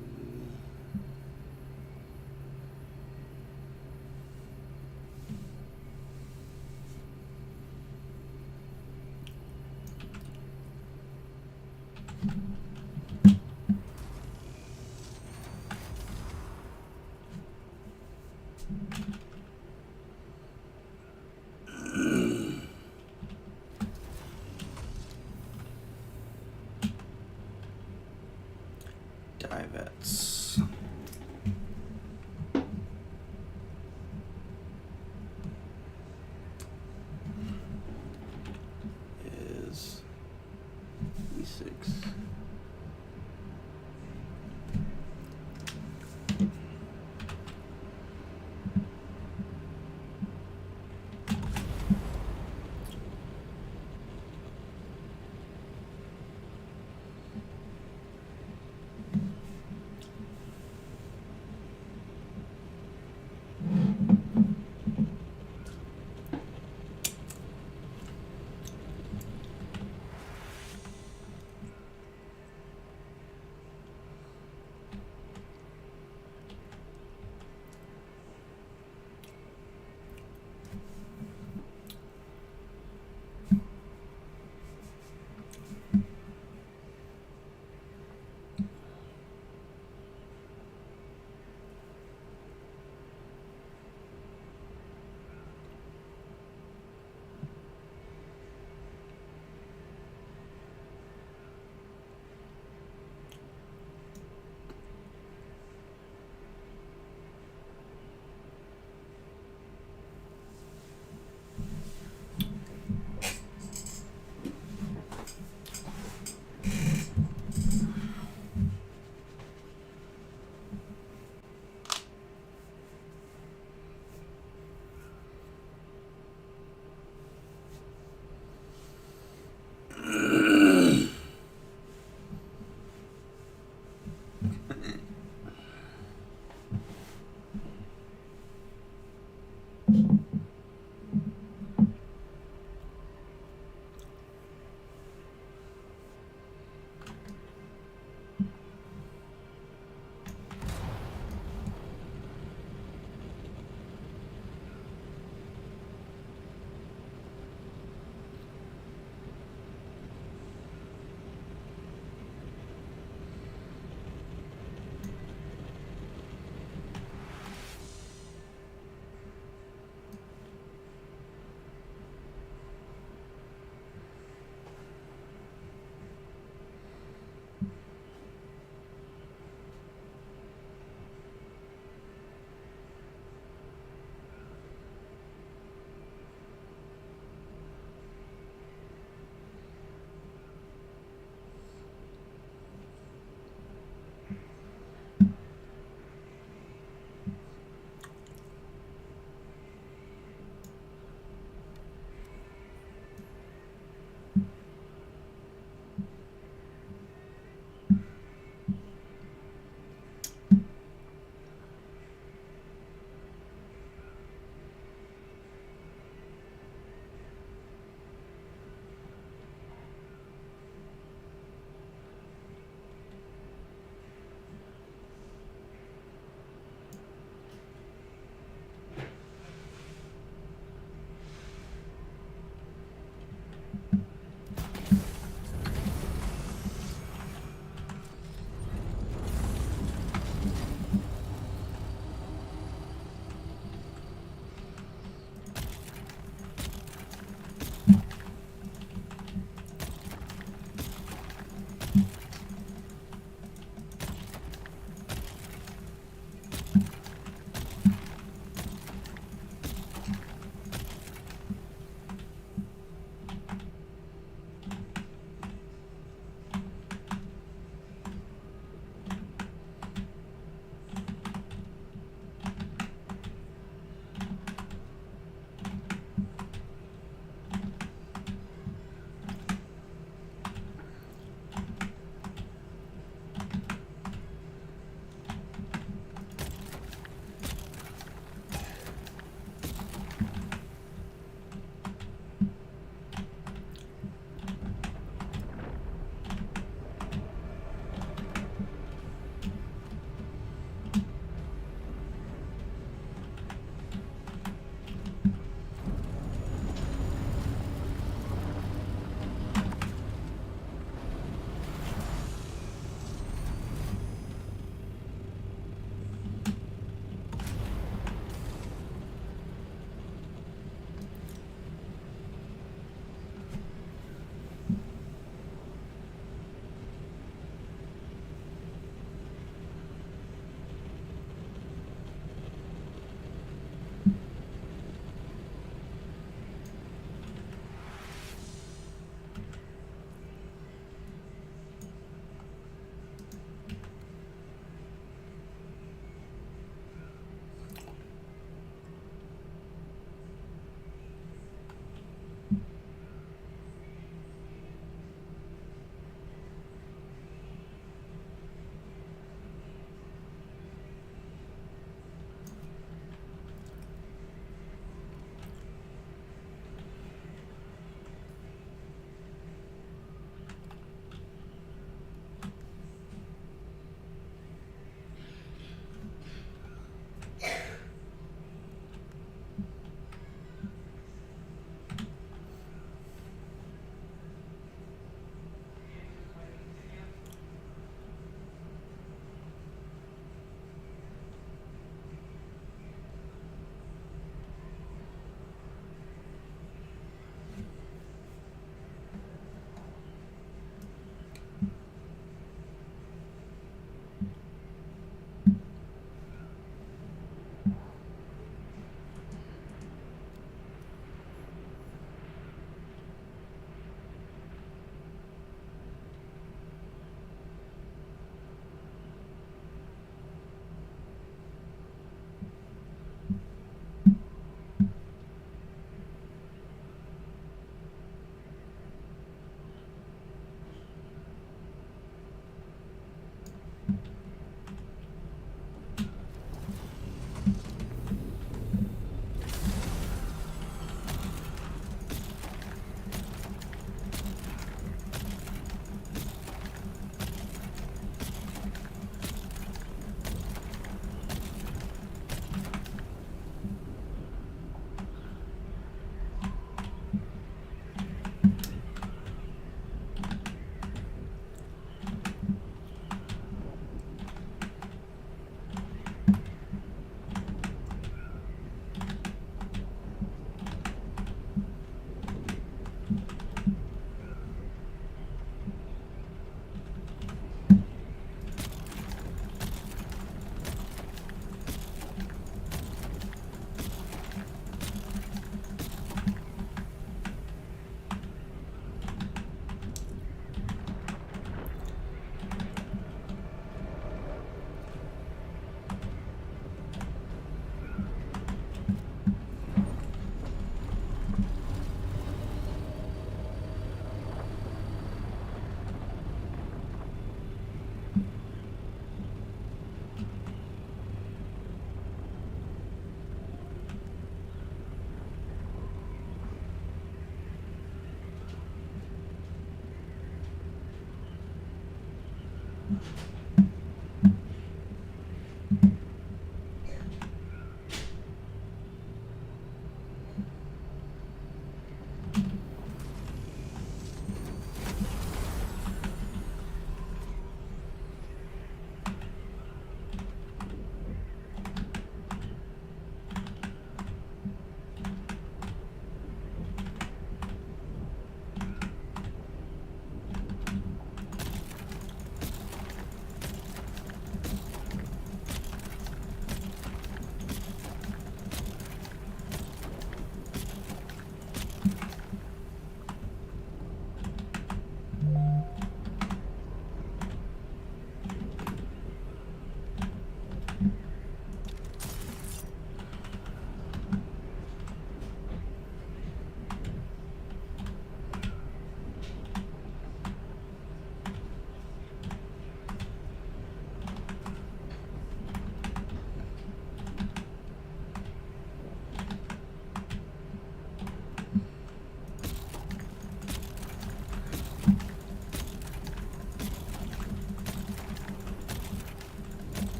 Divets. 6.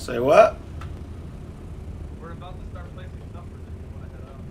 Say what? We're about to start placing numbers if you want to head out.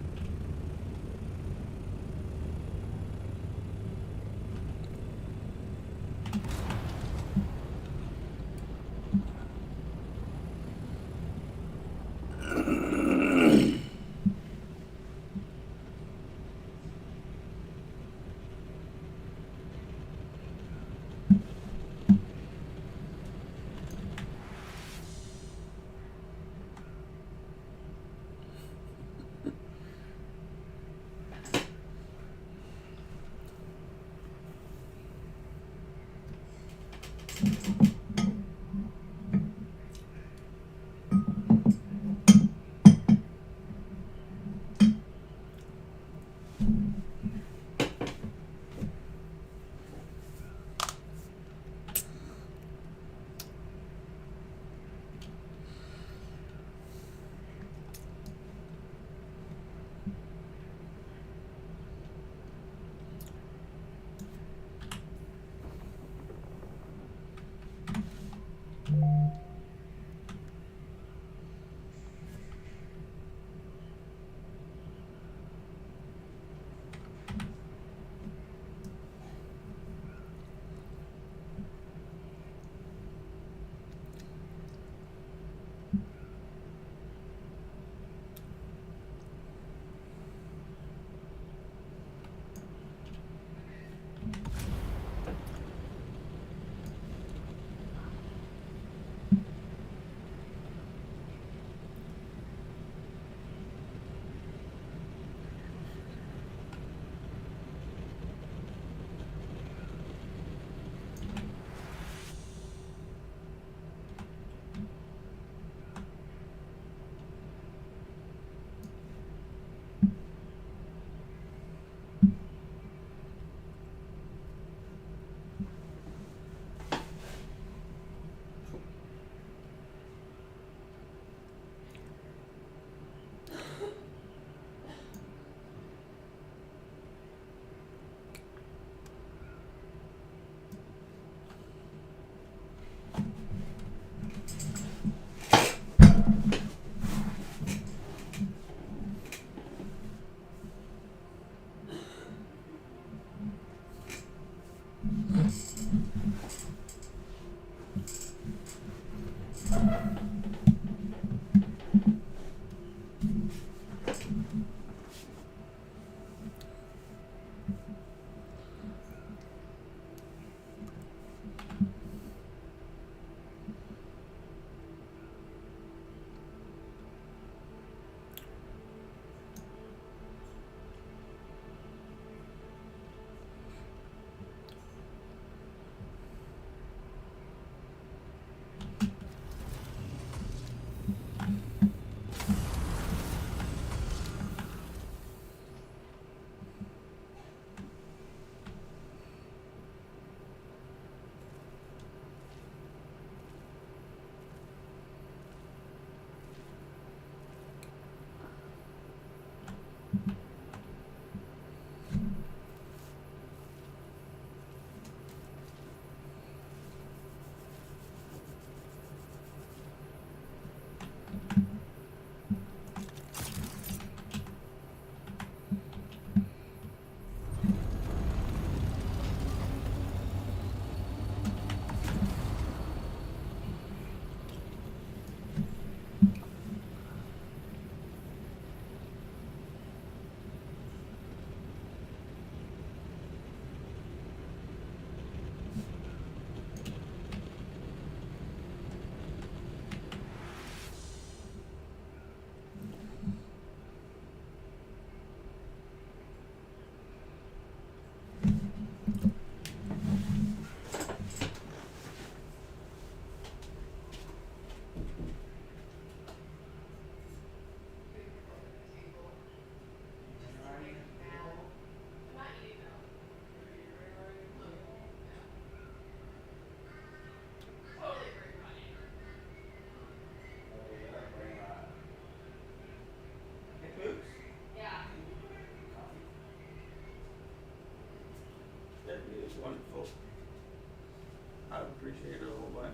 appreciate it a little bit.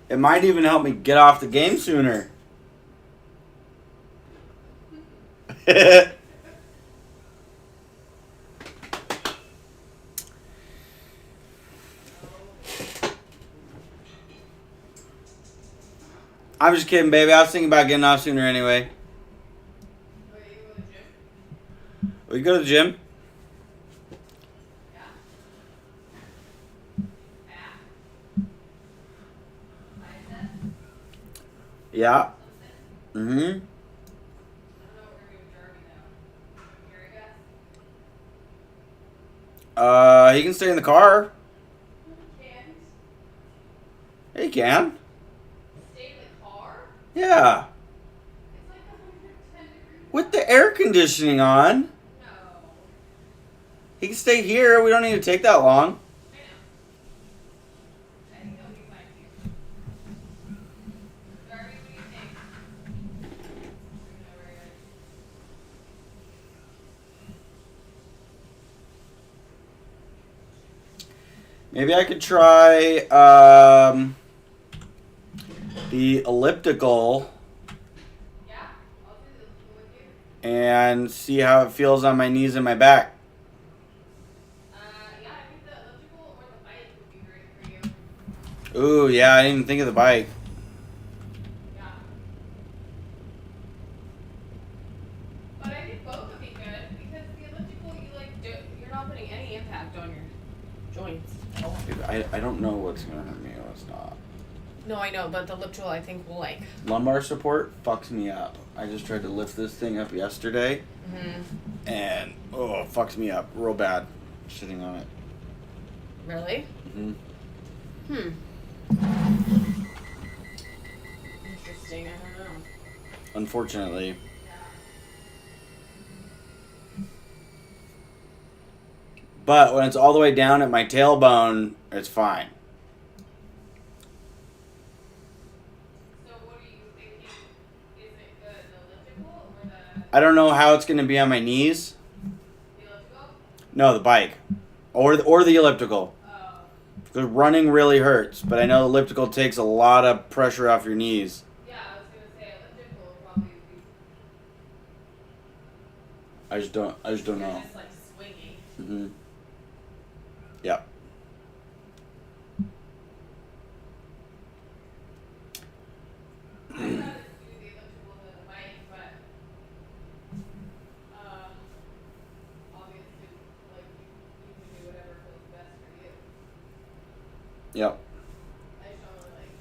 It might even help me get off the game sooner. I'm just kidding, baby. I was thinking about getting off sooner anyway. Wait, you go to the gym? We go to the gym. Yeah. Back. Bicep. Yeah. Something. Mm-hmm. I don't know what we're doing with Jeremy though. Carry us? He can stay in the car. Can't He can. stay in the car? Yeah. It's like 110 degrees. With the air conditioning on. No. He can stay here. We don't need to take that long. I know. I think it'll be fine here. Darby, what do you think? Maybe I could try the elliptical Yeah, I'll do this with you. and see how it feels on my knees and my back. Yeah, I think the elliptical or the bike would be great for you. Ooh, yeah, I didn't even think of the bike. Yeah. But I think both would be good because the elliptical, you're not putting any impact on your joints at all. Dude, I don't know what's going to hurt me and what's not. No, I know, but the elliptical I think will Lumbar support fucks me up. I just tried to lift this thing up yesterday and, it fucks me up real bad sitting on it. Really? Mm-hmm. Interesting, I don't know. Unfortunately. But when it's all the way down at my tailbone, it's fine. So what are you thinking? Is it the elliptical or the I don't know how it's going to be on my knees. elliptical? No, the bike. Or the elliptical. Oh. Because running really hurts, but I know the elliptical takes a lot of pressure off your knees. Yeah, I was gonna say elliptical will probably be I just don't know. just like swinging. Mm-hmm. Yep. I thought it was do the elliptical than the bike, but obviously like you can do whatever feels best for you. Yep. I just don't really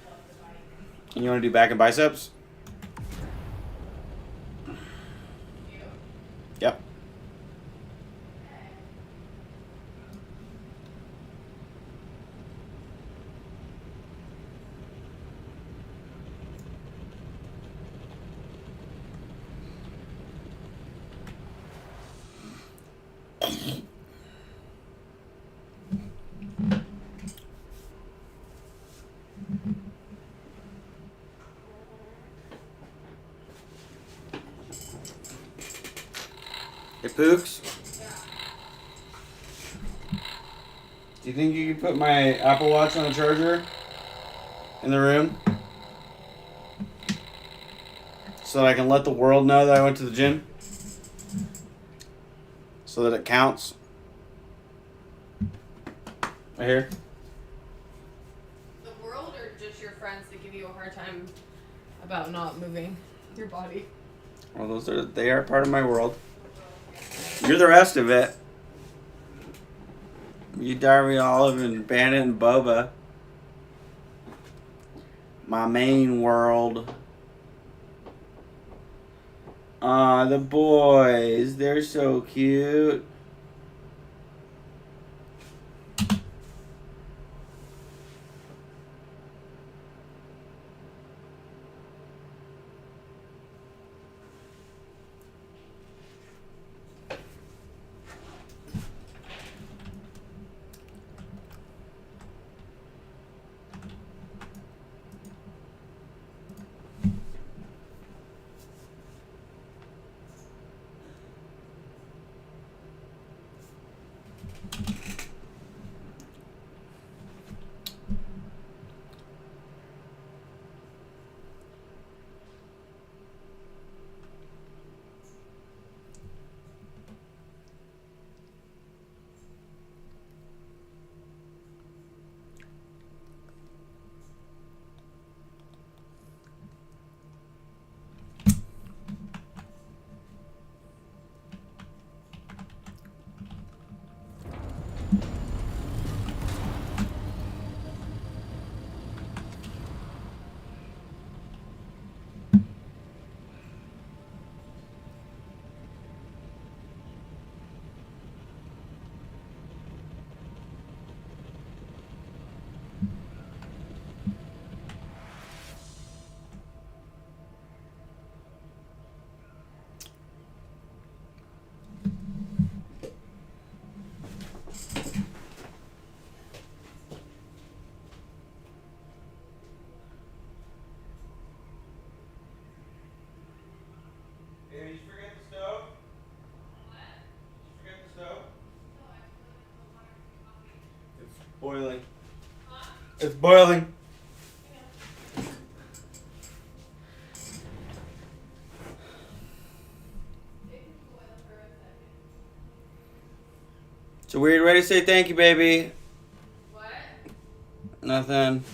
love the bike. And you want to do back and biceps? You? Yep. Hey, Pooks. Do you think you could put my Apple Watch on the charger in the room? So that I can let the world know that I went to the gym? So that it counts? Right here? The world or just your friends that give you a hard time about not moving your body? Well, they are part of my world. You're the rest of it. You, Darby, Olive, and Bandit, and Boba. My main world. Aw, the boys. They're so cute. boiling. It's boiling. So we ready to say thank you, baby? What? Nothing.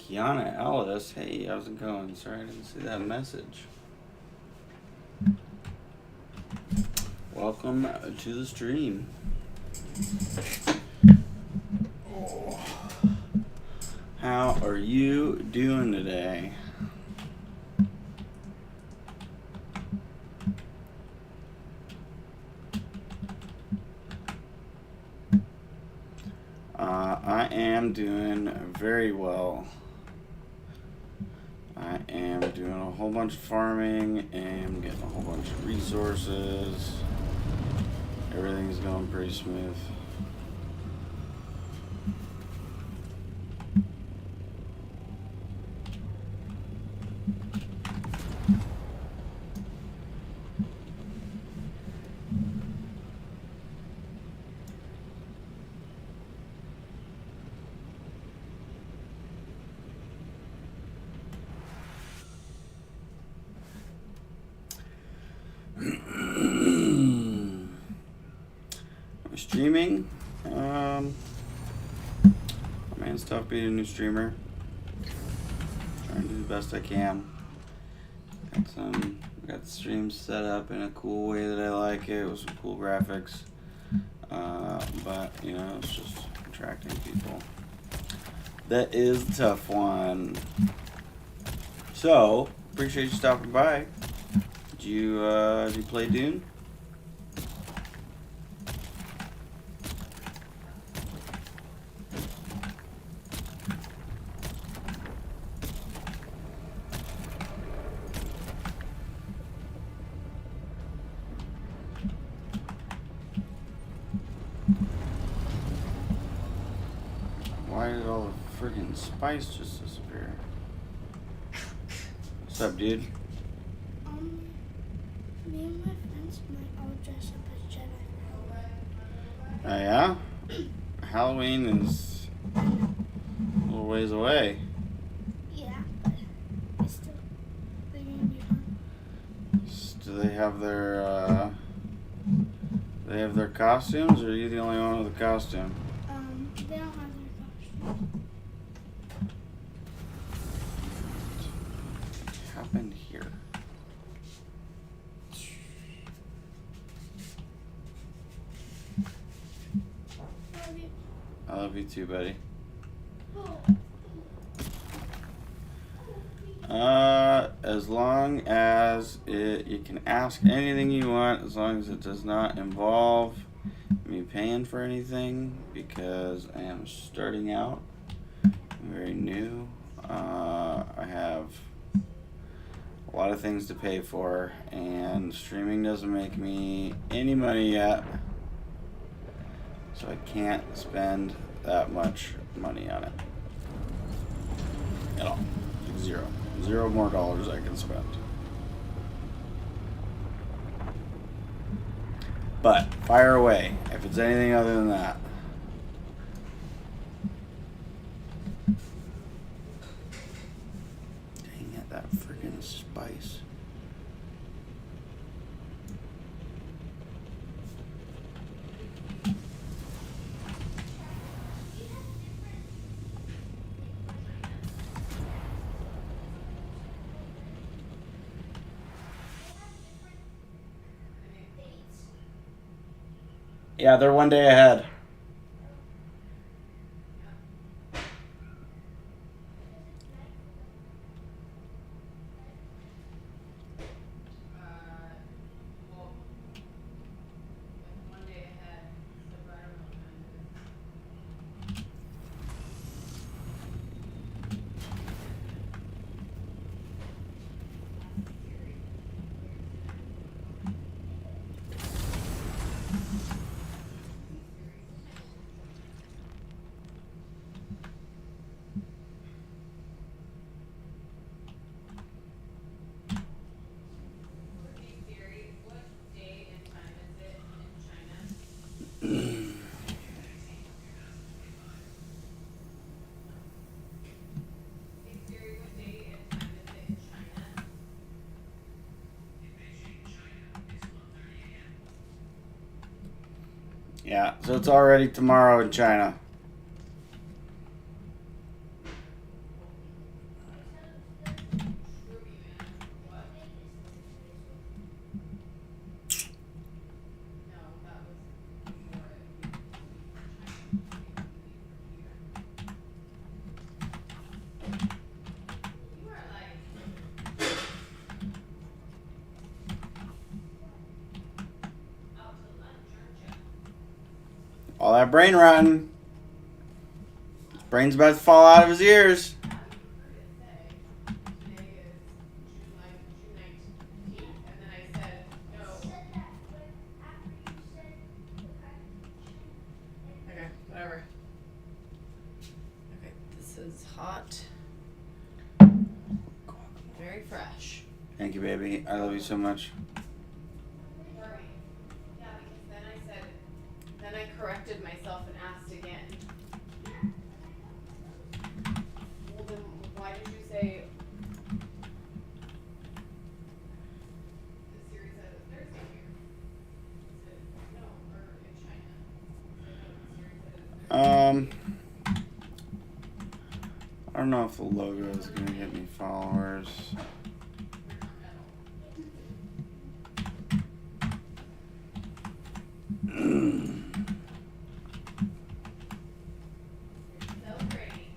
Kiana Ellis, hey, how's it going? Sorry, I didn't see that message. Welcome to the stream. Oh. How are you doing today? I am doing very well. I am doing a whole bunch of farming and getting a whole bunch of resources. Everything's going pretty smooth. Streaming, man, it's tough being a new streamer. Trying to do the best I can. Got the stream set up in a cool way that I like it with some cool graphics. But you know, it's just attracting people. That is a tough one. So appreciate you stopping by. Did you play Dune? Why did all the friggin' spice just disappear? What's up, dude? Me and my friends might all dress up as Jedi. Oh yeah? Halloween is a little ways away. Yeah, but it's still they're gonna be fun. Do they have their costumes, or are you the only one with a costume? They don't have their costume. What happened here? Love you. I love you too, buddy. As long as you can ask anything you want, as long as it does not involve me paying for anything, because I am starting out. I'm very new. I have a lot of things to pay for, and streaming doesn't make me any money yet, so I can't spend that much money on it at all. Zero more dollars I can spend. But fire away if it's anything other than that. Dang it, that freaking spice. Yeah, they're one day ahead. Yeah, so it's already tomorrow in China. that brain rotten. His brain's about to fall out of his ears. Today is June 19th, and then I said, no. Okay, whatever. Okay, this is hot. Very fresh. Thank you, baby. I love you so much. Yeah, because then I corrected myself and asked again. Well, then why did you say the series said it was Thursday here? No, or in China. The series said it was Thursday. I don't know if the logo is gonna get me followers. So pretty.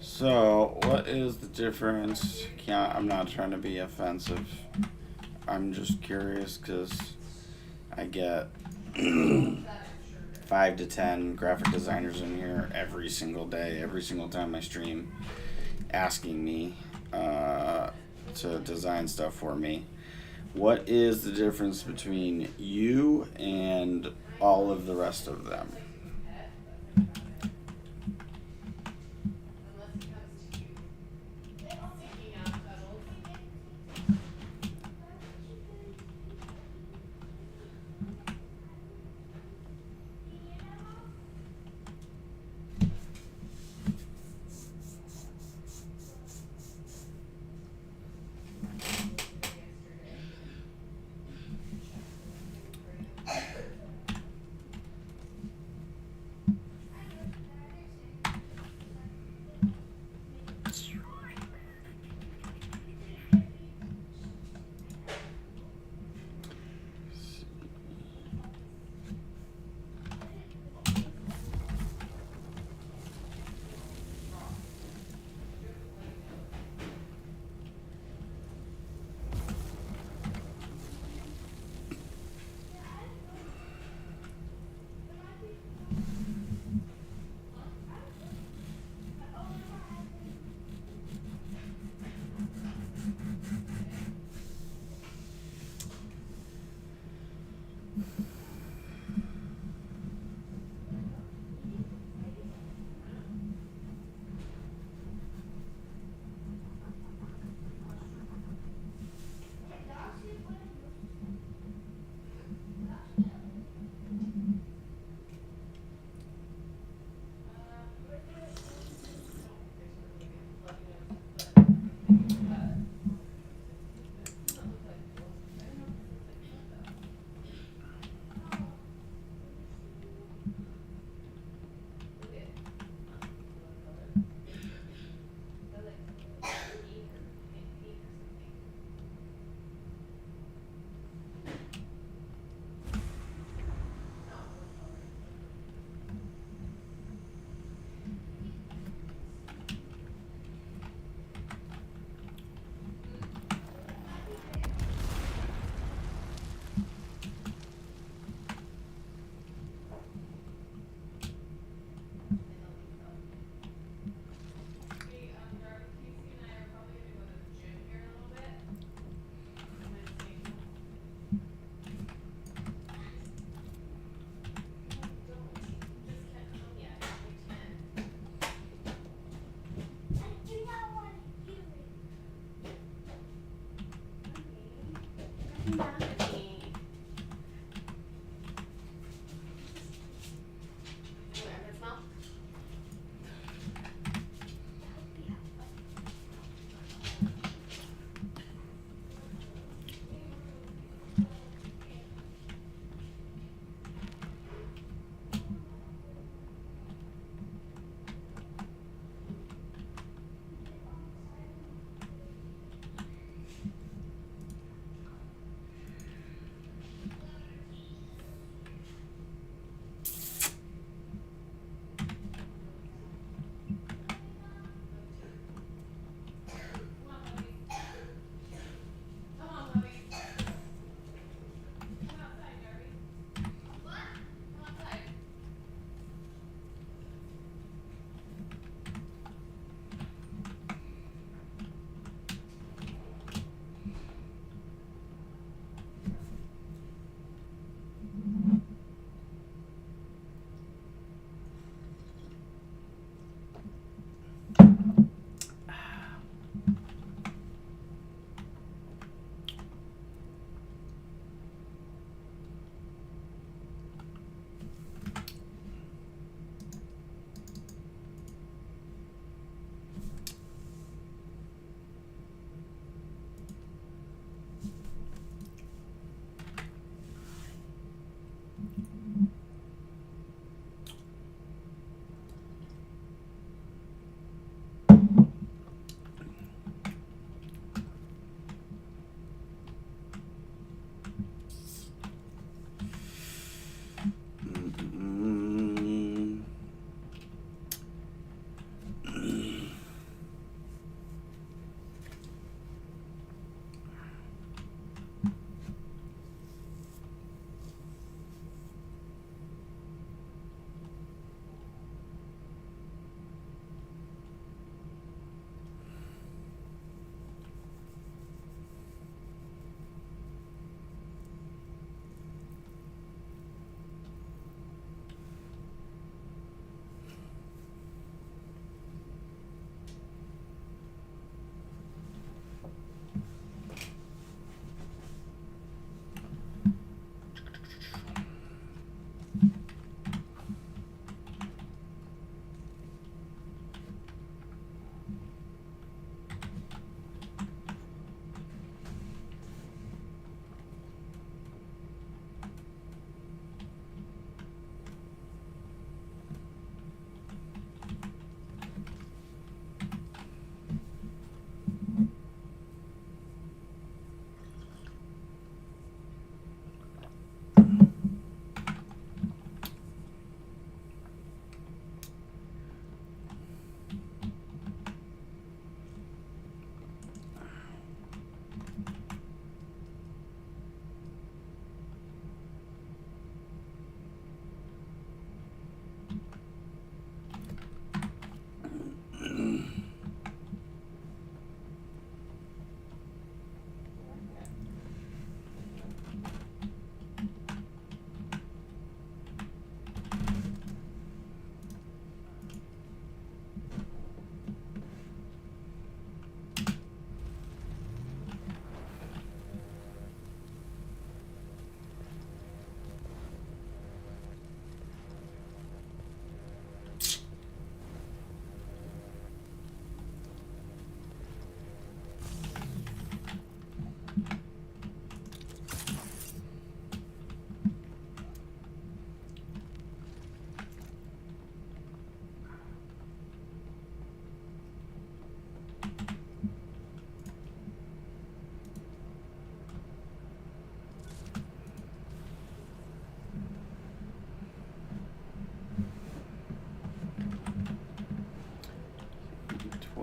So, what is the difference? I'm not trying to be offensive. I'm just curious because I get 5 to 10 graphic designers in here every single day, every single time I stream, asking me to design stuff for me. What is the difference between you and all of the rest of them? Unless it comes to you seeking out cuddles.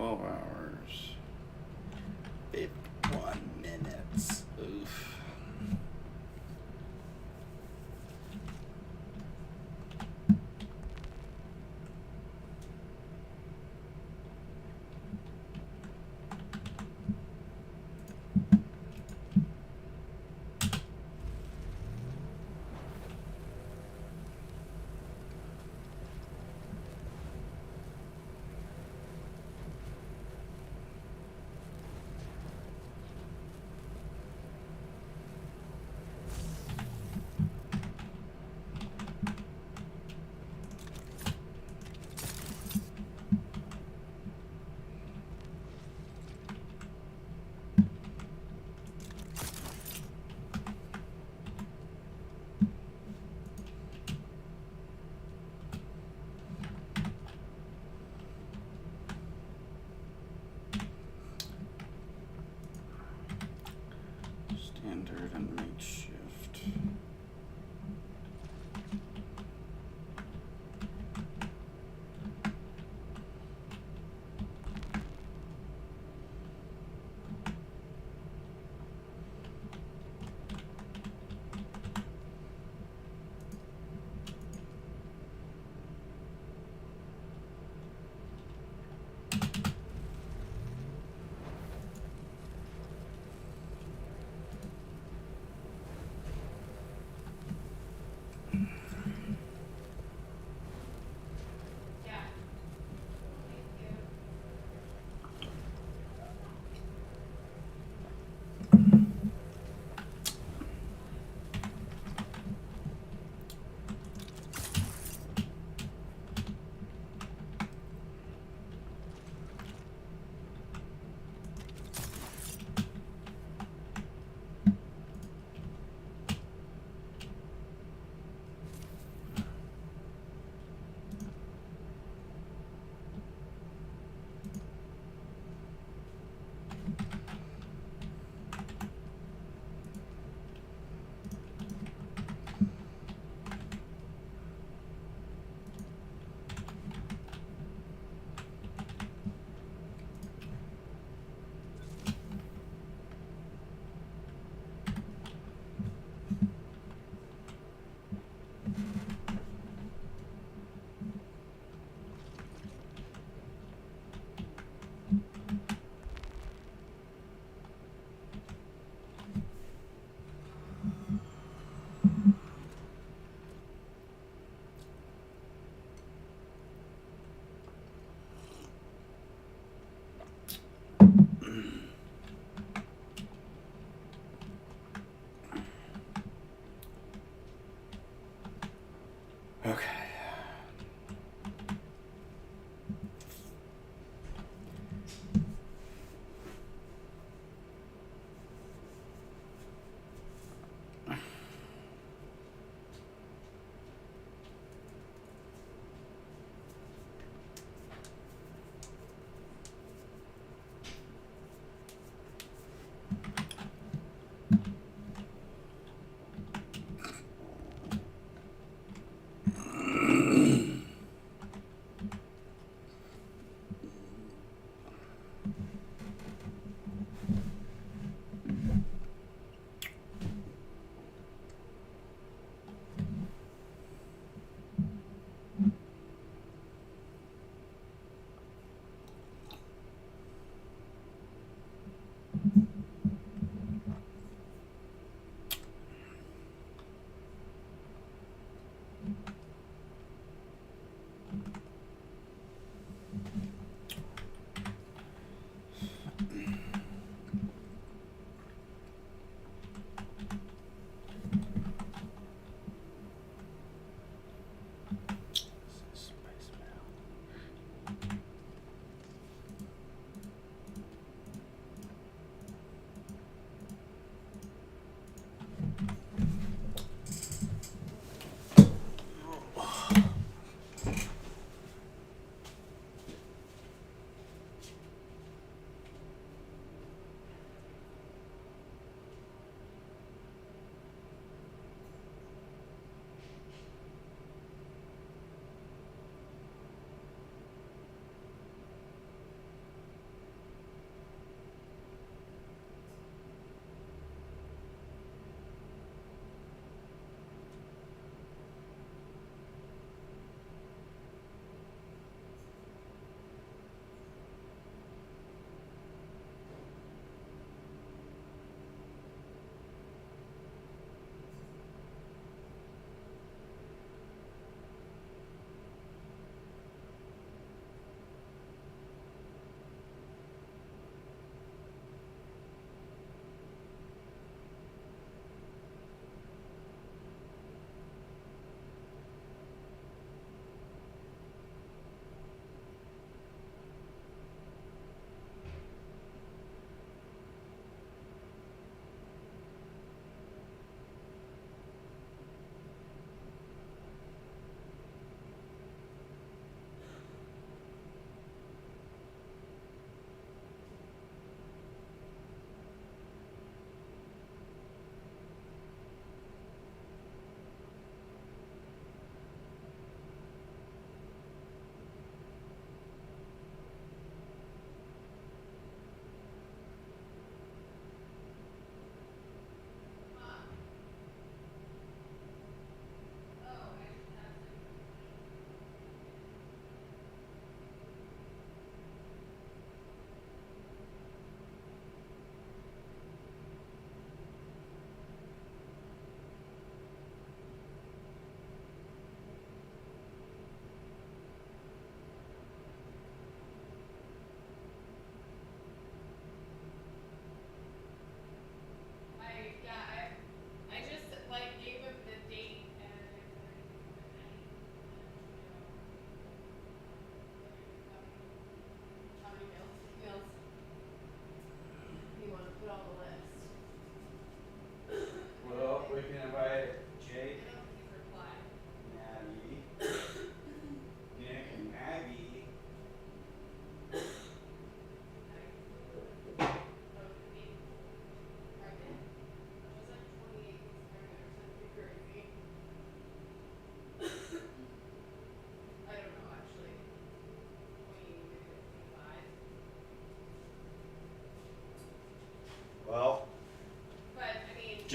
12 hours. 51 minutes. Oof.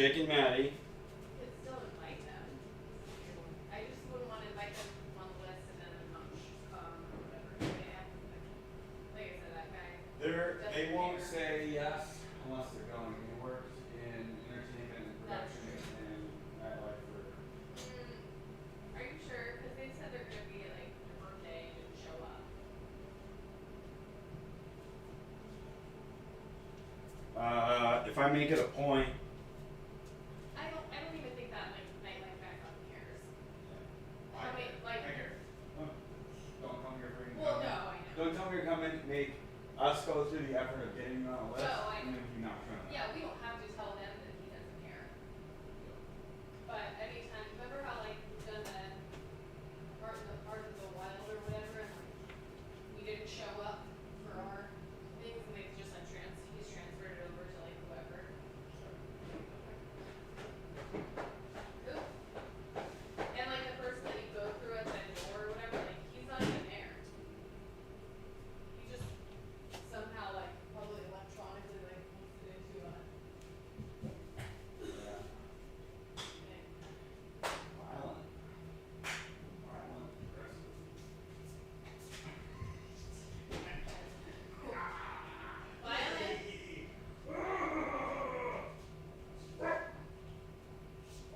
Jake and Maddie. Could still invite them. I just wouldn't want to invite them on the list and then not come or whatever. Yeah. Like I said, that guy. They doesn't won't care. say yes unless they're going. He works in entertainment and That's production and nightlife for. Are you sure? Because they said they're gonna be like your birthday and didn't show up. If I make it a point. I don't even think that like nightlife background cares. I mean, like- care. Don't come here for Well, no, I know. Don't tell me you're coming. Make us go through the effort of getting you on a list, No, I and know. then you not showing up. Yeah, we don't have to tell him that he doesn't care. But anytime, remember how like we've done the art of the wild or whatever, and like we didn't show up for our things, and they just like he's transferred it over to like whoever. Who? And like the person that you go through at the door or whatever, like he's not even there. He just somehow like probably electronically like puts it into a Yeah. thing. Violent. Aggressive. Violet?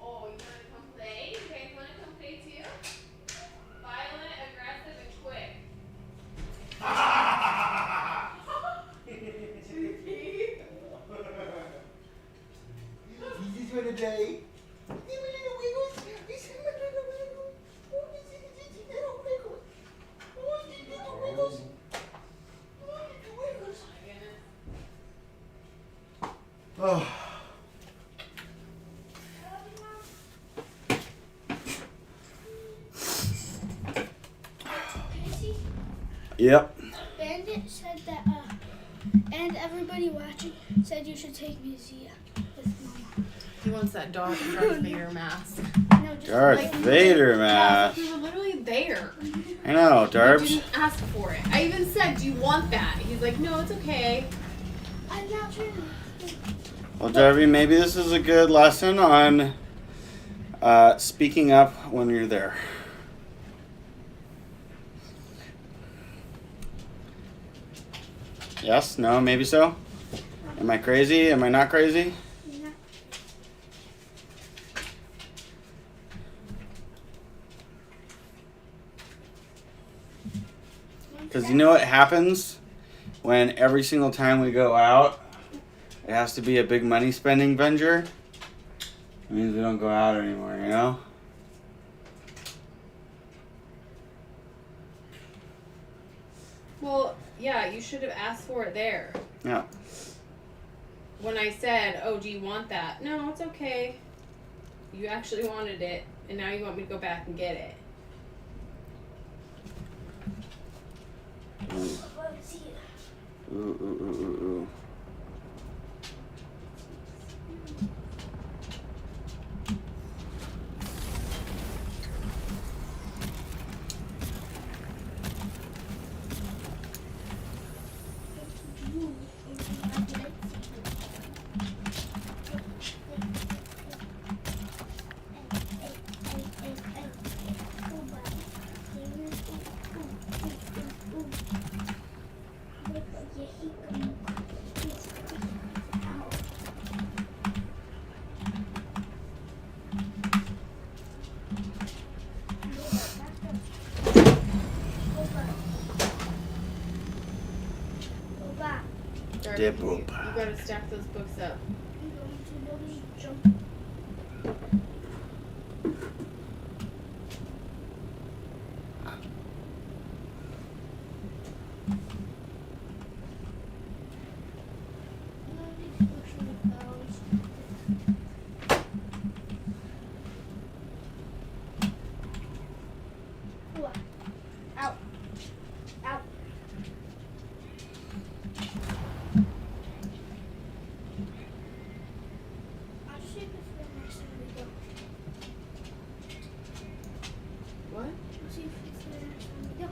Oh, you wanna come play? You guys wanna come play too? Violent, aggressive, and quick. He's for the day. Oh. Casey, Yep. Bandit said that, and everybody watching said you should take me to Zia with Mama. He wants that Darth Vader mask. No, just Darth like, Vader mask. We were literally there. I know, You Darbs. didn't ask for it. I even said, "Do you want that?" He's like, "No, it's okay." I'm not trying to. Well, Darby, maybe this is a good lesson on speaking up when you're there. Yes? No? Maybe so? Am I crazy? Am I not crazy? Yeah. Because you know what happens when every single time we go out, it has to be a big money spending venture? It means we don't go out anymore, you know? Well, yeah, you should have asked for it there. Yeah. When I said, "Oh, do you want that?" No, it's okay. You actually wanted it, and now you want me to go back and get it. Ooh, Let's see. ooh, ooh, ooh, ooh. Darby, Dip you up. gotta stack those books up. Out. Out. I'll just take this for the next time we go. What? I'll see if it's for the next time we go.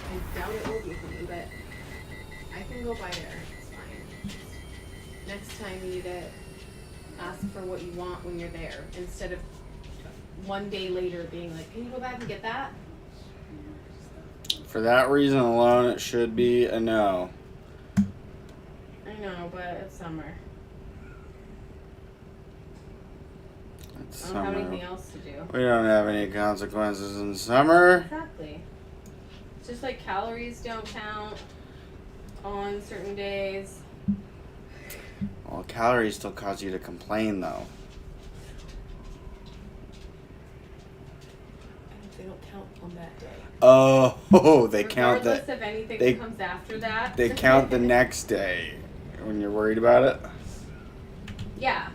I doubt it will be for me, but I can go by there. It's fine. next time you need to ask for what you want when you're there instead of one day later being like, can you go back and get that? For that reason alone, it should be a no. I know, but it's summer. It's I don't have summer. anything else to do. We don't have any consequences in summer. Exactly. It's just like calories don't count on certain days. Well, calories still cause you to complain, though. They don't count on that day. Oh, they count Regardless that. of anything they- that comes after that. They count the next day when you're worried about it. Yeah.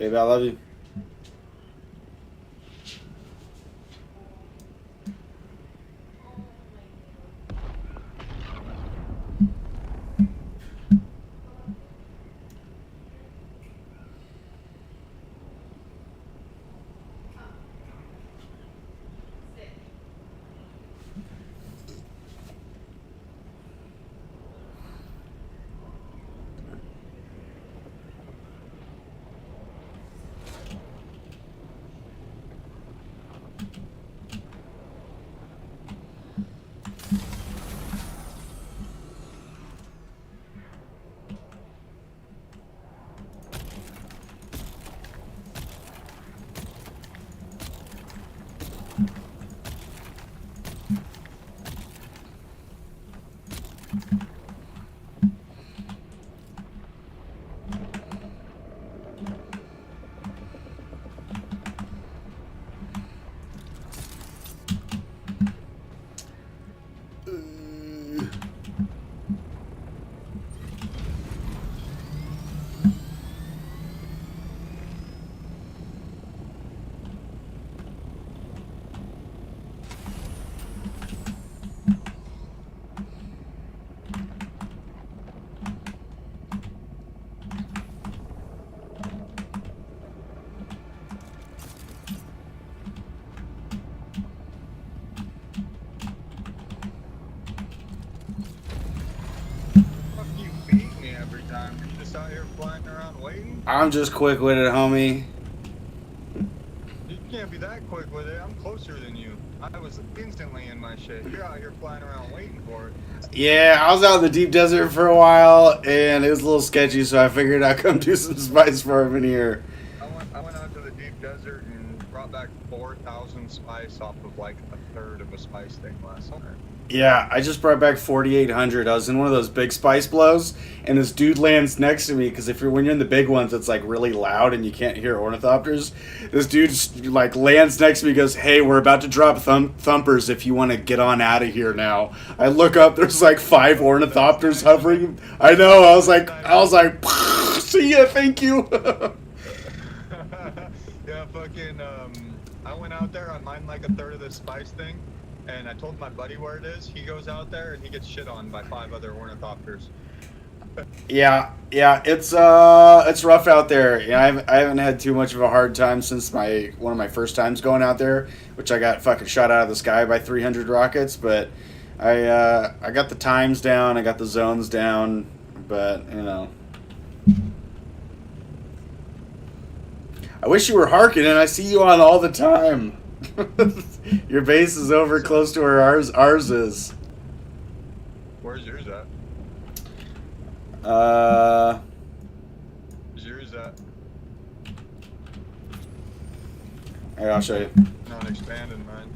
Baby, I love you. Fuck you beat me every time. You're just out here flying around waiting. I'm just quick-witted, homie. can't be that quick with it. I'm closer than you. I was instantly in my shit. You're out here flying around waiting for it. Yeah, I was out in the deep desert for a while, and it was a little sketchy, so I figured I'd come do some spice farm in here. I went out to the deep desert and brought back 4,000 spice off of like a third of a spice thing last summer. Yeah, I just brought back 4,800. I was in one of those big spice blows, and this dude lands next to me because when you're in the big ones, it's like really loud and you can't hear ornithopters. This dude like lands next to me, and goes, "Hey, we're about to drop thumpers. If you want to get on out of here now." I look up, there's like 5 ornithopters hovering. I know. I was like, see ya, thank you. Yeah, fucking. I went out there. I mined like a third of this spice thing. And I told my buddy where it is. He goes out there and he gets shit on by 5 other ornithopters. Yeah, it's rough out there. Yeah, I haven't had too much of a hard time since one of my first times going out there, which I got fucking shot out of the sky by 300 rockets. But I got the times down, I got the zones down, but you know. I wish you were Harkonnen. I see you on all the time. Your base is over close to where ours is. Where's yours at? Where's yours at? Here, I'll show you. Not expanding mine.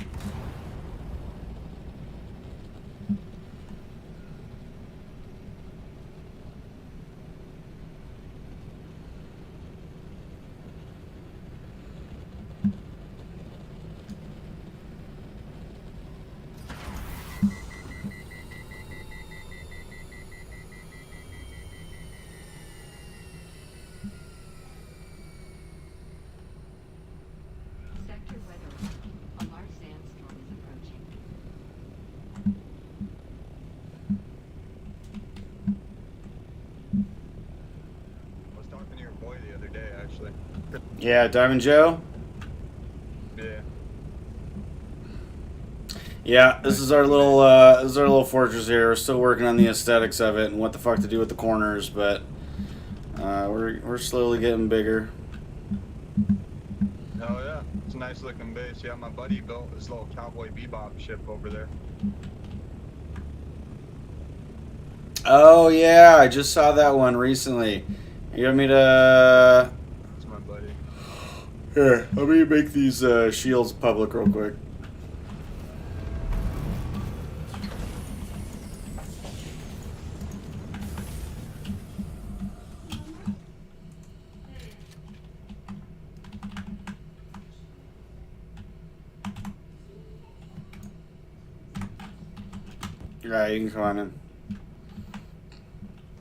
Sector weather. A large sandstorm is approaching. I was talking to your boy the other day, actually. Yeah, Diamond Joe. Yeah. Yeah, this is our little fortress here. We're still working on the aesthetics of it and what the fuck to do with the corners, but we're slowly getting bigger. Oh yeah, it's a nice looking base. Yeah, my buddy built this little Cowboy Bebop ship over there. Oh yeah, I just saw that one recently. You want me to? That's my buddy. Here, let me make these shields public real quick. Alright, you can come on in.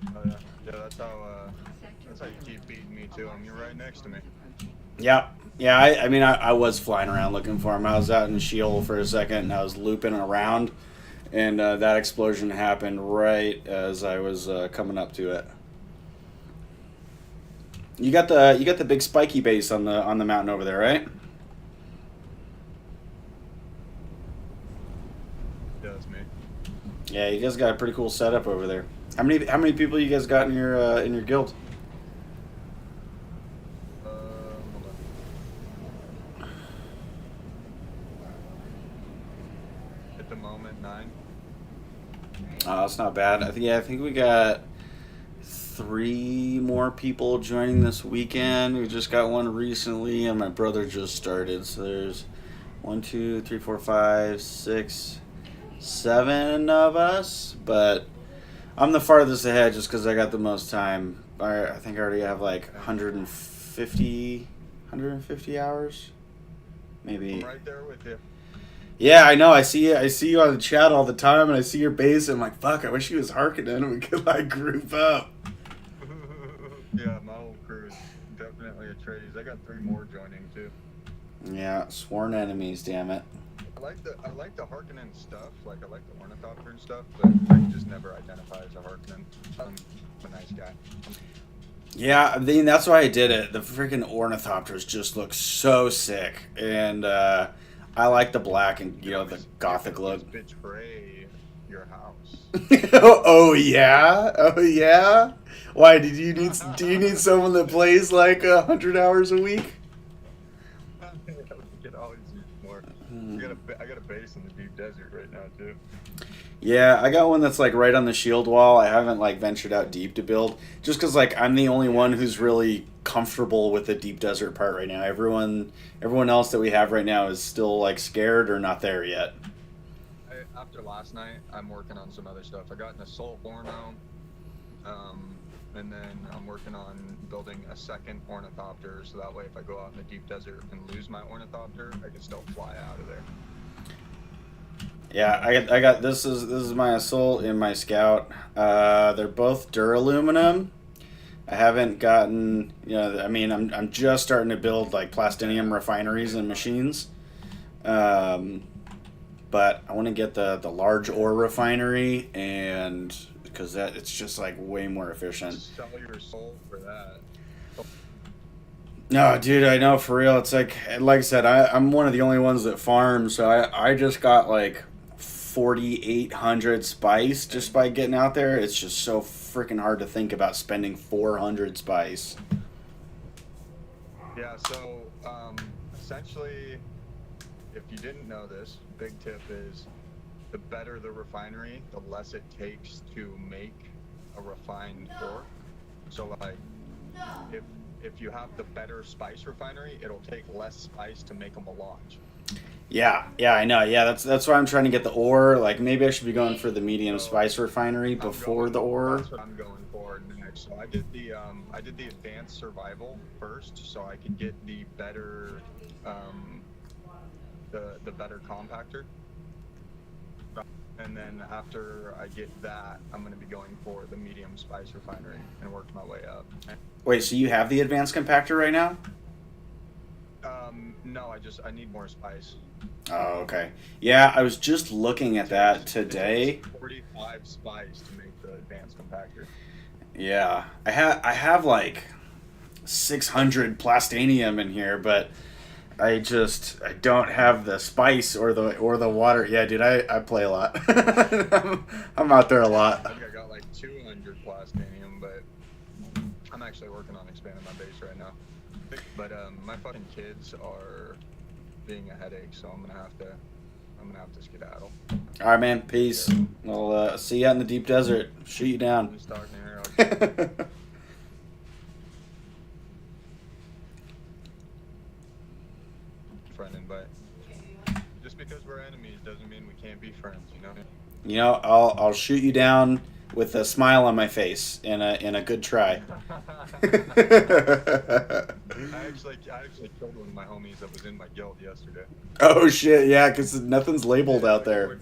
Oh yeah, yeah. That's how you keep beating me too. You're right next to me. Yeah, I mean, I was flying around looking for him. I was out in Sheol for a second, and I was looping around, and that explosion happened right as I was coming up to it. You got the big spiky base on the mountain over there, right? Yeah, that's me. Yeah, you guys got a pretty cool setup over there. How many people you guys got in your guild? Hold on. At the moment, 9. Oh, that's not bad. I think we got 3 more people joining this weekend. We just got one recently, and my brother just started. So there's 1, 2, 3, 4, 5, 6, 7 of us. But I'm the farthest ahead just because I got the most time. I think I already have like 150 hours, maybe. I'm right there with you. Yeah, I know. I see you on the chat all the time, and I see your base, and I'm like, fuck, I wish he was Harkonnen and we could like group up. Yeah, my whole crew is definitely a Atreides. I got 3 more joining too. Yeah, sworn enemies, damn it. I like the Harkonnen stuff. Like I like the Ornithopter and stuff, but I just never identify as a Harkonnen. I'm a nice guy. Yeah, I mean, that's why I did it. The freaking Ornithopters just look so sick, and I like the black and the gothic look. Betray your house. Oh yeah. Why do you need someone that plays like 100 hours a week? Get more. I got a base in the deep desert right now too. Yeah, I got one that's like right on the shield wall. I haven't like ventured out deep to build, just because like I'm the only one who's really comfortable with the deep desert part right now. Everyone else that we have right now is still like scared or not there yet. After last night, I'm working on some other stuff. I got an assault orno, and then I'm working on building a second ornithopter, so that way if I go out in the deep desert and lose my ornithopter, I can still fly out of there. Yeah, I got this is my assault and my scout. They're both duraluminum. I haven't gotten, I mean, I'm just starting to build like plastinium refineries and machines. But I want to get the large ore refinery, and because it's just like way more efficient. Sell your soul for that. No, dude, I know, for real. It's like I said, I'm one of the only ones that farm, so I just got like 4,800 spice just by getting out there. It's just so freaking hard to think about spending 400 spice. Yeah, so essentially, if you didn't know this, big tip is the better the refinery, the less it takes to make a refined ore. So like, if you have the better spice refinery, it'll take less spice to make a melange. Yeah, I know. Yeah, that's why I'm trying to get the ore. Like maybe I should be going for the medium spice refinery before the ore. That's what I'm going for next. So I did the advanced survival first, so I could get the better the better compactor. And then after I get that, I'm going to be going for the medium spice refinery and work my way up. Wait, so you have the advanced compactor right now? No, I need more spice. Oh, okay. Yeah, I was just looking at that today. 45 spice to make the advanced compactor. Yeah, I have like 600 plastinium in here, but I don't have the spice or the water. Yeah, dude, I play a lot. I'm out there a lot. I think I got like 200 plastinium, but I'm actually working on expanding my base right now. But my fucking kids are being a headache, so I'm gonna have to skedaddle. All right, man. Peace. We'll see you out in the deep desert. Shoot you down. I'm starting here. Friend invite. Just because we're enemies doesn't mean we can't be friends, you know? You know, I'll shoot you down with a smile on my face and a good try. I actually killed one of my homies that was in my guild yesterday. Oh shit, yeah, because nothing's labeled out there.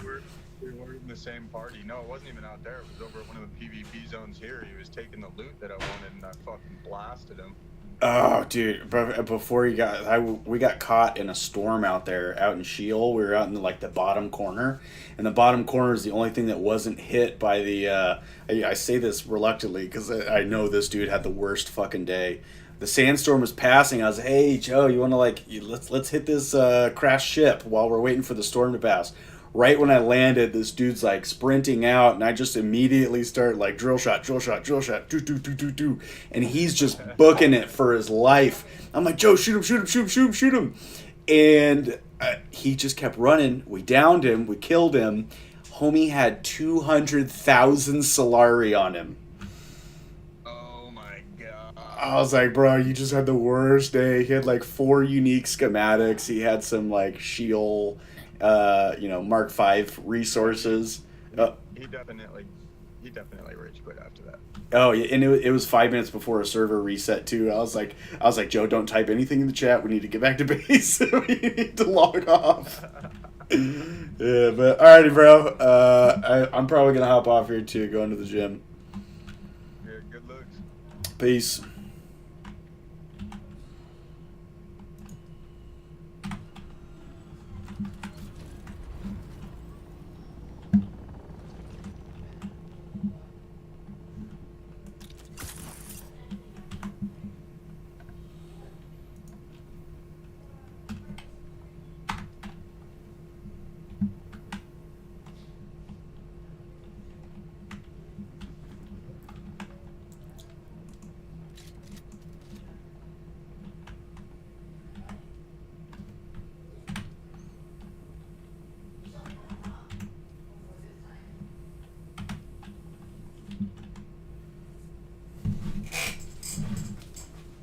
We were in the same party. No, it wasn't even out there. It was over at one of the PvP zones here. He was taking the loot that I wanted, and I fucking blasted him. Oh, dude! Before we got caught in a storm out there, out in Sheol. We were out in like the bottom corner, and the bottom corner is the only thing that wasn't hit by the. I say this reluctantly because I know this dude had the worst fucking day. The sandstorm was passing. I was like, "Hey, Joe, you want to let's hit this crashed ship while we're waiting for the storm to pass." Right when I landed, this dude's like sprinting out, and I just immediately start like drill shot, do, and he's just booking it for his life. I'm like, Joe, shoot him, and he just kept running. We downed him, we killed him. Homie had 200,000 Solari on him. Oh my god! I was like, bro, you just had the worst day. He had like 4 unique schematics. He had some like Sheol. Mark V resources. He definitely rage quit after that. Oh yeah, and it was 5 minutes before a server reset too. I was like, Joe, don't type anything in the chat. We need to get back to base. We need to log off. Yeah, but alrighty, bro. I'm probably gonna hop off here too, going to the gym. Yeah, good looks. Peace.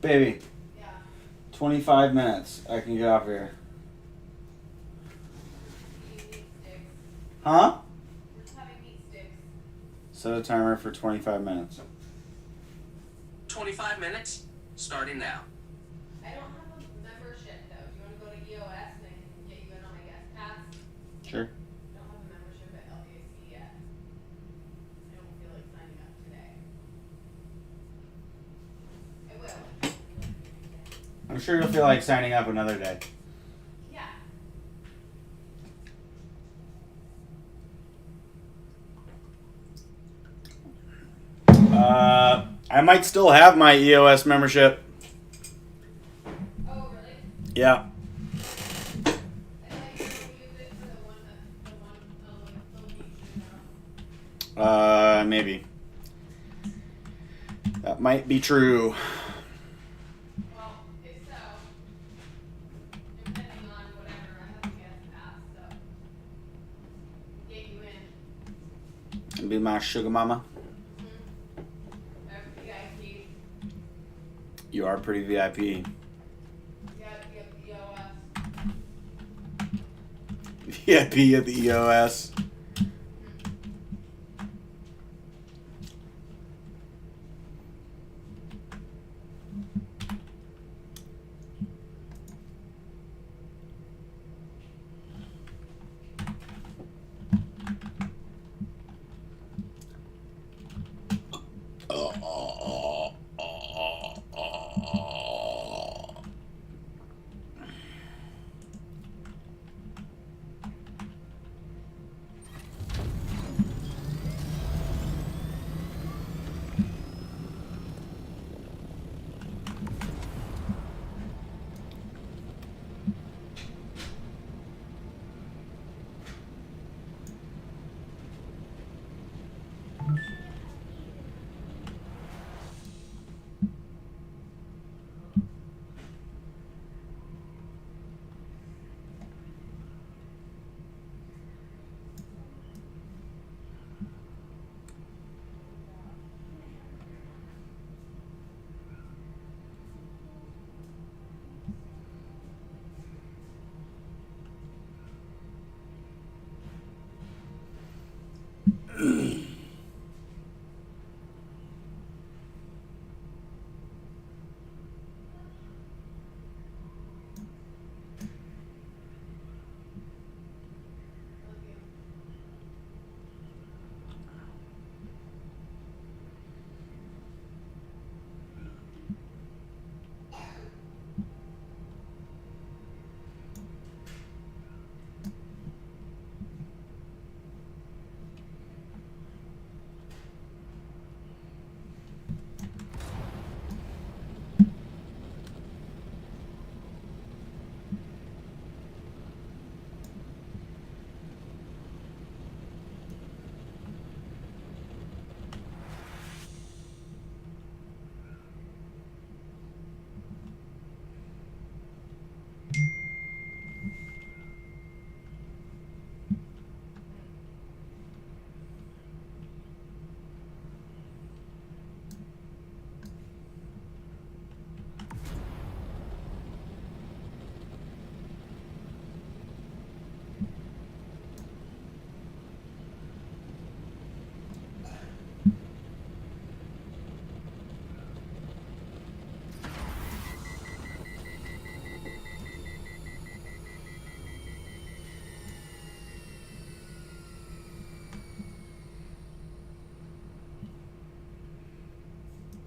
Baby, Yeah. 25 minutes. I can get off here. You need sticks. Huh? We're just having meat sticks. Set a timer for 25 minutes. 25 minutes, starting now. I don't have a membership though. Do you want to go to EOS and I can get you in on my guest pass? Sure. I don't have a membership at LAC yet. I don't feel like signing up today. I will. I'm sure you'll feel like signing up another day. Yeah. I might still have my EOS membership. Oh, really? Yeah. I thought you were gonna use it for the one, Maybe. That might be true. well, if so, depending on whatever, I have a guest pass, so get you in. And be my sugar mama. I have VIP. You are pretty VIP. You gotta be at the EOS. VIP at the EOS.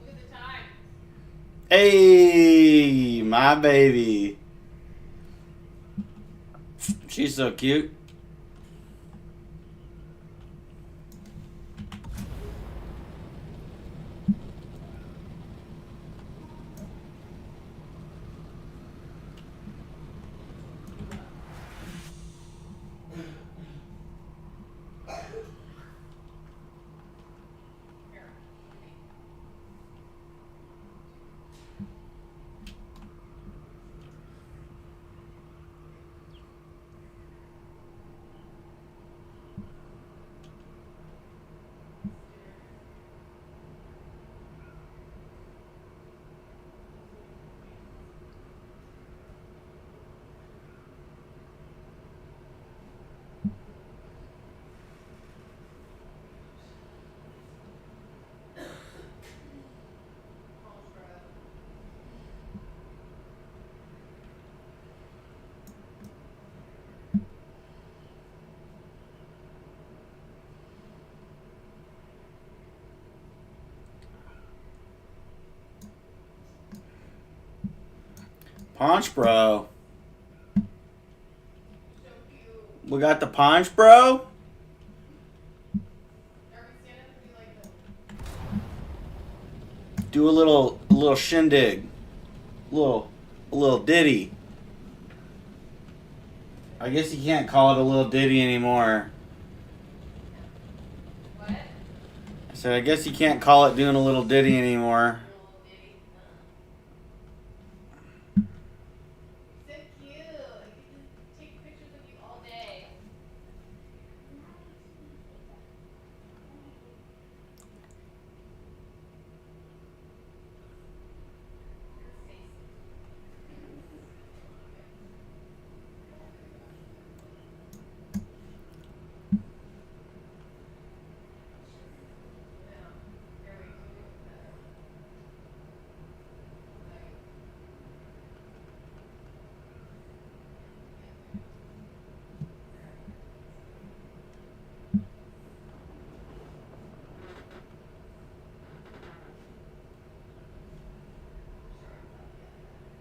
Look at the time. Hey, my baby. She's so cute. Punch, bro. So cute. We got the punch, bro. Darby, stand up and do like the. Do a little shindig. A little ditty. I guess you can't call it a little ditty anymore. What? I said I guess you can't call it doing a little ditty anymore. Little ditty. So cute. I can just take pictures of you all day.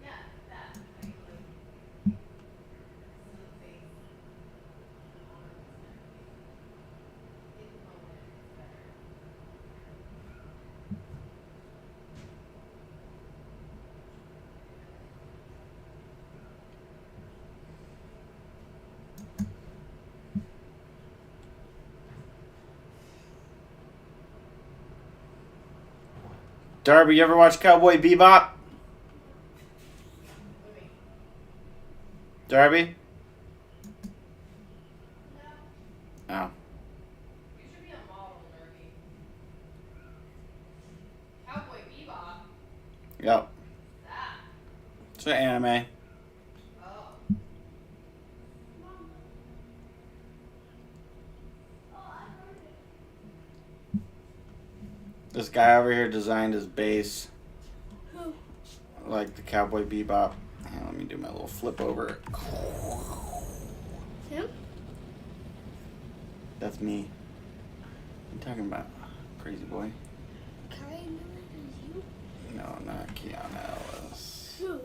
Yeah, that. I like. Some face. In the moment, it's better. Darby, you ever watch Cowboy Bebop? Movie. Darby? No. Oh. You should be a model, Darby. Cowboy Bebop. Yep. That. It's an anime. Oh. This guy over here designed his base Who? like the Cowboy Bebop. Hang on, let me do my little flip over. Him? That's me. What are you talking about? Crazy boy. Kai Miller is you? No, not Keanu Ellis. Who?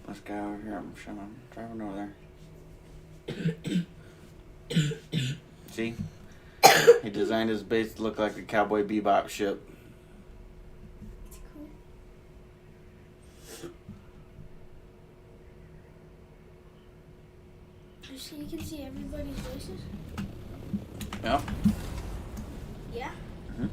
This guy over here, I'm showing him. Driving over there. See? He designed his base to look like a Cowboy Bebop ship. It's cool. You can see everybody's voices? Yep. Yeah? Mhm.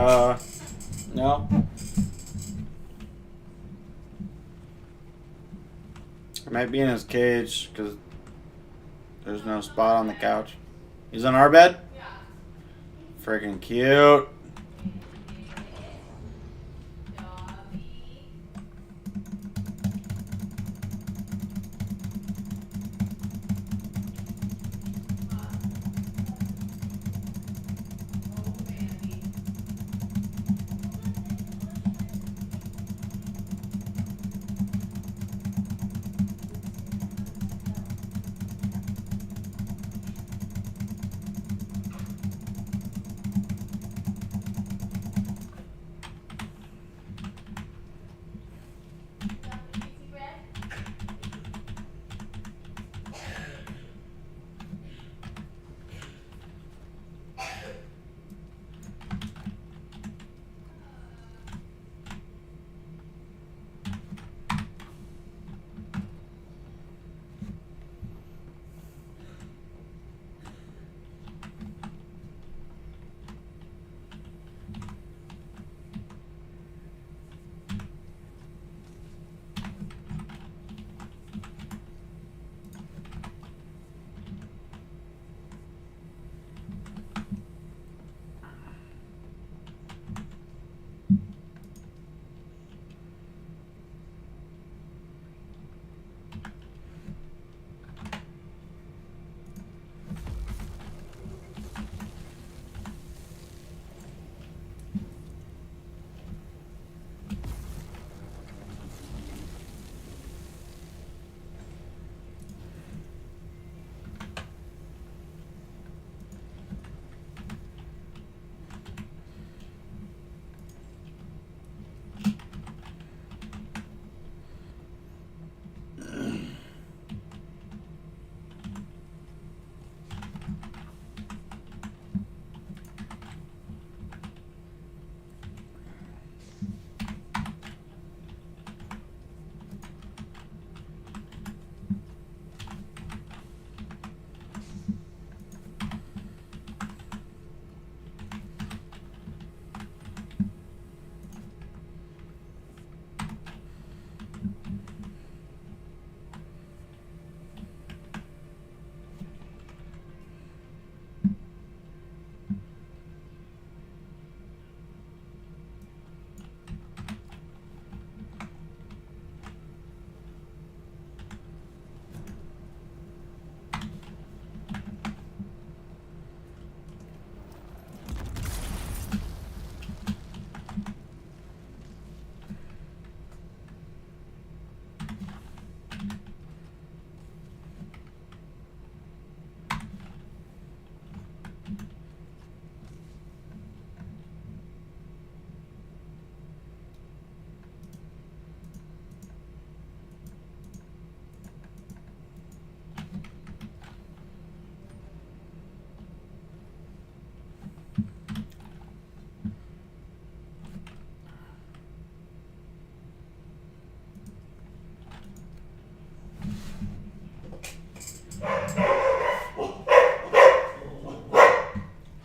No. He might be in his cage because there's no spot on the couch. He's on our bed? Yeah. Freaking cute. Dobby. Oh, Bambi.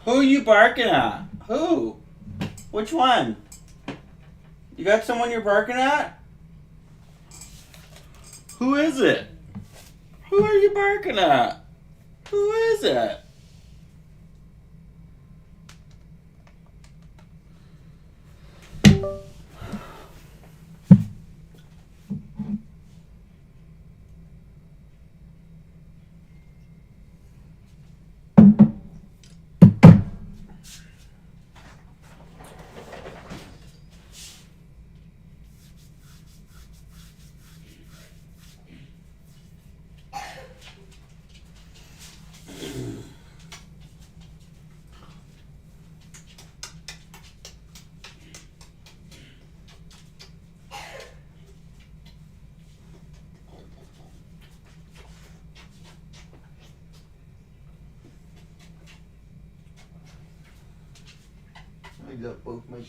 Who you barking at? Who? Which one? You got someone you're barking at? Who is it? Who are you barking at? Who is it? I got both my boys.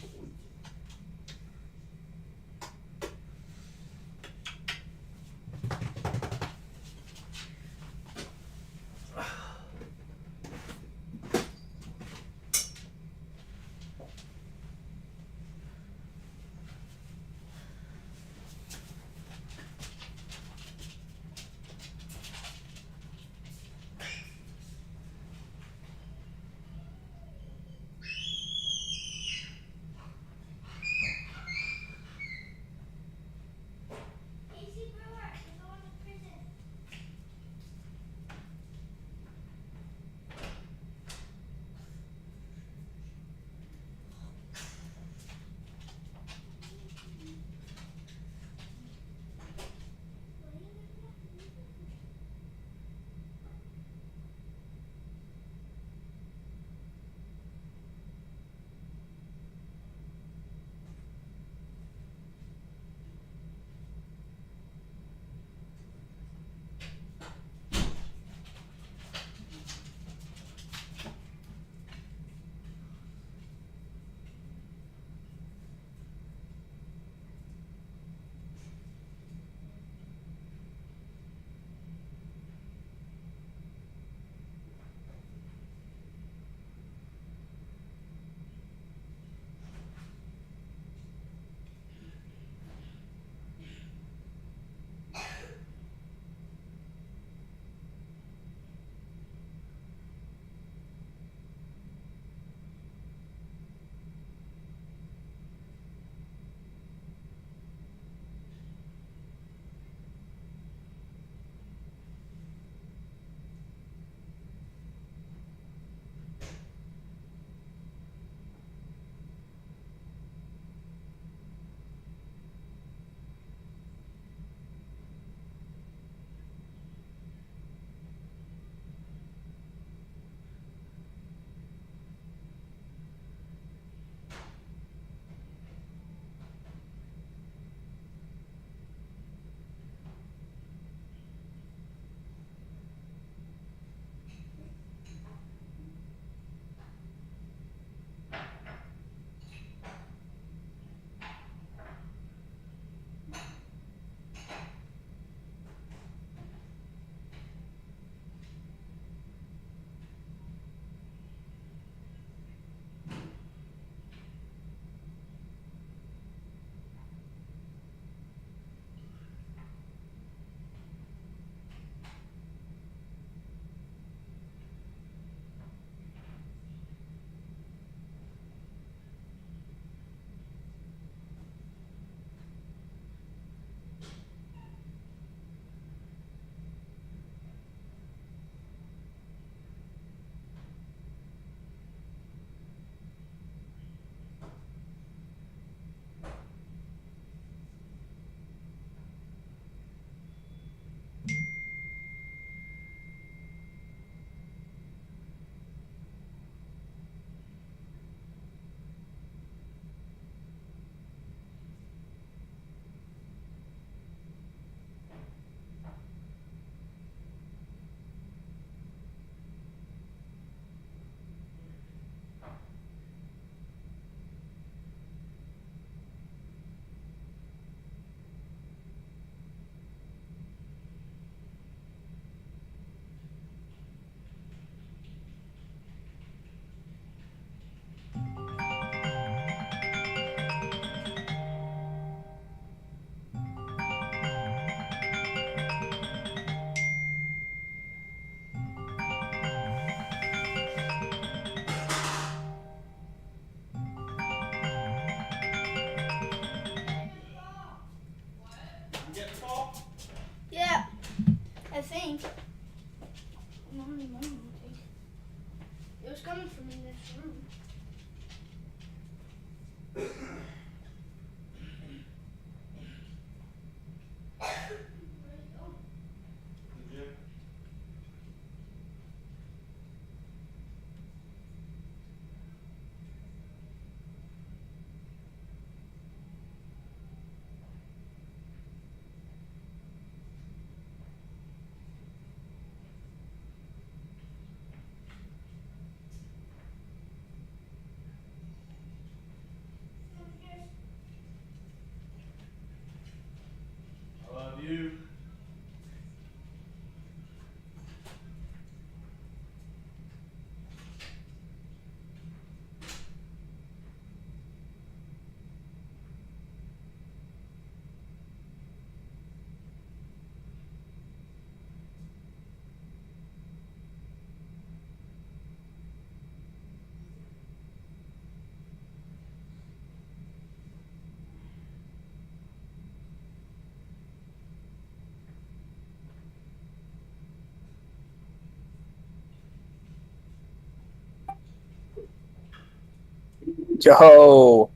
Yo.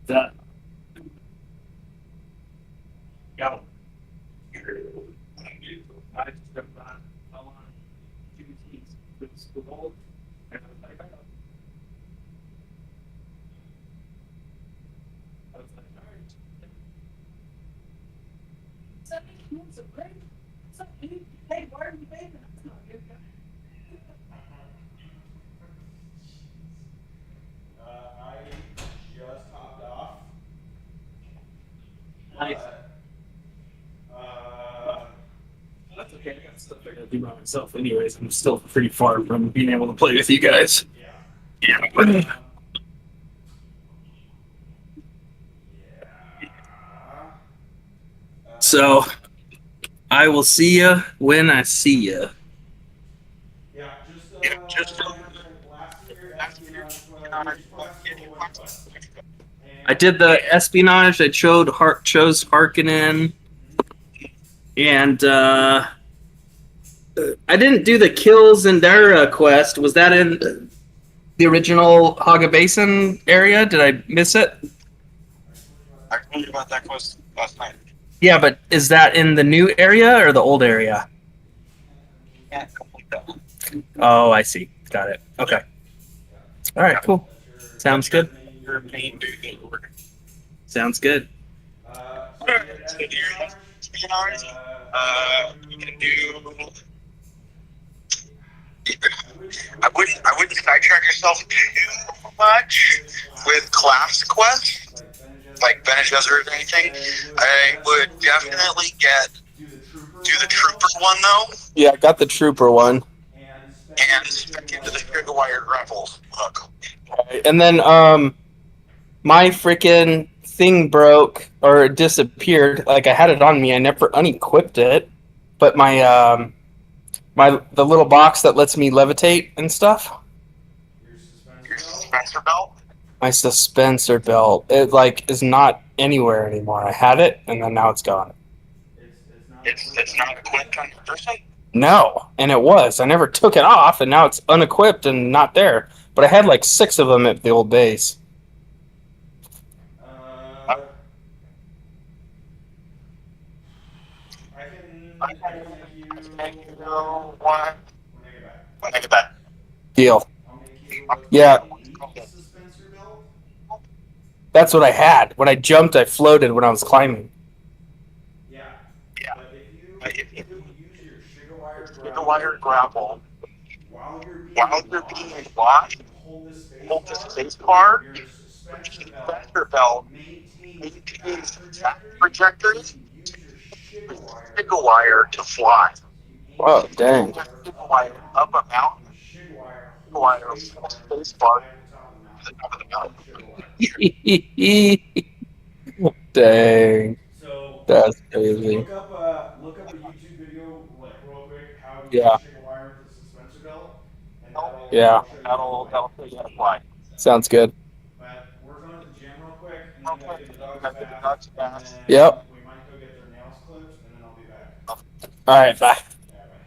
That. Yeah. I just got that. I want 2 teams with school. And I was like, I was like, all right. Hey, why are you making that? That's not good. I just hopped off. Nice. Uh, That's okay. I got stuff I gotta do by myself, anyways. I'm still pretty far from being able to play with you guys. yeah. Yeah. So I will see you when I see you. Yeah, just last year espionage quest or what quest? I did the espionage. I chose Harkonnen, and I didn't do the Kill Zendara quest. Was that in the original Haga Basin area? Did I miss it? I told you about that quest last night. Yeah, but is that in the new area or the old area? Can't complete that. Oh, I see. Got it. Okay. All right. Cool. Sounds good. Your main duty. Sounds good. So your espionage, You can do. I wouldn't sidetrack yourself too much with class quests like Bene Gesserit or anything. I would definitely do the trooper one though, Yeah, I got the trooper one. and spec into the sugar wire grapple hook. And then my freaking thing broke or disappeared. Like I had it on me. I never unequipped it. But the little box that lets me levitate and stuff. Your suspensor belt. My suspensor belt. It like is not anywhere anymore. I had it and then now it's gone. It's not equipped on your person. No, and it was. I never took it off, and now it's unequipped and not there. But I had like 6 of them at the old base. I can make you One. When I get back. Deal. I'll make you Yeah, elite suspensor belt. that's what I had. When I jumped, I floated when I was climbing. Yeah. Yeah. But if you use your sugar wire The wire grapple. while you're While you're being locked, hold the hold the space bar. your suspensor Suspensor belt maintains that trajectory. use your Sugar wire to fly. Oh, dang. Sugar wire up a mountain. sugar wire Sugar wire hold space bar to the top of the mountain. Dang. So That's crazy. look up a YouTube video like real quick how to Yeah. use sugar wire with the suspensor belt, and Yeah. That'll show you how to fly. Sounds good. But we're going to the gym real quick, and then gotta get the dogs bath, and then Yep. we might go get their nails clipped, and then I'll be back. All right, bye. Yeah, bye.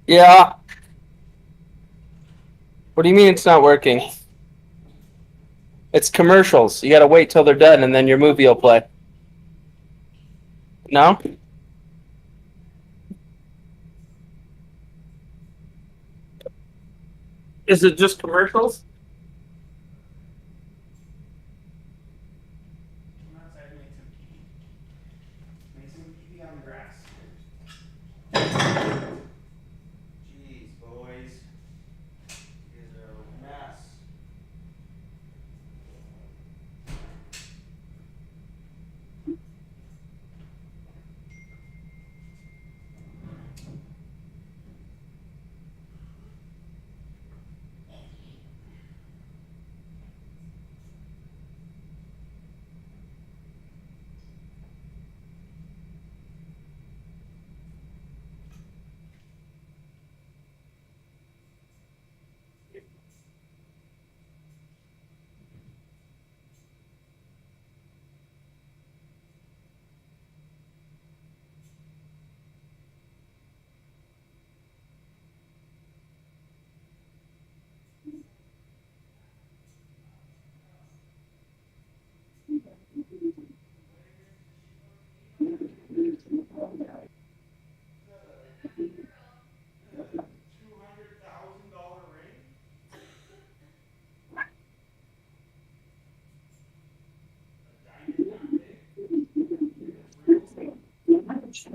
Yeah. What do you mean it's not working? It's commercials. You gotta wait till they're done and then your movie will play. No? Is it just commercials? Come outside and make some pee-pee on the grass. Jeez, boys. You guys are a mess.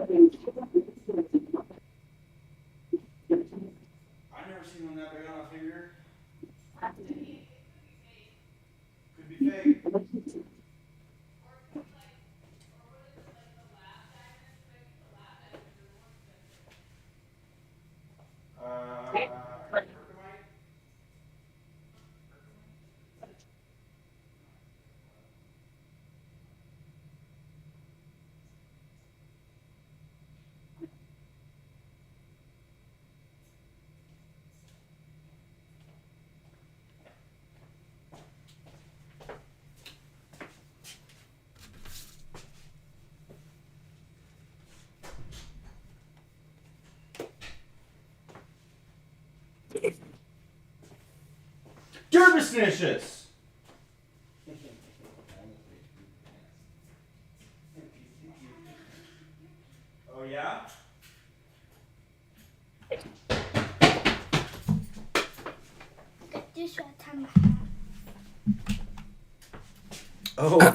I've never seen one that big on a finger. Could be fake. Curcumite? Derbisnicious! Oh yeah? This one time. Oh.